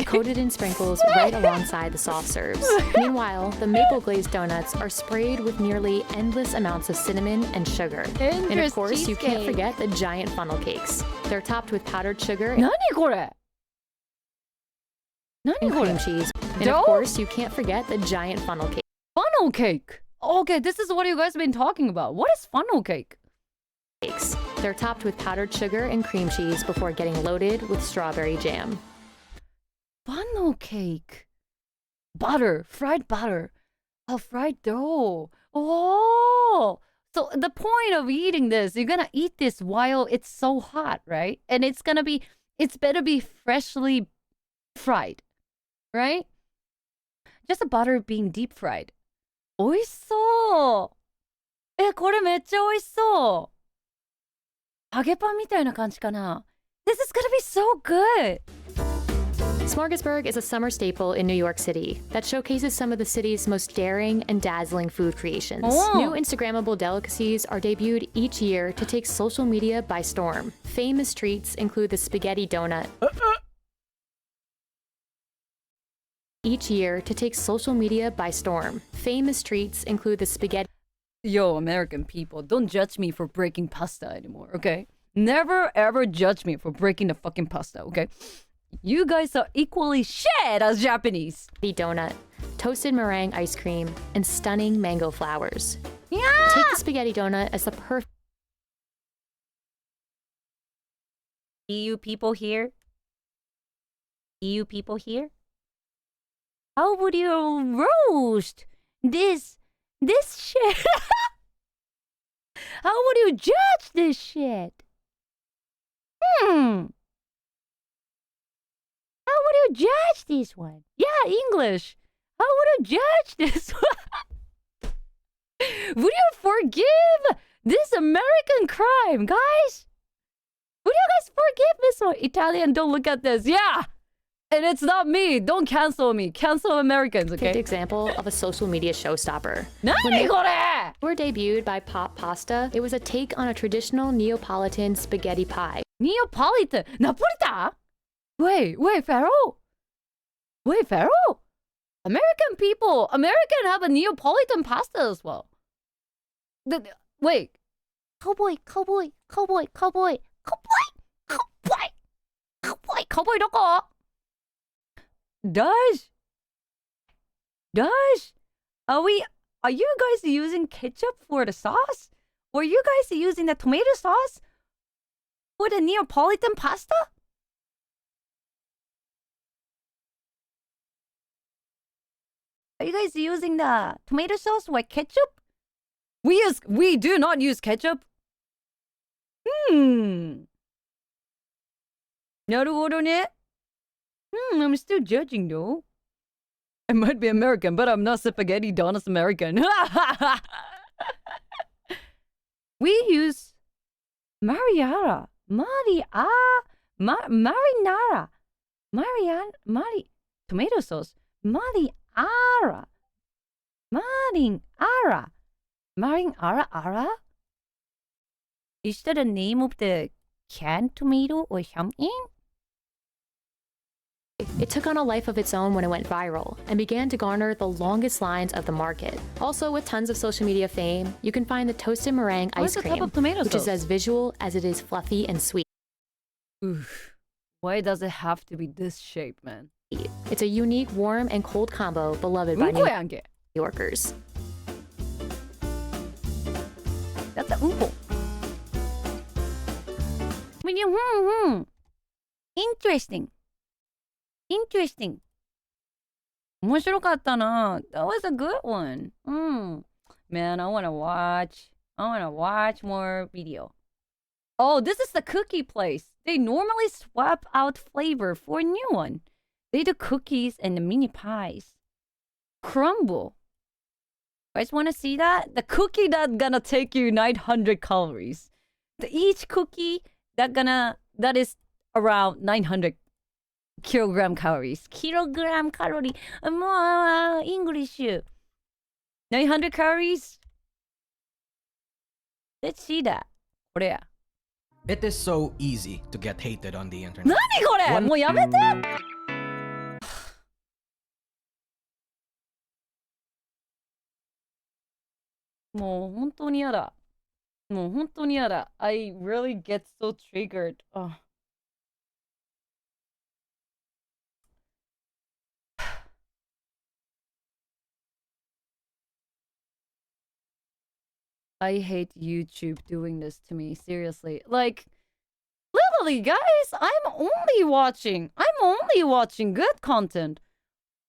coated in sprinkles right alongside the soft serves. Meanwhile, the maple glazed donuts are sprayed with nearly endless amounts of cinnamon and sugar. And of course, you can't forget the giant funnel cakes. They're topped with powdered sugar and cream cheese. And of course, you can't forget the giant funnel cake. Funnel cake. Okay, this is what you guys have been talking about. What is funnel cake? They're topped with powdered sugar and cream cheese before getting loaded with strawberry jam. Funnel cake. Butter, fried butter. Oh, fried dough. Oh. So the point of eating this, you're gonna eat this while it's so hot, right? And it's better be freshly fried, right? Just the butter being deep fried. 美味しそう。これめっちゃ美味しそう。揚げパンみたいな感じかな。This is gonna be so good. Smorgasburg is a summer staple in New York City that showcases some of the city's most daring and dazzling food creations. New Instagrammable delicacies are debuted each year to take social media by storm. Famous treats include the spaghetti donut. Each year to take social media by storm. Famous treats include the spaghetti. Yo, American people, don't judge me for breaking pasta anymore, okay? Never ever judge me for breaking the fucking pasta, okay? You guys are equally shit as Japanese. Donut, toasted meringue ice cream, and stunning mango flowers. Yeah! Take the spaghetti donut as the perfect. EU people here? EU people here? How would you roast this shit? How would you judge this shit? How would you judge this one? Yeah, English. How would you judge this one? Would you forgive this American crime, guys? Would you guys forgive this one? Italian, don't look at this. Yeah! And it's not me. Don't cancel me. Cancel Americans, okay? Perfect example of a social media showstopper. When they were debuted by Pop Pasta, it was a take on a traditional Neapolitan spaghetti pie. Neapolitan? Napolitan? Wait, Pharaoh? Wait, Pharaoh? American have a Neapolitan pasta as well. Wait. Cowboy,どこ? Does? Are you guys using ketchup for the sauce? Or are you guys using the tomato sauce for the Neapolitan pasta? Are you guys using the tomato sauce or ketchup? We do not use ketchup. なるほどね。I'm still judging though. I might be American, but I'm not spaghetti donuts American. We use marinara. Tomato sauce. Marinara. Is that the name of the canned tomato or something? It took on a life of its own when it went viral and began to garner the longest lines of the market. Also, with tons of social media fame, you can find the toasted meringue ice cream, which is as visual as it is fluffy and sweet. Oof. Why does it have to be this shape, man? It's a unique warm and cold combo beloved by New Yorkers. That's a unko. Interesting. 面白かったな. That was a good one. Man, I wanna watch more video. Oh, this is the cookie place. They normally swap out flavor for a new one. They do cookies and the mini pies. crumble. You guys want to see that? The cookie that's gonna take you 900 calories. Each cookie that is around 900 kilogram calories. Kilogram calorie. English. 900 calories. Let's see that. これや。It is so easy to get hated on the internet. 何これもうやめてもう本当に嫌だ。もう本当に嫌だ。I really get so triggered. I hate YouTube doing this to me, seriously. Like, literally, guys, I'm only watching good content.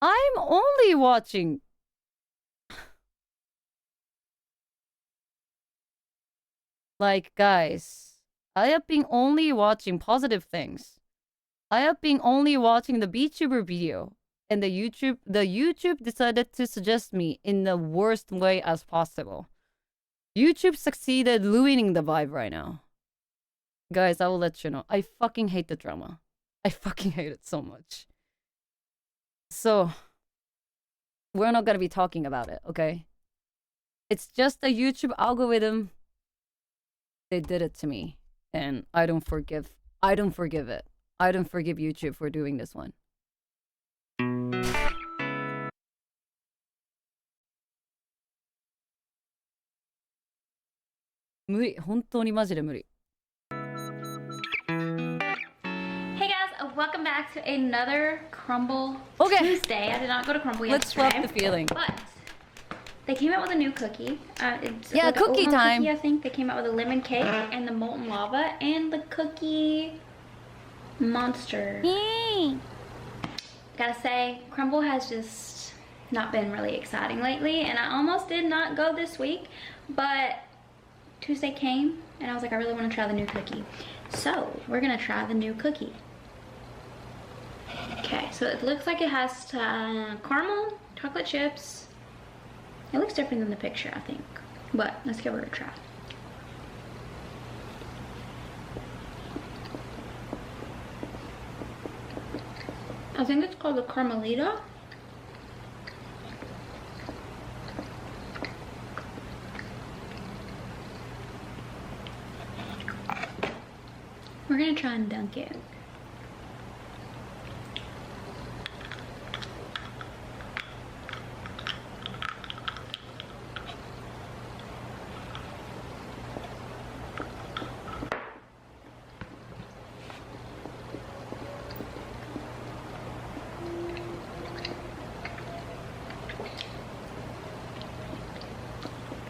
I'm only watching. Like, guys, I have been only watching positive things. I have been only watching the VTuber video. And the YouTube decided to suggest me in the worst way as possible. YouTube succeeded ruining the vibe right now. Guys, I will let you know. I fucking hate the drama. I fucking hate it so much. So, we're not gonna be talking about it, okay? It's just the YouTube algorithm. They did it to me. And I don't forgive it. I don't forgive YouTube for doing this one. 無理。本当にマジで無理。Hey guys, welcome back to another Crumble Okay. Tuesday. I did not go to Crumble Let's yesterday. swap the feeling. But they came out with a new cookie. It's Yeah, like an cookie oatmeal time. Cookie, I think they came out with a lemon cake and the molten lava and the cookie monster. Gotta say, Crumble has just not been really exciting lately, and I almost did not go this week, but Tuesday came and I was like, I really want to try the new cookie. So we're gonna try the new cookie. Okay, so it looks like it has caramel, chocolate chips. It looks different than the picture, I think. But let's give it a try. I think it's called the Carmelita. We're gonna try and dunk it.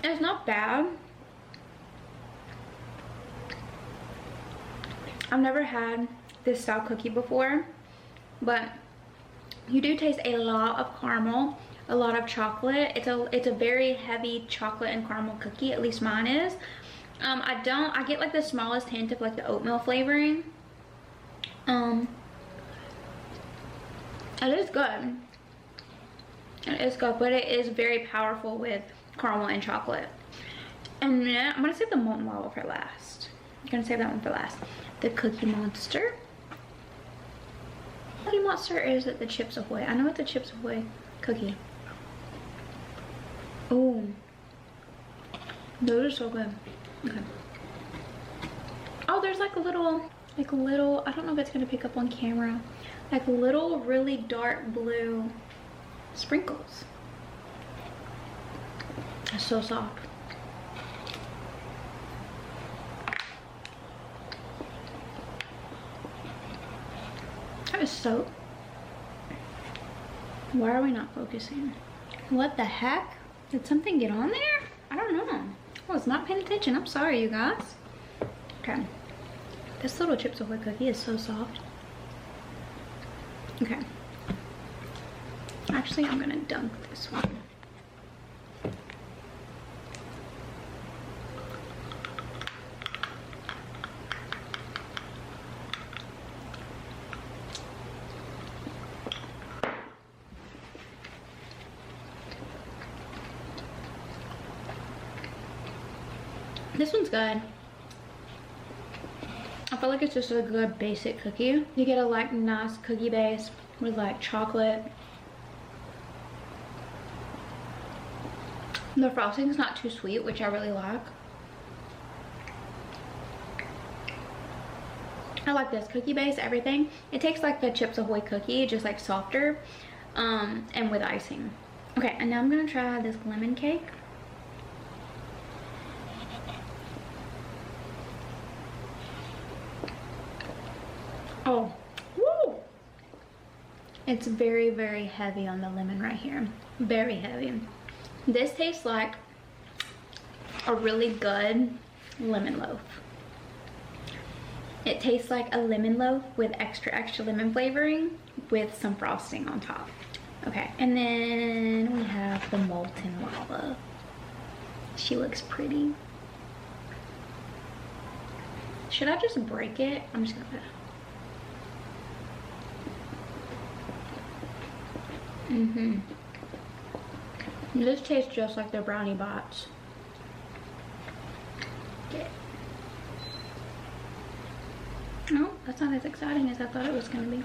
It's not bad. I've never had this style cookie before, but you do taste a lot of caramel, a lot of chocolate. It's a very heavy chocolate and caramel cookie, at least mine is. I get like the smallest hint of like the oatmeal flavoring. It is good. It is good, but it is very powerful with caramel and chocolate. And then I'm gonna save the molten lava for last. I'm gonna save that one for last. The Cookie Monster. Cookie Monster is at the Chips Ahoy. I know it's a Chips Ahoy cookie. Oh, those are so good. Okay. Oh, there's like a little, I don't know if it's gonna pick up on camera, like little really dark blue sprinkles. It's so soft. That is so... Why are we not focusing? What the heck? Did something get on there? I don't know. I was not paying attention. I'm sorry, you guys. Okay. This little Chips Ahoy cookie is so soft. Okay. Actually, I'm gonna dunk this one. This one's good. I feel like it's just a good basic cookie. You get a like nice cookie base with like chocolate. The frosting is not too sweet, which I really like. I like this cookie base, everything. It tastes like the Chips Ahoy cookie, just like softer, and with icing. Okay, and now I'm gonna try this lemon cake. Oh, woo! It's very, very heavy on the lemon right here. Very heavy. This tastes like a really good lemon loaf. It tastes like a lemon loaf with extra lemon flavoring with some frosting on top. Okay, and then we have the molten lava. She looks pretty. Should I just break it? I'm just gonna put it. This tastes just like the brownie bots. Okay. No, that's not as exciting as I thought it was gonna be.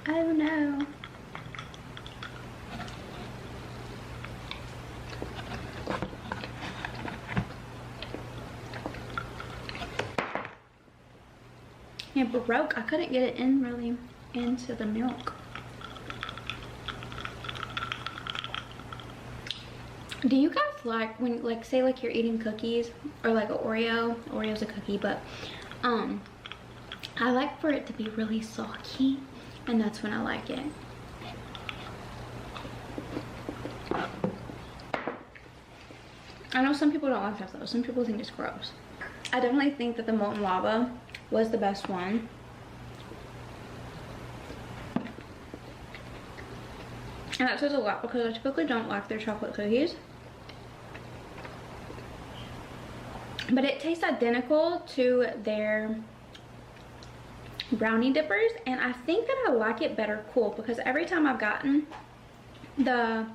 Oh no. It broke. I couldn't get it in really into the milk. Do you guys like when, like, say like you're eating cookies or like an Oreo? Oreo's a cookie, but I like for it to be really soggy, and that's when I like it. I know some people don't like that though. Some people think it's gross. I definitely think that the molten lava was the best one. And that says a lot because I typically don't like their chocolate cookies. But it tastes identical to their brownie dippers, and I think that I like it better cool because every time I've gotten the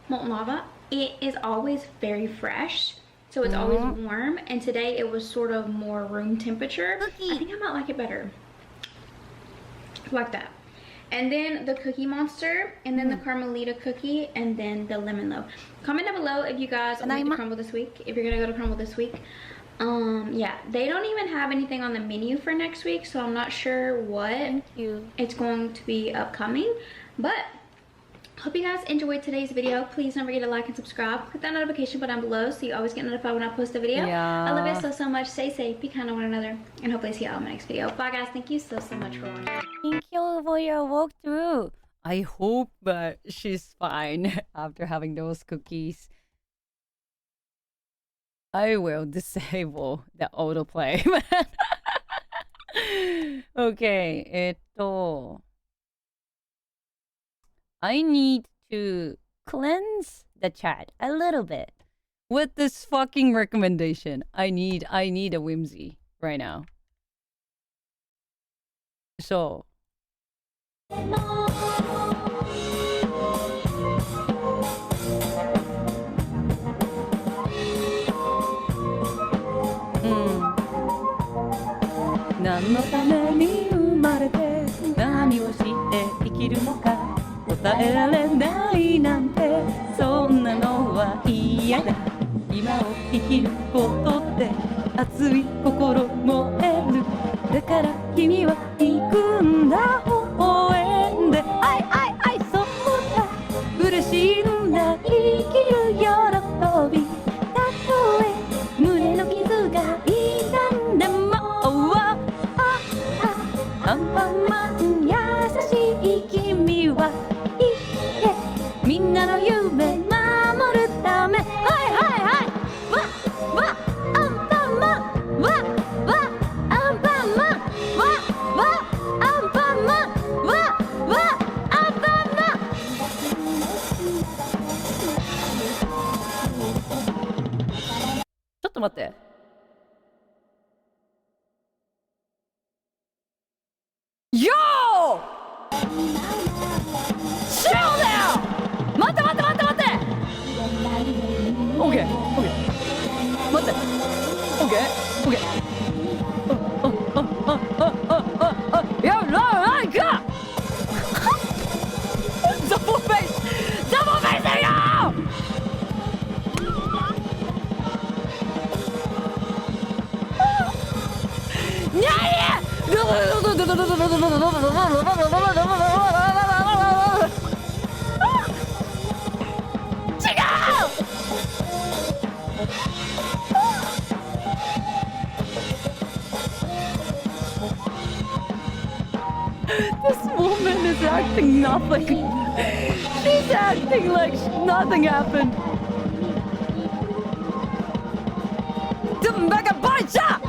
molten lava, it is always very fresh. So it's always warm, and today it was sort of more room temperature. I think I might like it better. Like that. And then the Cookie Monster, and then the Carmelita cookie, and then the lemon loaf. Comment down below if you guys went to Crumble this week, if you're gonna go to Crumble this week. Yeah, they don't even have anything on the menu for next week, so I'm not sure what it's going to be upcoming. But hope you guys enjoyed today's video. Please don't forget to like and subscribe. Click that notification button down below so you always get notified when I post a video. I love you so much. Stay safe, be kind to one another, and hopefully see you all in my next video. Bye guys, thank you so much for watching. Thank you for your walkthrough. I hope that she's fine after having those cookies. I will disable the autoplay. Okay, I need to cleanse the chat a little bit with this fucking recommendation. I need a whimsy right now. So何のために生まれて何をして生きるのか答えられないなんてそんなのは嫌だ今を生きることで熱い心燃えるだから君は行くんだ応援であいそうだ嬉しいんだ生きる喜びたとえ胸の傷が痛んでもアンパンマン優しい君はいてみんなの夢守るためわアンパンマンわアンパンマンわアンパンマンと待って。Yo! Chill now! 待って。OK。待って。OK。やばい、行くダブルフェイスだよにゃThis woman is acting nothing. She's acting like nothing happened. Mega Bacha!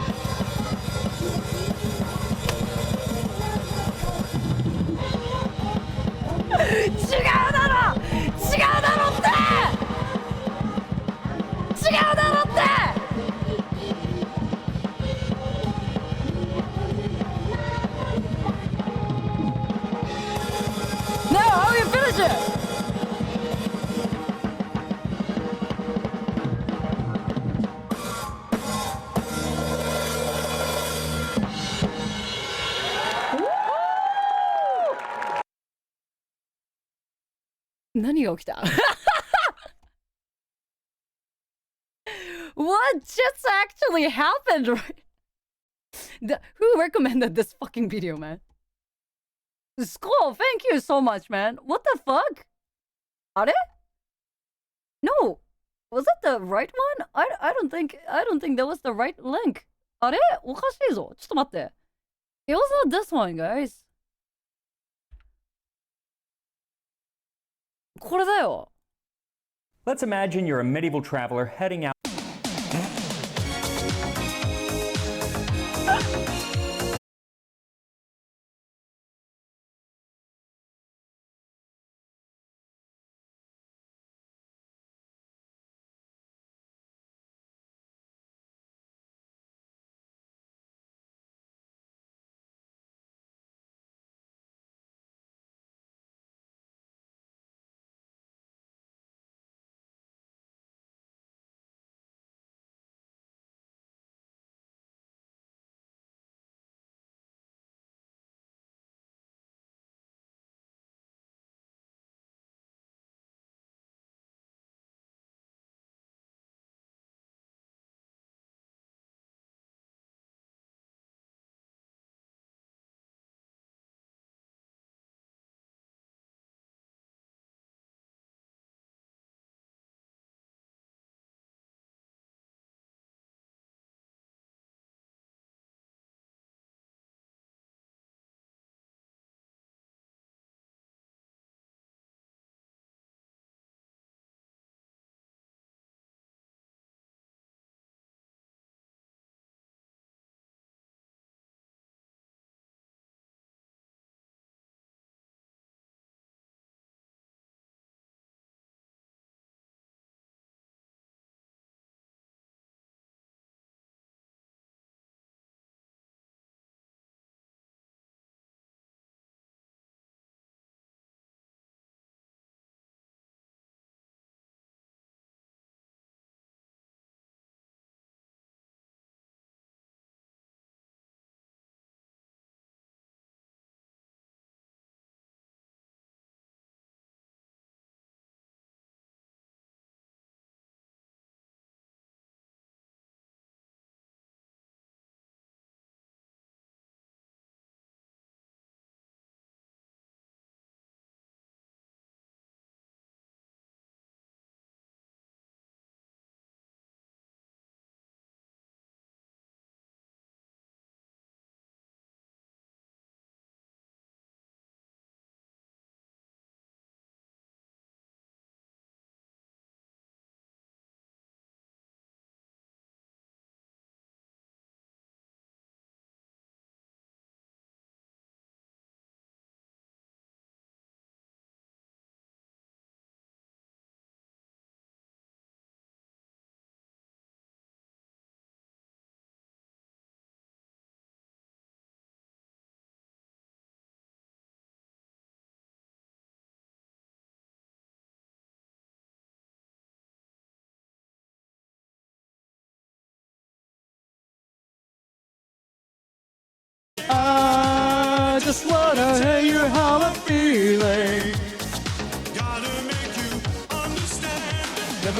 Now, how do you finish it? What just actually happened? Who recommended this fucking video, man? Skull, thank you so much, man. What the fuck? あれ? No. Was that the right one? I don't think that was the right link. あれ? おかしいぞ。ちょっと待って。It was not this one, guys. これだよ。Let's imagine you're a medieval traveler heading out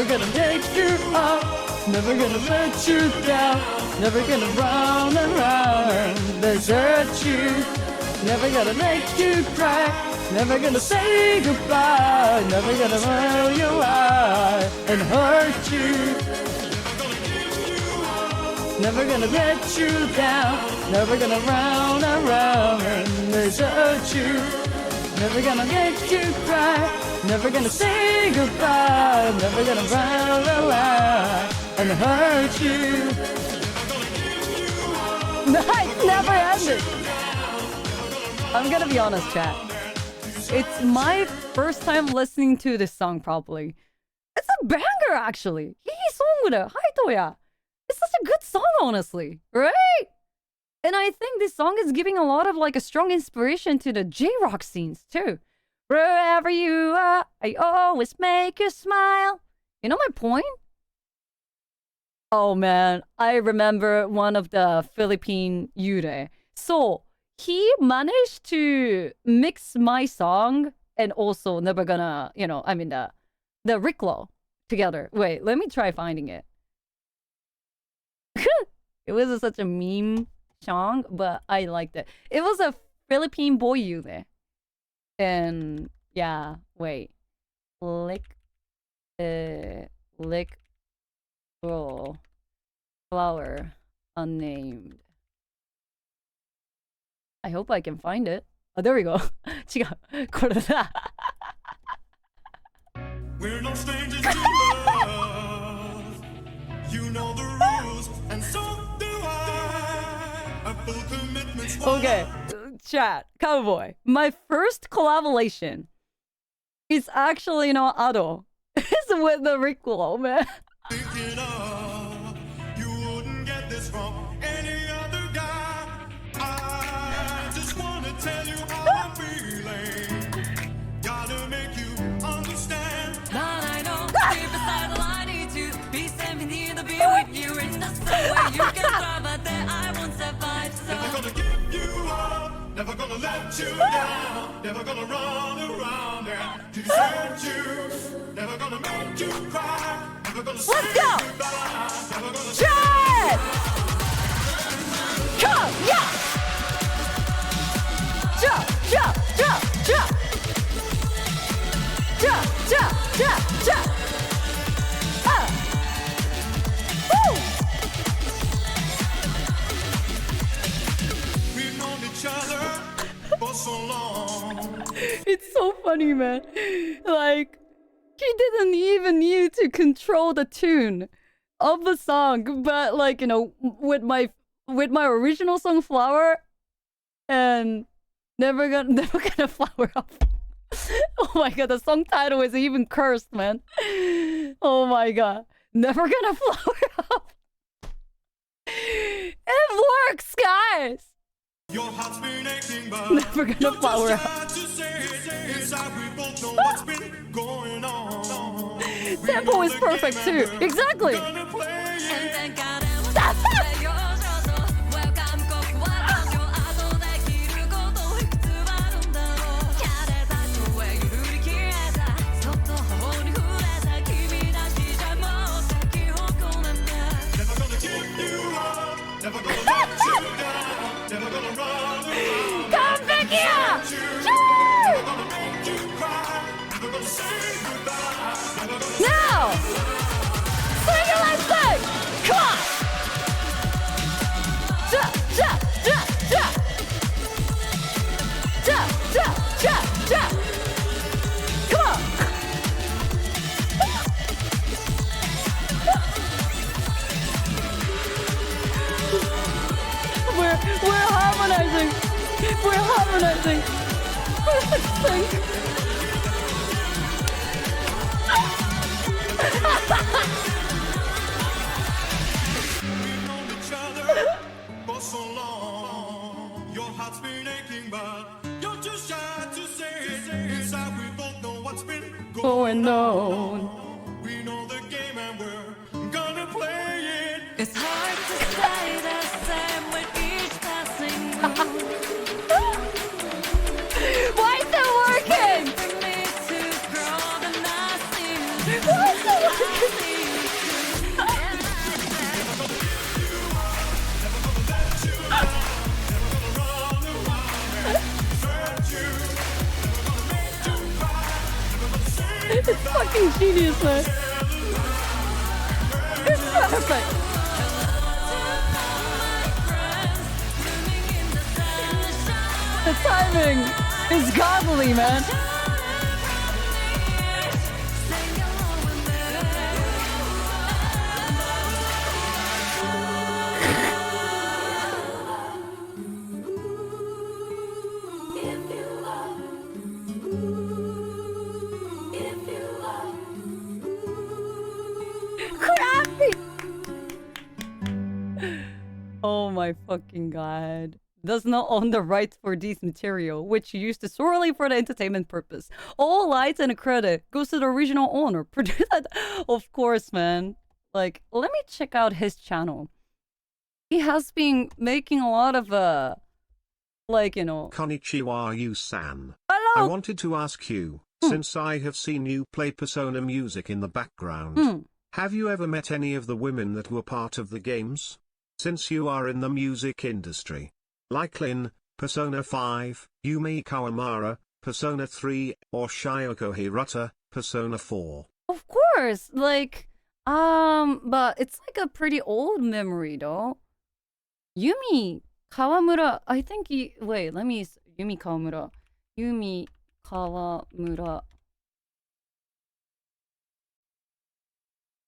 Never gonna let you up, never gonna let you down, never gonna round and round, desert you. Never gonna make you cry, never gonna say goodbye, never gonna roll you out and hurt you. Never gonna let you down, never gonna round and round and desert you. Never gonna make you cry, never gonna say goodbye, never gonna round and round and hurt you. Night never ended. I'm gonna be honest, chat. It's my first time listening to this song probably. It's a banger actually. 이 송을 하이토야. It's such a good song, honestly, right? And I think this song is giving a lot of like a strong inspiration to the J-rock scenes too. Wherever you are, I always make you smile. You know my point? Oh man, I remember one of the Philippine Yure. So he managed to mix my song and also Never Gonna, I mean the Riclo together. Wait, let me try finding it. It was such a meme song, but I liked it. It was a Philippine boy Yure. And yeah, wait. Lick girl flower unnamed. I hope I can find it. Oh, there we go. 違う。これだ。We're no strangers to love. You know the rules, and so do I. A full commitment's what Okay, chat, cowboy. My first collaboration is actually, Ado. It's with the Riclo, man. I'm thinking of. You wouldn't get this from any other guy. I just wanna tell you how I'm feeling. Gotta make you understand. But I know deep inside I need to be sending me to be with you in the same way you can try, but then I won't survive. So Never gonna give you up. Never gonna let you down. Never gonna run around and desert you. Never gonna make you cry. Never gonna say Let's go! goodbye. Never gonna Chat! Come, yeah! Jump, jump, jump, jump! Jump, jump, jump, jump! Woo! We've known each other for so long. It's so funny, man. Like, he didn't even need to control the tune of the song, but like, with my original song Flower and never gonna flower up. Oh my god, the song title is even cursed, man. Oh my god. Never gonna flower up. It works, guys. Your heart's been aching, but Never gonna you're flower just up. shy to say it. Inside we both know what's been going on. We Tempo know is the perfect game too. and we're Exactly. gonna play it. and then got it. Welcome, go what your adoできることいくつあるんだろう。キャレた声振り切れた。そっと頬に触れた君だけじゃもう咲き誇れない。 Never gonna give you up. Never gonna let you down. Never gonna run around. Come back here! Never gonna make you cry. Never gonna say goodbye. Never gonna Now! Sing it like sing! Come on! Jump, jump, jump, jump! Jump, jump, jump, jump! Come on! We're harmonizing! We're harmonizing! Sing! We've known each other for so long. Your heart's been aching, but you're too shy to say it. Inside we both know what's been Going on. We know the game and we're gonna play it. It's hard to stay the same with each passing move. Why is it working? For me to grow the nothing. Why is it working? perfect. The timing is godly, man. Crappy. Oh my fucking god. Does not own the rights for this material, which used solely for the entertainment purpose. All rights and credit goes to the original owner. Of course, man. Like, let me check out his channel. He has been making a lot of like, you know. Konnichiwa Yu-san. Hello. I wanted to ask you, since I have seen you play Persona music in the background, have you ever met any of the women that were part of the games? Since you are in the music industry. Like Lin, Persona 5, Yumi Kawamura, Persona 3, or Shayoko Hirata, Persona 4. Of course, like, but it's like a pretty old memory though. Yumi Kawamura, I think wait, let me, Yumi Kawamura. Yumi Kawamura.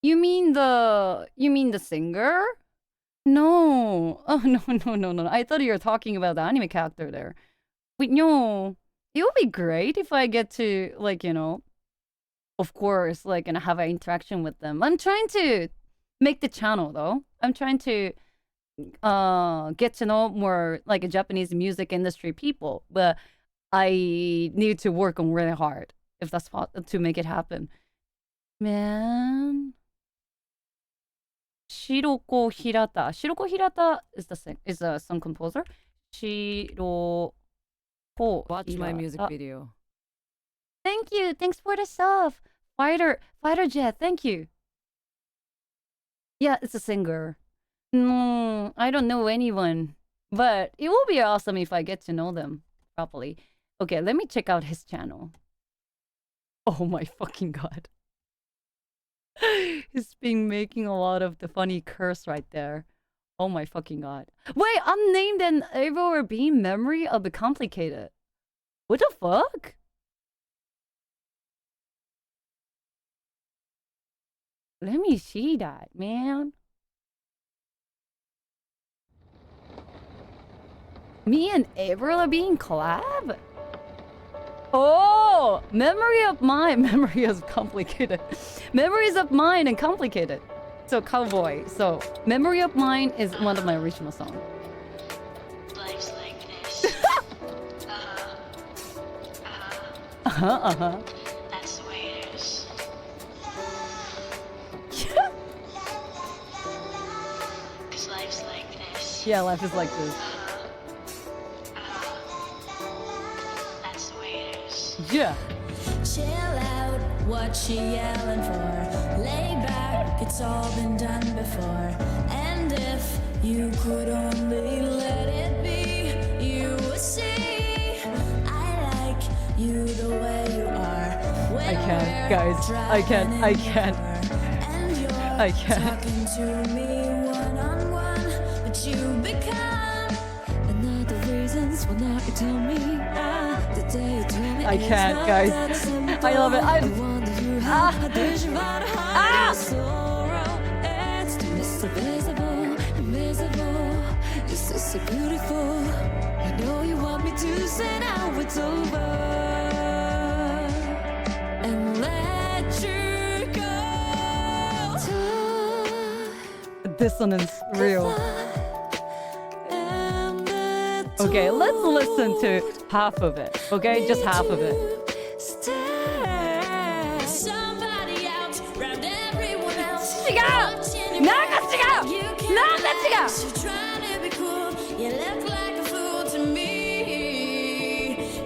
You mean the singer? No. Oh, no. I thought you were talking about the anime character there. Wait, no. It would be great if I get to, like, you know, of course, like, and have an interaction with them. I'm trying to make the channel, though. I'm trying to get to know more, like, Japanese music industry people. But I need to work on really hard, if that's possible, to make it happen. Man. Shiroko Hirata. Shiroko Hirata is a song composer. Shiroko. Watch my music video. Thank you. Thanks for the stuff. Fighter Jet. Thank you. Yeah, it's a singer. No, I don't know anyone, but it will be awesome if I get to know them properly. Okay, let me check out his channel. Oh my fucking god. He's been making a lot of the funny curse right there. Oh my fucking god. Wait, unnamed and ever being memory of the complicated. What the fuck? Let me see that, man. Me and Avril are being collab? Oh, memory of mine. Memory is complicated. Memories of mine and complicated. So cowboy. So memory of mine is one of my original songs. Life's like this. That's the way it is. Cause life's like this. Yeah, life is like this. That's the way it is. Yeah. Chill out, what she yelling for? Lay back, it's all been done before. And if you could only let it be, you would see I like you the way you are. I can't, guys. I can't. I can't. Talking to me one-on-one, but you become another reasons why not you tell me the day you tell me I can't, guys. I love it. It's so visible, invisible. This is so beautiful. I know you want me to say now it's over and let you go. Dissonance, real. Okay, let's listen to half of it. Okay, just half of it. Somebody else, round everyone else. 違う! なんか違う! なんか違う! You're trying to be cool. You look like a fool to me.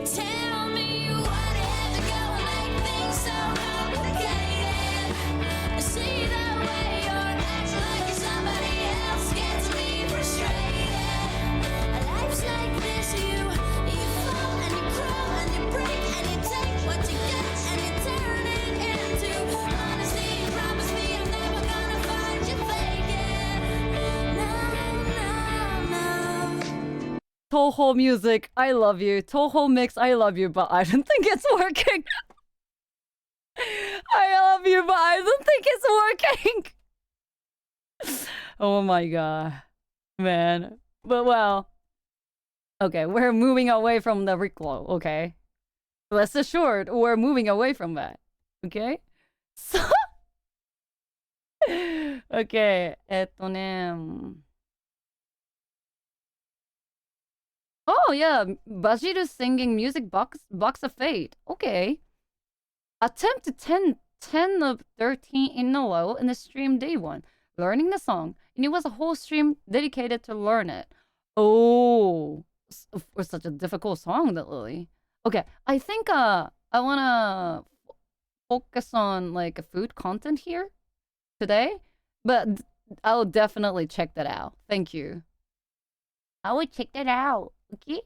Tell me what is going like things so complicated. I see the way you're acting like you're somebody else gets me frustrated. Life's like this, you fall and you crawl and you break and you Toho music, I love you. Toho mix, I love you, but I don't think it's working. I love you, but I don't think it's working. Oh my god. Man. But well. Okay, we're moving away from the Ricklow, okay? Rest assured, we're moving away from that. Okay? So okay, Oh yeah, Bajiru singing music box of fate. Okay. Attempt 10 of 13 in a row in the stream day 1. Learning the song. And it was a whole stream dedicated to learn it. Oh. For such a difficult song, that Lily. Okay, I think I wanna focus on like food content here today. But I'll definitely check that out. Thank you. I will check that out. Okay?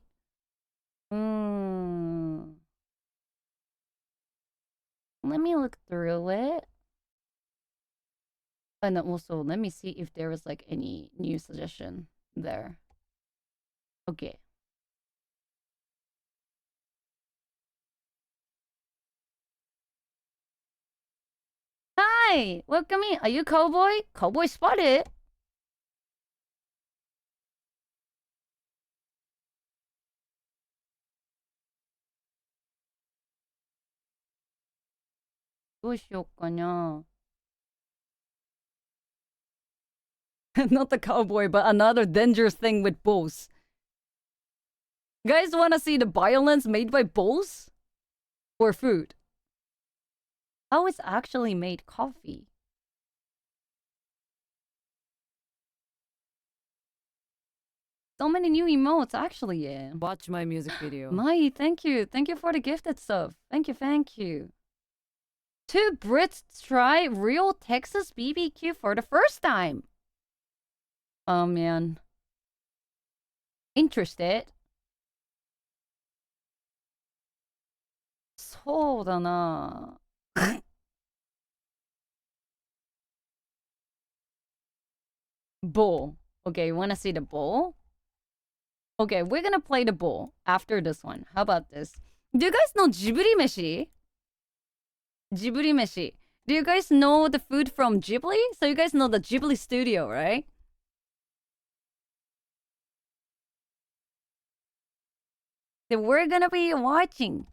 Let me look through it. And then also, let me see if there was like any new suggestion there. Okay. Hi! Welcome in. Are you cowboy? Cowboy spotted. Not the cowboy, but another dangerous thing with bulls. Guys wanna see the violence made by bulls? Or food? How is actually made coffee? So many new emotes, actually, yeah. Watch my music video. Mai, thank you. Thank you for the gifted stuff. Thank you, thank you. 2 Brits try real Texas BBQ for the first time. Oh, man. Interested? そうだな。Bowl. Okay, you wanna see the bowl? Okay, we're gonna play the bowl after this one. How about this? Do you guys know Ghibli Meshi? Ghibli Meshi. Do you guys know the food from Ghibli? So you guys know the Ghibli studio, right? So we're gonna be watching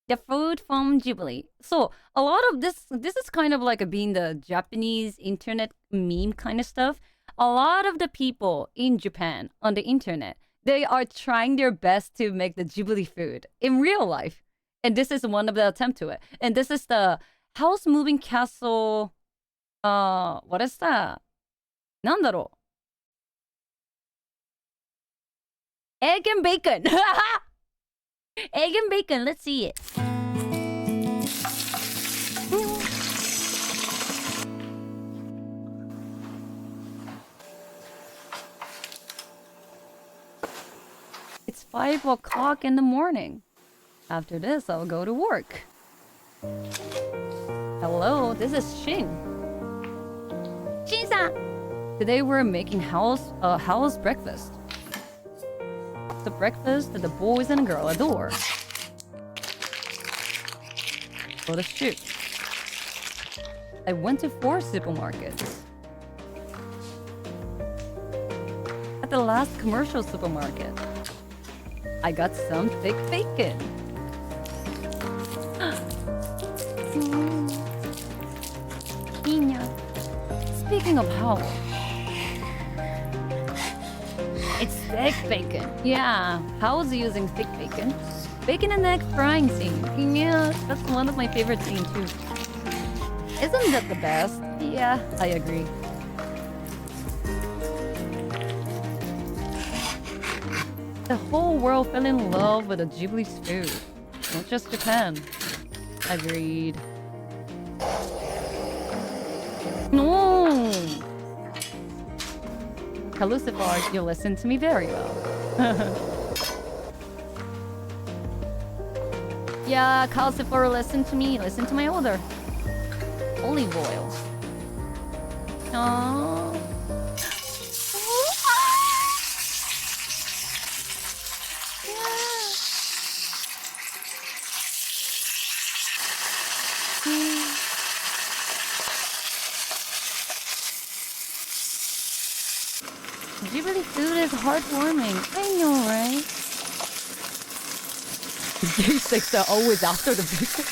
the food from Ghibli. So a lot of this is kind of like being the Japanese internet meme kind of stuff. A lot of the people in Japan on the internet, they are trying their best to make the Ghibli food in real life. And this is one of the attempt to it. And this is the house moving castle. What is that? なんだろう? Egg and bacon. Egg and bacon. Let's see it. It's 5 o'clock in the morning. After this, I'll go to work. Hello, this is Shin. Shin-san! Today we're making house breakfast. The breakfast that the boys and girl adore. What a shoot. I went to 4 supermarkets. At the last commercial supermarket, I got some thick bacon. Speaking of how, it's thick bacon. Yeah, how's using thick bacon? Bacon and egg frying scene. Yeah, that's one of my favorite scenes too. Isn't that the best? Yeah, I agree. The whole world fell in love with the Ghibli's food. Not just Japan. Agreed. No! Calucifer, you listen to me very well. Yeah, Calucifer, listen to me. Listen to my order. Olive oil. Aww. Ghibli food is heartwarming. I know, right? Gay sex are always after the bacon.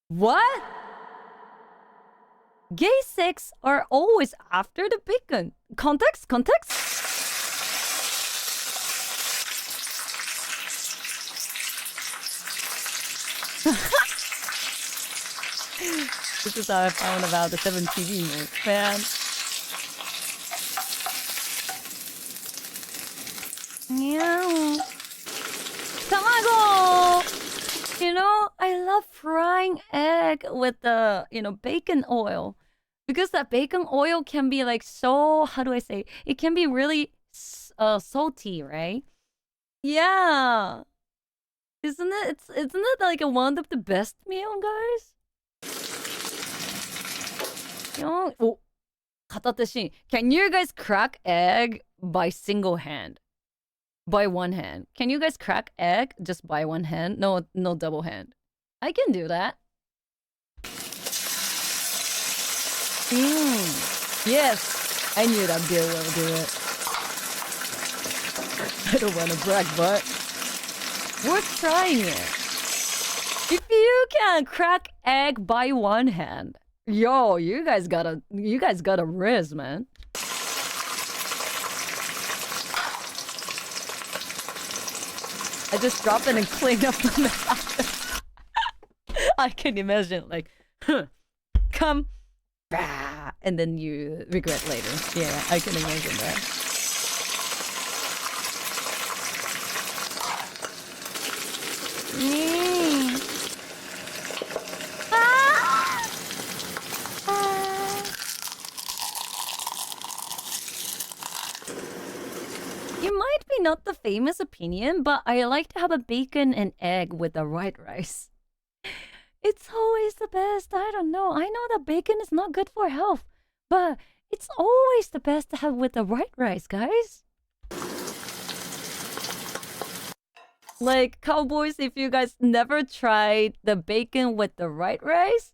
What? Gay sex are always after the bacon. Context? Context? This is how I found about the 7 TV mode, man. Yeah. Tamago! You know, I love frying egg with the, bacon oil. Because that bacon oil can be like so, how do I say? It can be really salty, right? Yeah. Isn't it like one of the best meal, guys? Oh, katatashi. Can you guys crack egg by single hand? By one hand. Can you guys crack egg just by one hand? No double hand. I can do that. Yes. I knew that Bill will do it. I don't want to brag, but worth trying it. If you can crack egg by one hand, yo, you guys got a riz, man. I just drop it and clean up the mess. I can imagine, like, come, and then you regret later. Yeah, I can imagine that. You might be not the famous opinion, but I like to have a bacon and egg with the white rice. It's always the best. I don't know. I know that bacon is not good for health, but it's always the best to have with the white rice, guys. Like, cowboys, if you guys never tried the bacon with the white rice,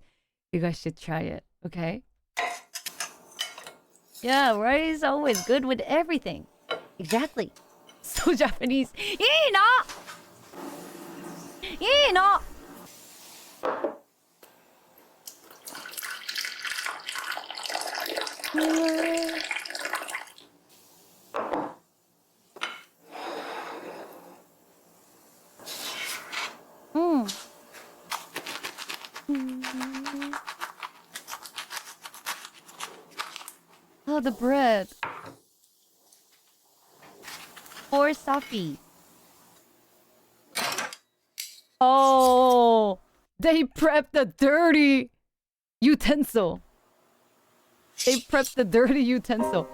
you guys should try it, okay? Yeah, rice is always good with everything. Exactly. So Japanese. いいの! いいの! Oh, the bread. Or Safi. Oh, they prepped the dirty utensil. They prepped the dirty utensil.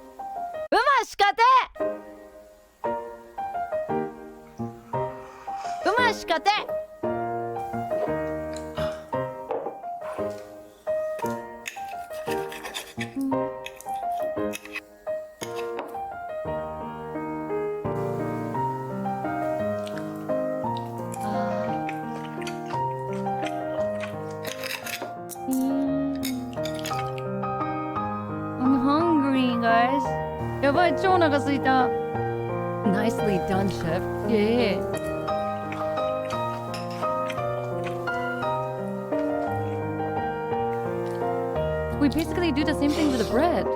Umashikate! Umashikate! I'm hungry, guys. Yabai, 超お腹空いた. Nicely done, chef. Yeah. We basically do the same thing with the bread.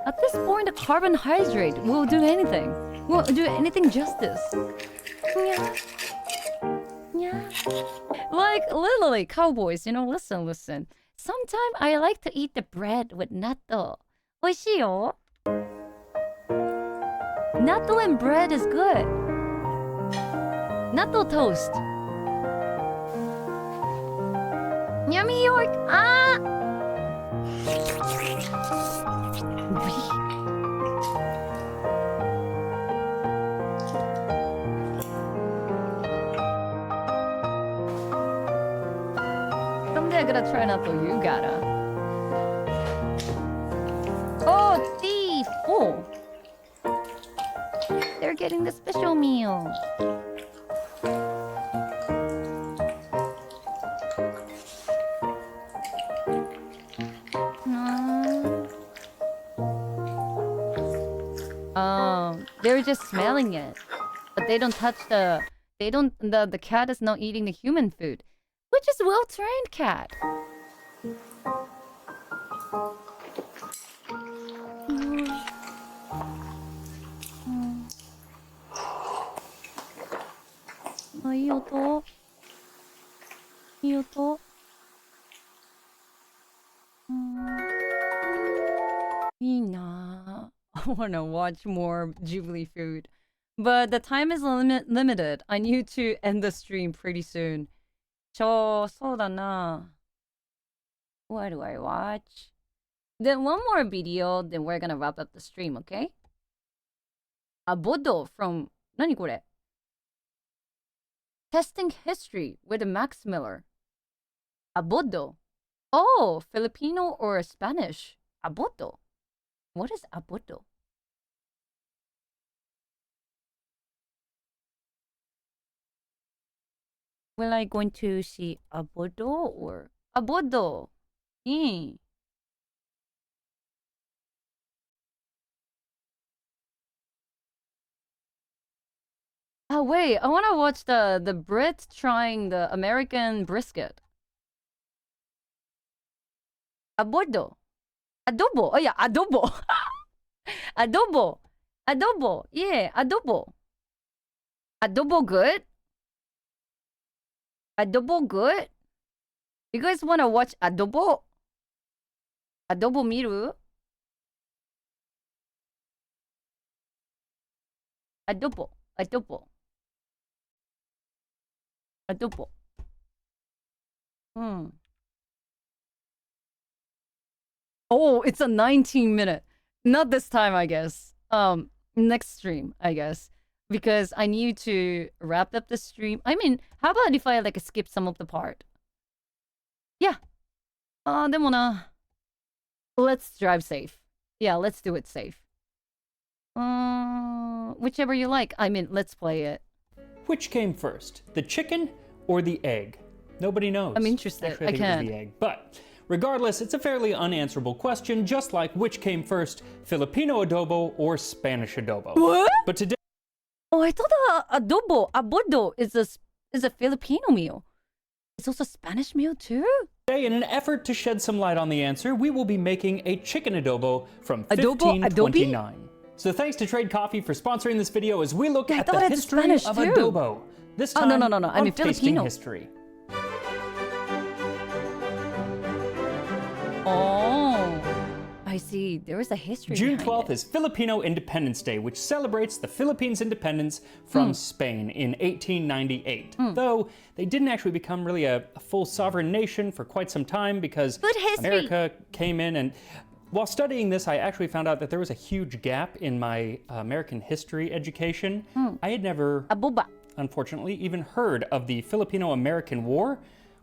At this point, the carbohydrate will do anything. Will do anything justice. Yeah. Yeah. Like, literally, cowboys, listen. Sometimes I like to eat the bread with natto. 美味しいよ. Natto and bread is good. Natto toast. Yummy York. Ah! Someday I'm gonna try natto. You gotta. Oh, thief! Oh, they're getting the special meal. They're just smelling it. But they don't touch the... The cat is not eating the human food. Which is well-trained cat. Oh, いい音。いい音。いいな。I wanna watch more Ghibli food. But the time is limited. I need to end the stream pretty soon. そうだな。What do I watch? Then one more video, then we're gonna wrap up the stream, okay? A Bodo from... 何これ? Testing history with Max Miller. Abodo. Oh, Filipino or Spanish. Abodo. What is abodo? Will I going to see abodo or abodo? Oh wait, I want to watch the Brit trying the American brisket. Abodo. Adobo. Oh yeah, adobo. Adobo. Adobo. Yeah, adobo. Adobo good? Adobo good? You guys want to watch adobo? Adobo miru? Adobo. Adobo. Adobo. Oh, it's a 19-minute. Not this time, I guess. Next stream, I guess. Because I need to wrap up the stream. I mean, how about if I like skip some of the part? Yeah. でもな. Let's drive safe. Yeah, let's do it safe. Whichever you like. I mean, let's play it. Which came first, the chicken or the egg? Nobody knows. I'm interested. Actually, I think it was the egg. But regardless, it's a fairly unanswerable question, just like which came first, Filipino adobo or Spanish adobo. What? But today... Oh, I thought adobo, abodo, is a Filipino meal. It's also a Spanish meal too? Today, in an effort to shed some light on the answer, we will be making a chicken adobo from 1529. So thanks to Trade Coffee for sponsoring this video as we look at the history Spanish of too. adobo. This time, no. I mean tasting Filipino history. Oh, I see. There is a history. June behind 12th it. is Filipino Independence Day, which celebrates the Philippines' independence from Spain in 1898. Though they didn't actually become really a full sovereign nation for quite some time because America came in and... While studying this, I actually found out that there was a huge gap in my American history education. I had never, unfortunately, even heard of the Filipino-American War,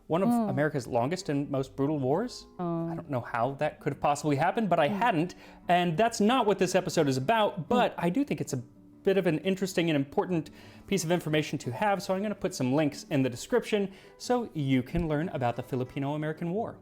one of America's longest and most brutal wars. I don't know how that could have possibly happened, but I hadn't. And that's not what this episode is about, but I do think it's a bit of an interesting and important piece of information to have, so I'm going to put some links in the description so you can learn about the Filipino-American War.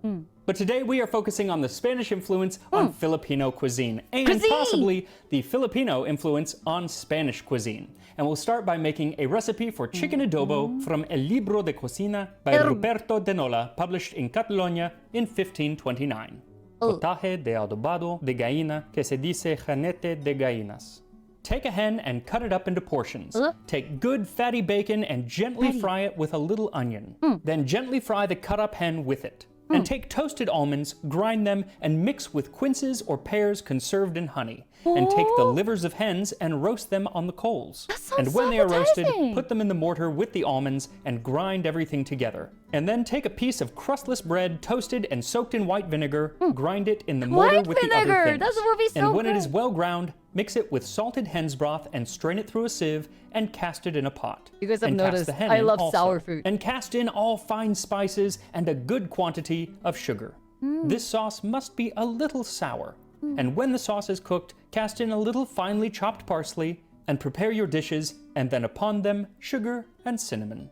But today we are focusing on the Spanish influence on Filipino cuisine, and possibly the Filipino influence on Spanish cuisine. And we'll start by making a recipe for chicken adobo from El Libro de Cocina by Ruperto de Nola, published in Catalonia in 1529. Potaje de adobado de gallina que se dice janete de gallinas. Take a hen and cut it up into portions. Take good fatty bacon and gently fry it with a little onion. Then gently fry the cut up hen with it. And take toasted almonds, grind them, and mix with quinces or pears conserved in honey. And take the livers of hens and roast them on the coals. And when they are roasted, put them in the mortar with the almonds and grind everything together. And then take a piece of crustless bread, toasted and soaked in white vinegar, grind it in the mortar with the other things. That's what we And when it is well ground, mix it with salted hen's broth and strain it through a sieve and cast it in a pot. You guys have noticed, I love sour food. And cast in all fine spices and a good quantity of sugar. This sauce must be a little sour. And when the sauce is cooked, cast in a little finely chopped parsley and prepare your dishes, and then upon them, sugar and cinnamon.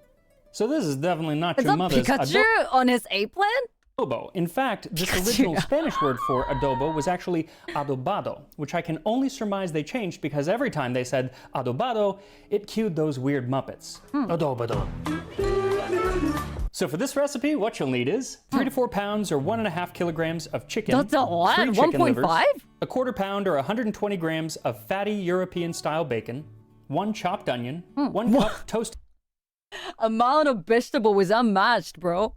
So this is definitely not your mother's Pikachu on his apron? adobo. In fact, this original Spanish word for adobo was actually adobado, which I can only surmise they changed because every time they said adobado, it cued those weird Muppets. Adobado. So for this recipe, what you'll need is 3 to 4 pounds or 1.5 kilograms of chicken. That's a lot. 3 chicken livers, 1.5? a 1/4 pound or 120 grams of fatty European-style bacon, 1 chopped onion, 1 cup toasted Amount of vegetable is unmatched, bro.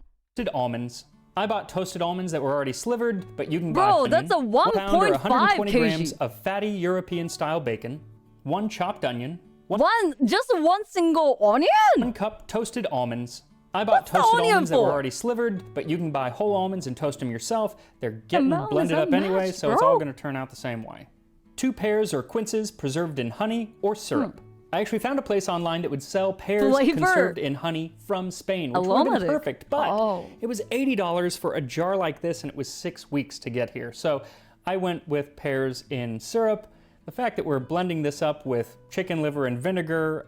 almonds. I bought toasted almonds that were already slivered, but you can buy Bro, onion. that's a 1 pound or 1.5 120 kg. grams of fatty European-style bacon, 1 chopped onion, 1 Just one single onion? cup toasted almonds. I bought What's the toasted onion almonds that were for? already slivered, but you can buy whole almonds and toast them yourself. They're getting Amount is blended up anyway, unmatched, so it's bro. all going to turn out the same way. 2 pears or quinces preserved in honey or syrup. I actually found a place online that would sell pears Flavor. conserved in honey from Spain, which would have been Aromatic. perfect, but Oh. it was $80 for a jar like this, and it was 6 weeks to get here. So I went with pears in syrup. The fact that we're blending this up with chicken liver and vinegar,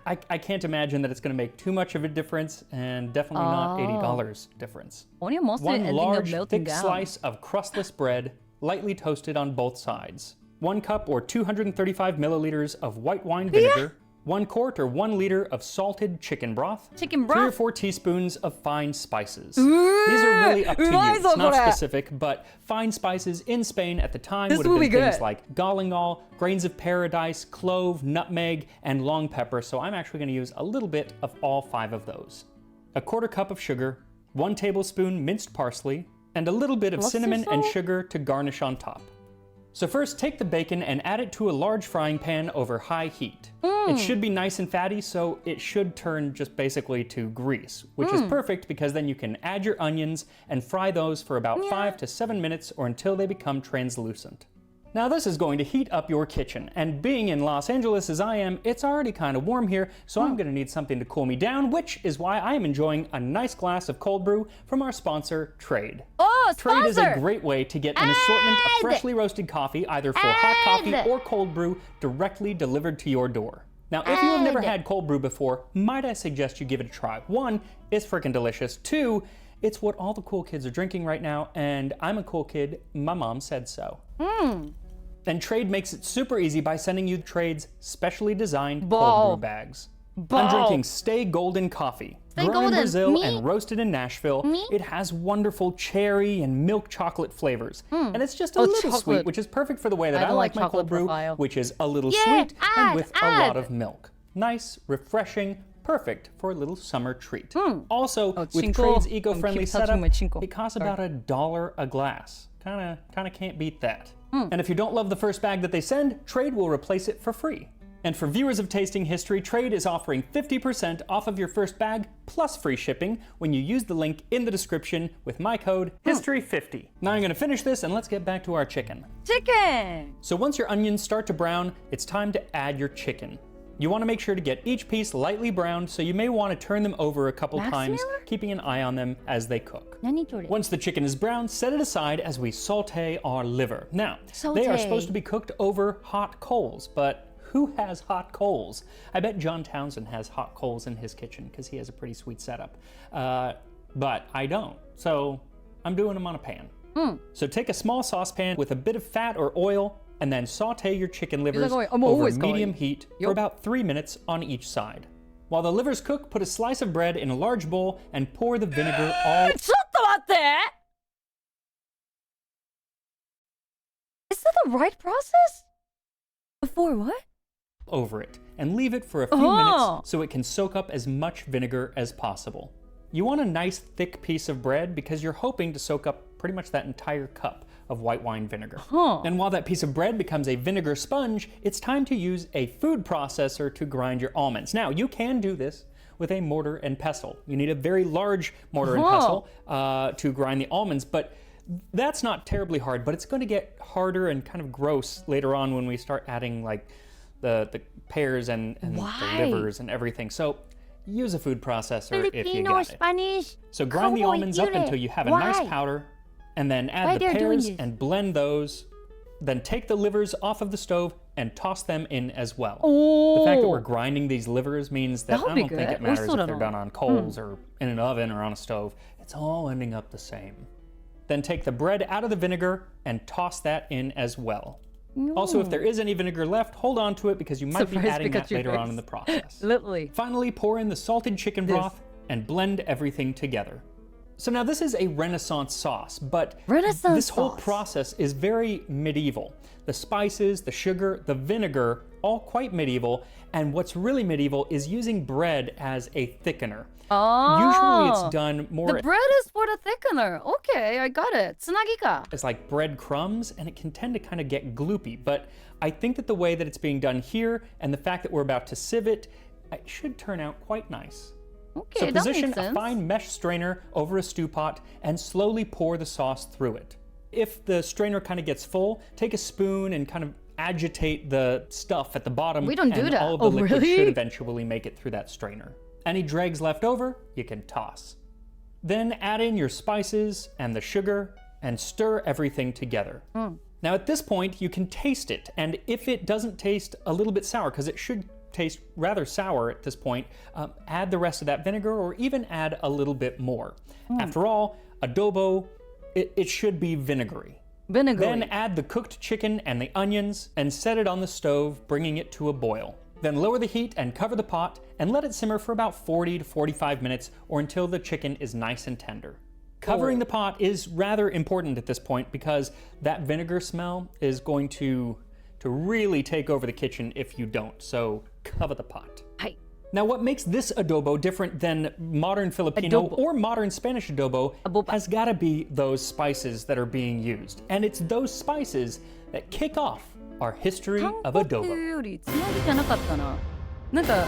I can't imagine that it's going to make too much of a difference, and definitely not $80 difference. Onion mostly 1 ending up large, melting thick down. slice of crustless bread, lightly toasted on both sides. 1 cup or 235 milliliters of white wine vinegar. 1 quart or 1 liter of salted chicken broth. Chicken 3 or broth? 4 teaspoons of fine spices. These are really up to you. It's not specific, but fine spices in Spain at the time This would have will been be things good. like galangal, grains of paradise, clove, nutmeg, and long pepper. So I'm actually going to use a little bit of all 5 of those. A 1/4 cup of sugar, 1 tablespoon minced parsley, and a little bit of Plus cinnamon and salt? sugar to garnish on top. So first, take the bacon and add it to a large frying pan over high heat. It should be nice and fatty, so it should turn just basically to grease, which is perfect because then you can add your onions and fry those for about 5 to 7 minutes or until they become translucent. Now this is going to heat up your kitchen, and being in Los Angeles as I am, it's already kind of warm here, so I'm going to need something to cool me down, which is why I am enjoying a nice glass of cold brew from our sponsor, Trade. Oh, Trade is a sponsor! great way to get an assortment of freshly roasted coffee, either for hot coffee or cold brew, directly delivered to your door. Now, if you have never had cold brew before, might I suggest you give it a try. 1, it's freaking delicious. 2, it's what all the cool kids are drinking right now, and I'm a cool kid. My mom said so. And Trade makes it super easy by sending you Trade's specially designed cold brew bags. I'm drinking Stay Golden coffee. Grown in Golden. Brazil Me? and roasted in Nashville, Me? it has wonderful cherry and milk chocolate flavors. And it's just a little sweet, chocolate. which is perfect for the way that I I don't like like my cold chocolate brew, profile. which is a little Yeah, sweet and add, with a lot add. of milk. Nice, refreshing, perfect for a little summer treat. Also, with chinko. Trade's I'm eco-friendly keep touching setup, my chinko. it costs about $1 a glass. Kinda can't beat that. And if you don't love the first bag that they send, Trade will replace it for free. And for viewers of Tasting History, Trade is offering 50% off of your first bag plus free shipping when you use the link in the description with my code HISTORY50. Now I'm gonna finish this and let's get back to our chicken. Chicken! So once your onions start to brown, it's time to add your chicken. You want to make sure to get each piece lightly browned, so you may want to turn them over a couple times, keeping an eye on them as they cook. Once the chicken is brown, set it aside as we saute our liver. Now, they are supposed to be cooked over hot coals, but who has hot coals? I bet John Townsend has hot coals in his kitchen because he has a pretty sweet setup. But I don't, so I'm doing them on a pan. So take a small saucepan with a bit of fat or oil, and then saute your chicken livers I'm over always medium going. heat for Yup. about 3 minutes on each side. While the livers cook, put a slice of bread in a large bowl and pour the vinegar all ちょっと待って! Is that the right process? Before what? over it and leave it for a few minutes so it can soak up as much vinegar as possible. You want a nice thick piece of bread because you're hoping to soak up pretty much that entire cup of white wine vinegar. And while that piece of bread becomes a vinegar sponge, it's time to use a food processor to grind your almonds. Now, you can do this with a mortar and pestle. You need a very large mortar and pestle to grind the almonds, but that's not terribly hard, but it's going to get harder and kind of gross later on when we start adding like the pears and the livers and everything. So use a food processor if you got it. Spanish. So grind the almonds up until you have a nice powder, and then add the pears and blend those. Then take the livers off of the stove, and toss them in as well. Oh. The fact that we're grinding these livers means that That would I be don't think good. it matters if they're 美味しそうだな。 done on coals or in an oven or on a stove. It's all ending up the same. Then take the bread out of the vinegar and toss that in as well. Also, if there is any vinegar left, hold on to it because you might be Surprise adding that Pikachu later on face. in the process. Literally. Finally, pour in the salted chicken broth and blend everything together. So now this is a Renaissance sauce, but Renaissance this whole sauce. process is very medieval. The spices, the sugar, the vinegar, all quite medieval, and what's really medieval is using bread as a thickener. Usually it's done more The bread is for the thickener. Okay, I got it. つなぎか. as like bread crumbs, and it can tend to kind of get gloopy, but I think that the way that it's being done here and the fact that we're about to sieve it, it should turn out quite nice. Okay, So that makes position a sense. fine mesh strainer over a stew pot and slowly pour the sauce through it. If the strainer kind of gets full, take a spoon and kind of agitate the stuff at the bottom. We don't do and that. all of the Oh, liquid really? should eventually make it through that strainer. Any dregs left over, you can toss. Then add in your spices and the sugar and stir everything together. Now at this point, you can taste it, and if it doesn't taste a little bit sour, because it should taste rather sour at this point, add the rest of that vinegar or even add a little bit more. After all, adobo, it should be vinegary. Vinegary. Then add the cooked chicken and the onions and set it on the stove, bringing it to a boil. Then lower the heat and cover the pot and let it simmer for about 40 to 45 minutes or until the chicken is nice and tender. Covering the pot is rather important at this point because that vinegar smell is going to really take over the kitchen if you don't, so cover the pot. Hi. Now what makes this adobo different than modern Filipino Adobo. or modern Spanish adobo Adobo. has got to be those spices that are being used. And it's those spices that kick off our history of 韓 adobo. 国よりつなぎじゃなかったな。なんか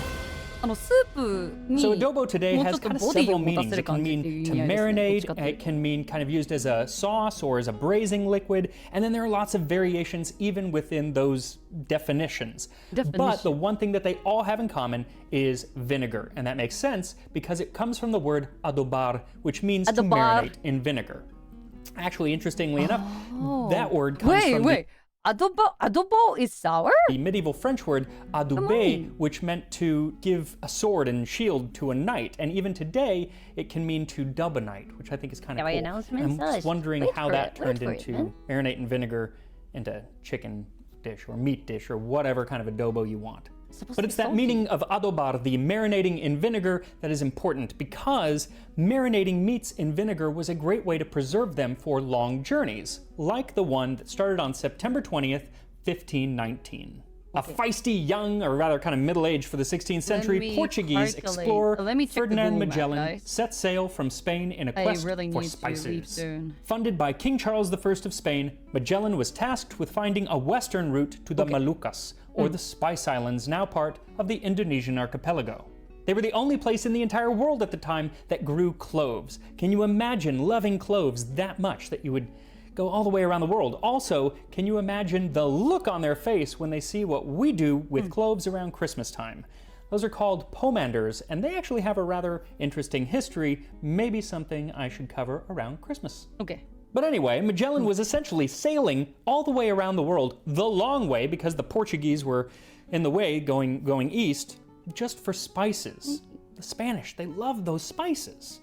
スープに So adobo today もうちょ has っと kind of ボディ several を持た meanings. せる It can 感じ mean っていう to 意味合いですね。どっ marinate, ちかっていう it can mean kind of used as a sauce or as a braising liquid, and then there are lots of variations even within those definitions. But the one thing that they all have in common is vinegar, and that makes sense because it comes from the word adobar, which means to Adobar. marinate in vinegar. Actually, interestingly enough, that word comes Wait, from wait. Adobo is sour? the medieval French word adoubé, which meant to give a sword and shield to a knight. And even today, it can mean to dub a knight, which I think is kind of Yeah, cool. announcements, I'm just wondering wait how for that it, wait turned for it, into man. marinate in vinegar into chicken dish or meat dish or whatever kind of adobo you want. Supposed But to it's be that salty. meaning of adobar, the marinating in vinegar, that is important because marinating meats in vinegar was a great way to preserve them for long journeys, like the one that started on September 20th, 1519. A feisty young, or rather kind of middle-aged for the 16th century, me Portuguese calculate. explorer Let me check the Ferdinand Google map, Magellan guys. set sail from Spain in a I quest really for need to leave spices. soon. Funded by King Charles I of Spain, Magellan was tasked with finding a western route to the Moluccas, or the Spice Islands, now part of the Indonesian archipelago. They were the only place in the entire world at the time that grew cloves. Can you imagine loving cloves that much that you would go all the way around the world? Also, can you imagine the look on their face when they see what we do with cloves around Christmas time? Those are called pomanders, and they actually have a rather interesting history, maybe something I should cover around Christmas. Okay. But anyway, Magellan was essentially sailing all the way around the world, the long way, because the Portuguese were in the way going east, just for spices. The Spanish, they love those spices.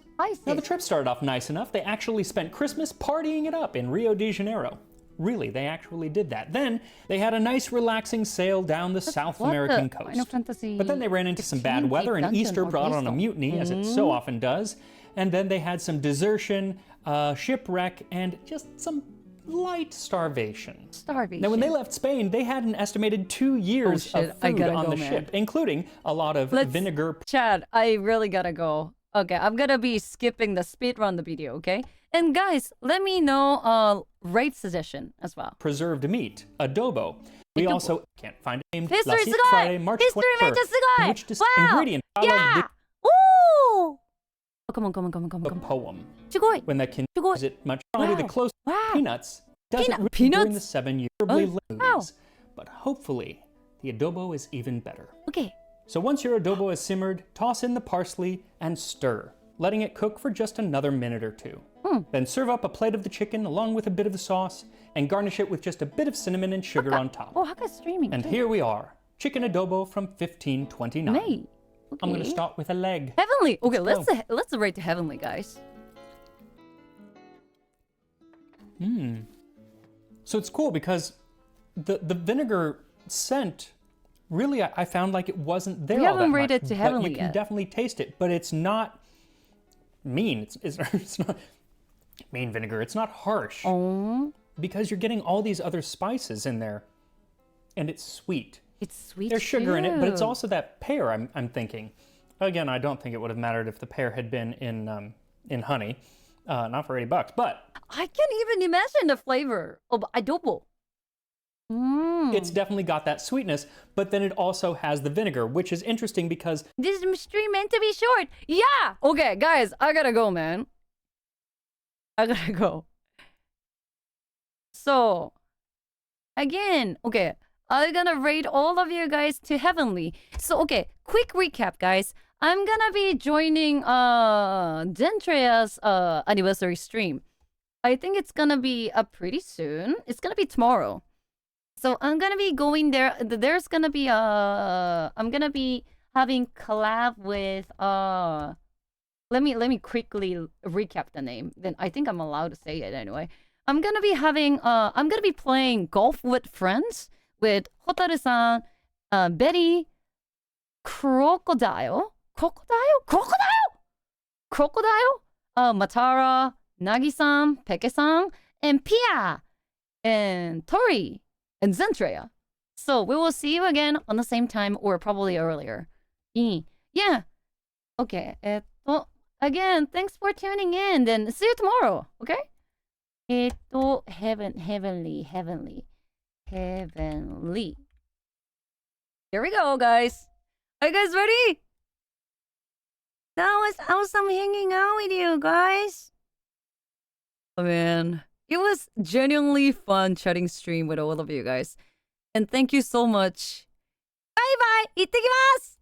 Now the trip started off nice enough. They actually spent Christmas partying it up in Rio de Janeiro. Really, they actually did that. Then they had a nice relaxing sail down the South American Final coast. Fantasy But then they ran into some bad 15 weather and dungeon Easter or brought on a based mutiny, as it so often does. And then they had some desertion, shipwreck, and just some light starvation. Now, when they left Spain, they had an estimated 2 years shit, of I food gotta on go, the man. ship, including a lot of vinegar. Chad, I really gotta go. Okay, I'm gonna be skipping the speed run the video, okay? And guys, let me know rate suggestion as well. Preserved meat, adobo. We also can't find a name. History Last week, すごい Friday, March ！History めっちゃ 23rd, すごい which dis- Wow! ingredient I love Yeah! Ooh! Oh, come on, come on, come on, come on, the come on. poem. すごい When that canすごい is it much probably the Wow. close Wow. peanuts doesn't Peanut- really peanuts? during the 7 year Wow. movies. But hopefully the adobo is even better. Okay. So once your adobo is simmered, toss in the parsley and stir. letting it cook for just another minute or two. Then serve up a plate of the chicken along with a bit of the sauce and garnish it with just a bit of cinnamon and sugar on top. Oh, Haka's streaming And too. here we are, chicken adobo from 1529. May. Okay. I'm gonna start with a leg. Heavenly. Okay, Let's let's rate Heavenly, guys. So it's cool because the vinegar scent, really, I found like it wasn't there We all that haven't much. rated to but Heavenly you can yet. definitely taste it, but it's not mean. It's not mean vinegar. It's not harsh. Oh, Because you're getting all these other spices in there, and it's sweet. it's sweet. There's sugar in it, but it's too. also that pear. I'm thinking. Again, I don't think it would have mattered if the pear had been in honey, not for $80, but I can't even imagine the flavor of adobo. it's definitely got that sweetness. But then it also has the vinegar, which is interesting because This stream meant to be short. Yeah. Okay, guys, I gotta go, man. I gotta go. So, again, okay, I'm gonna rate all of you guys to Heavenly. So, okay, quick recap, guys. I'm gonna be joining Gentrea's anniversary stream. I think it's gonna be pretty soon. It's gonna be tomorrow. So I'm gonna be going there. There's gonna be I'm gonna be having collab with Let me quickly recap the name. Then I think I'm allowed to say it anyway. I'm gonna be playing golf with friends with Hotaru-san, Betty, Crocodile, Matara, Nagi-san, Peke-san, and Pia, and Tori, and Zentrea. So we will see you again on the same time or probably earlier. Yeah. Okay. Again, thanks for tuning in. Then see you tomorrow. Okay? Heavenly. Here we go, guys. Are you guys ready? That was awesome hanging out with you guys. Oh man, it was genuinely fun chatting stream with all of you guys. And thank you so much. Bye bye. 行ってきます.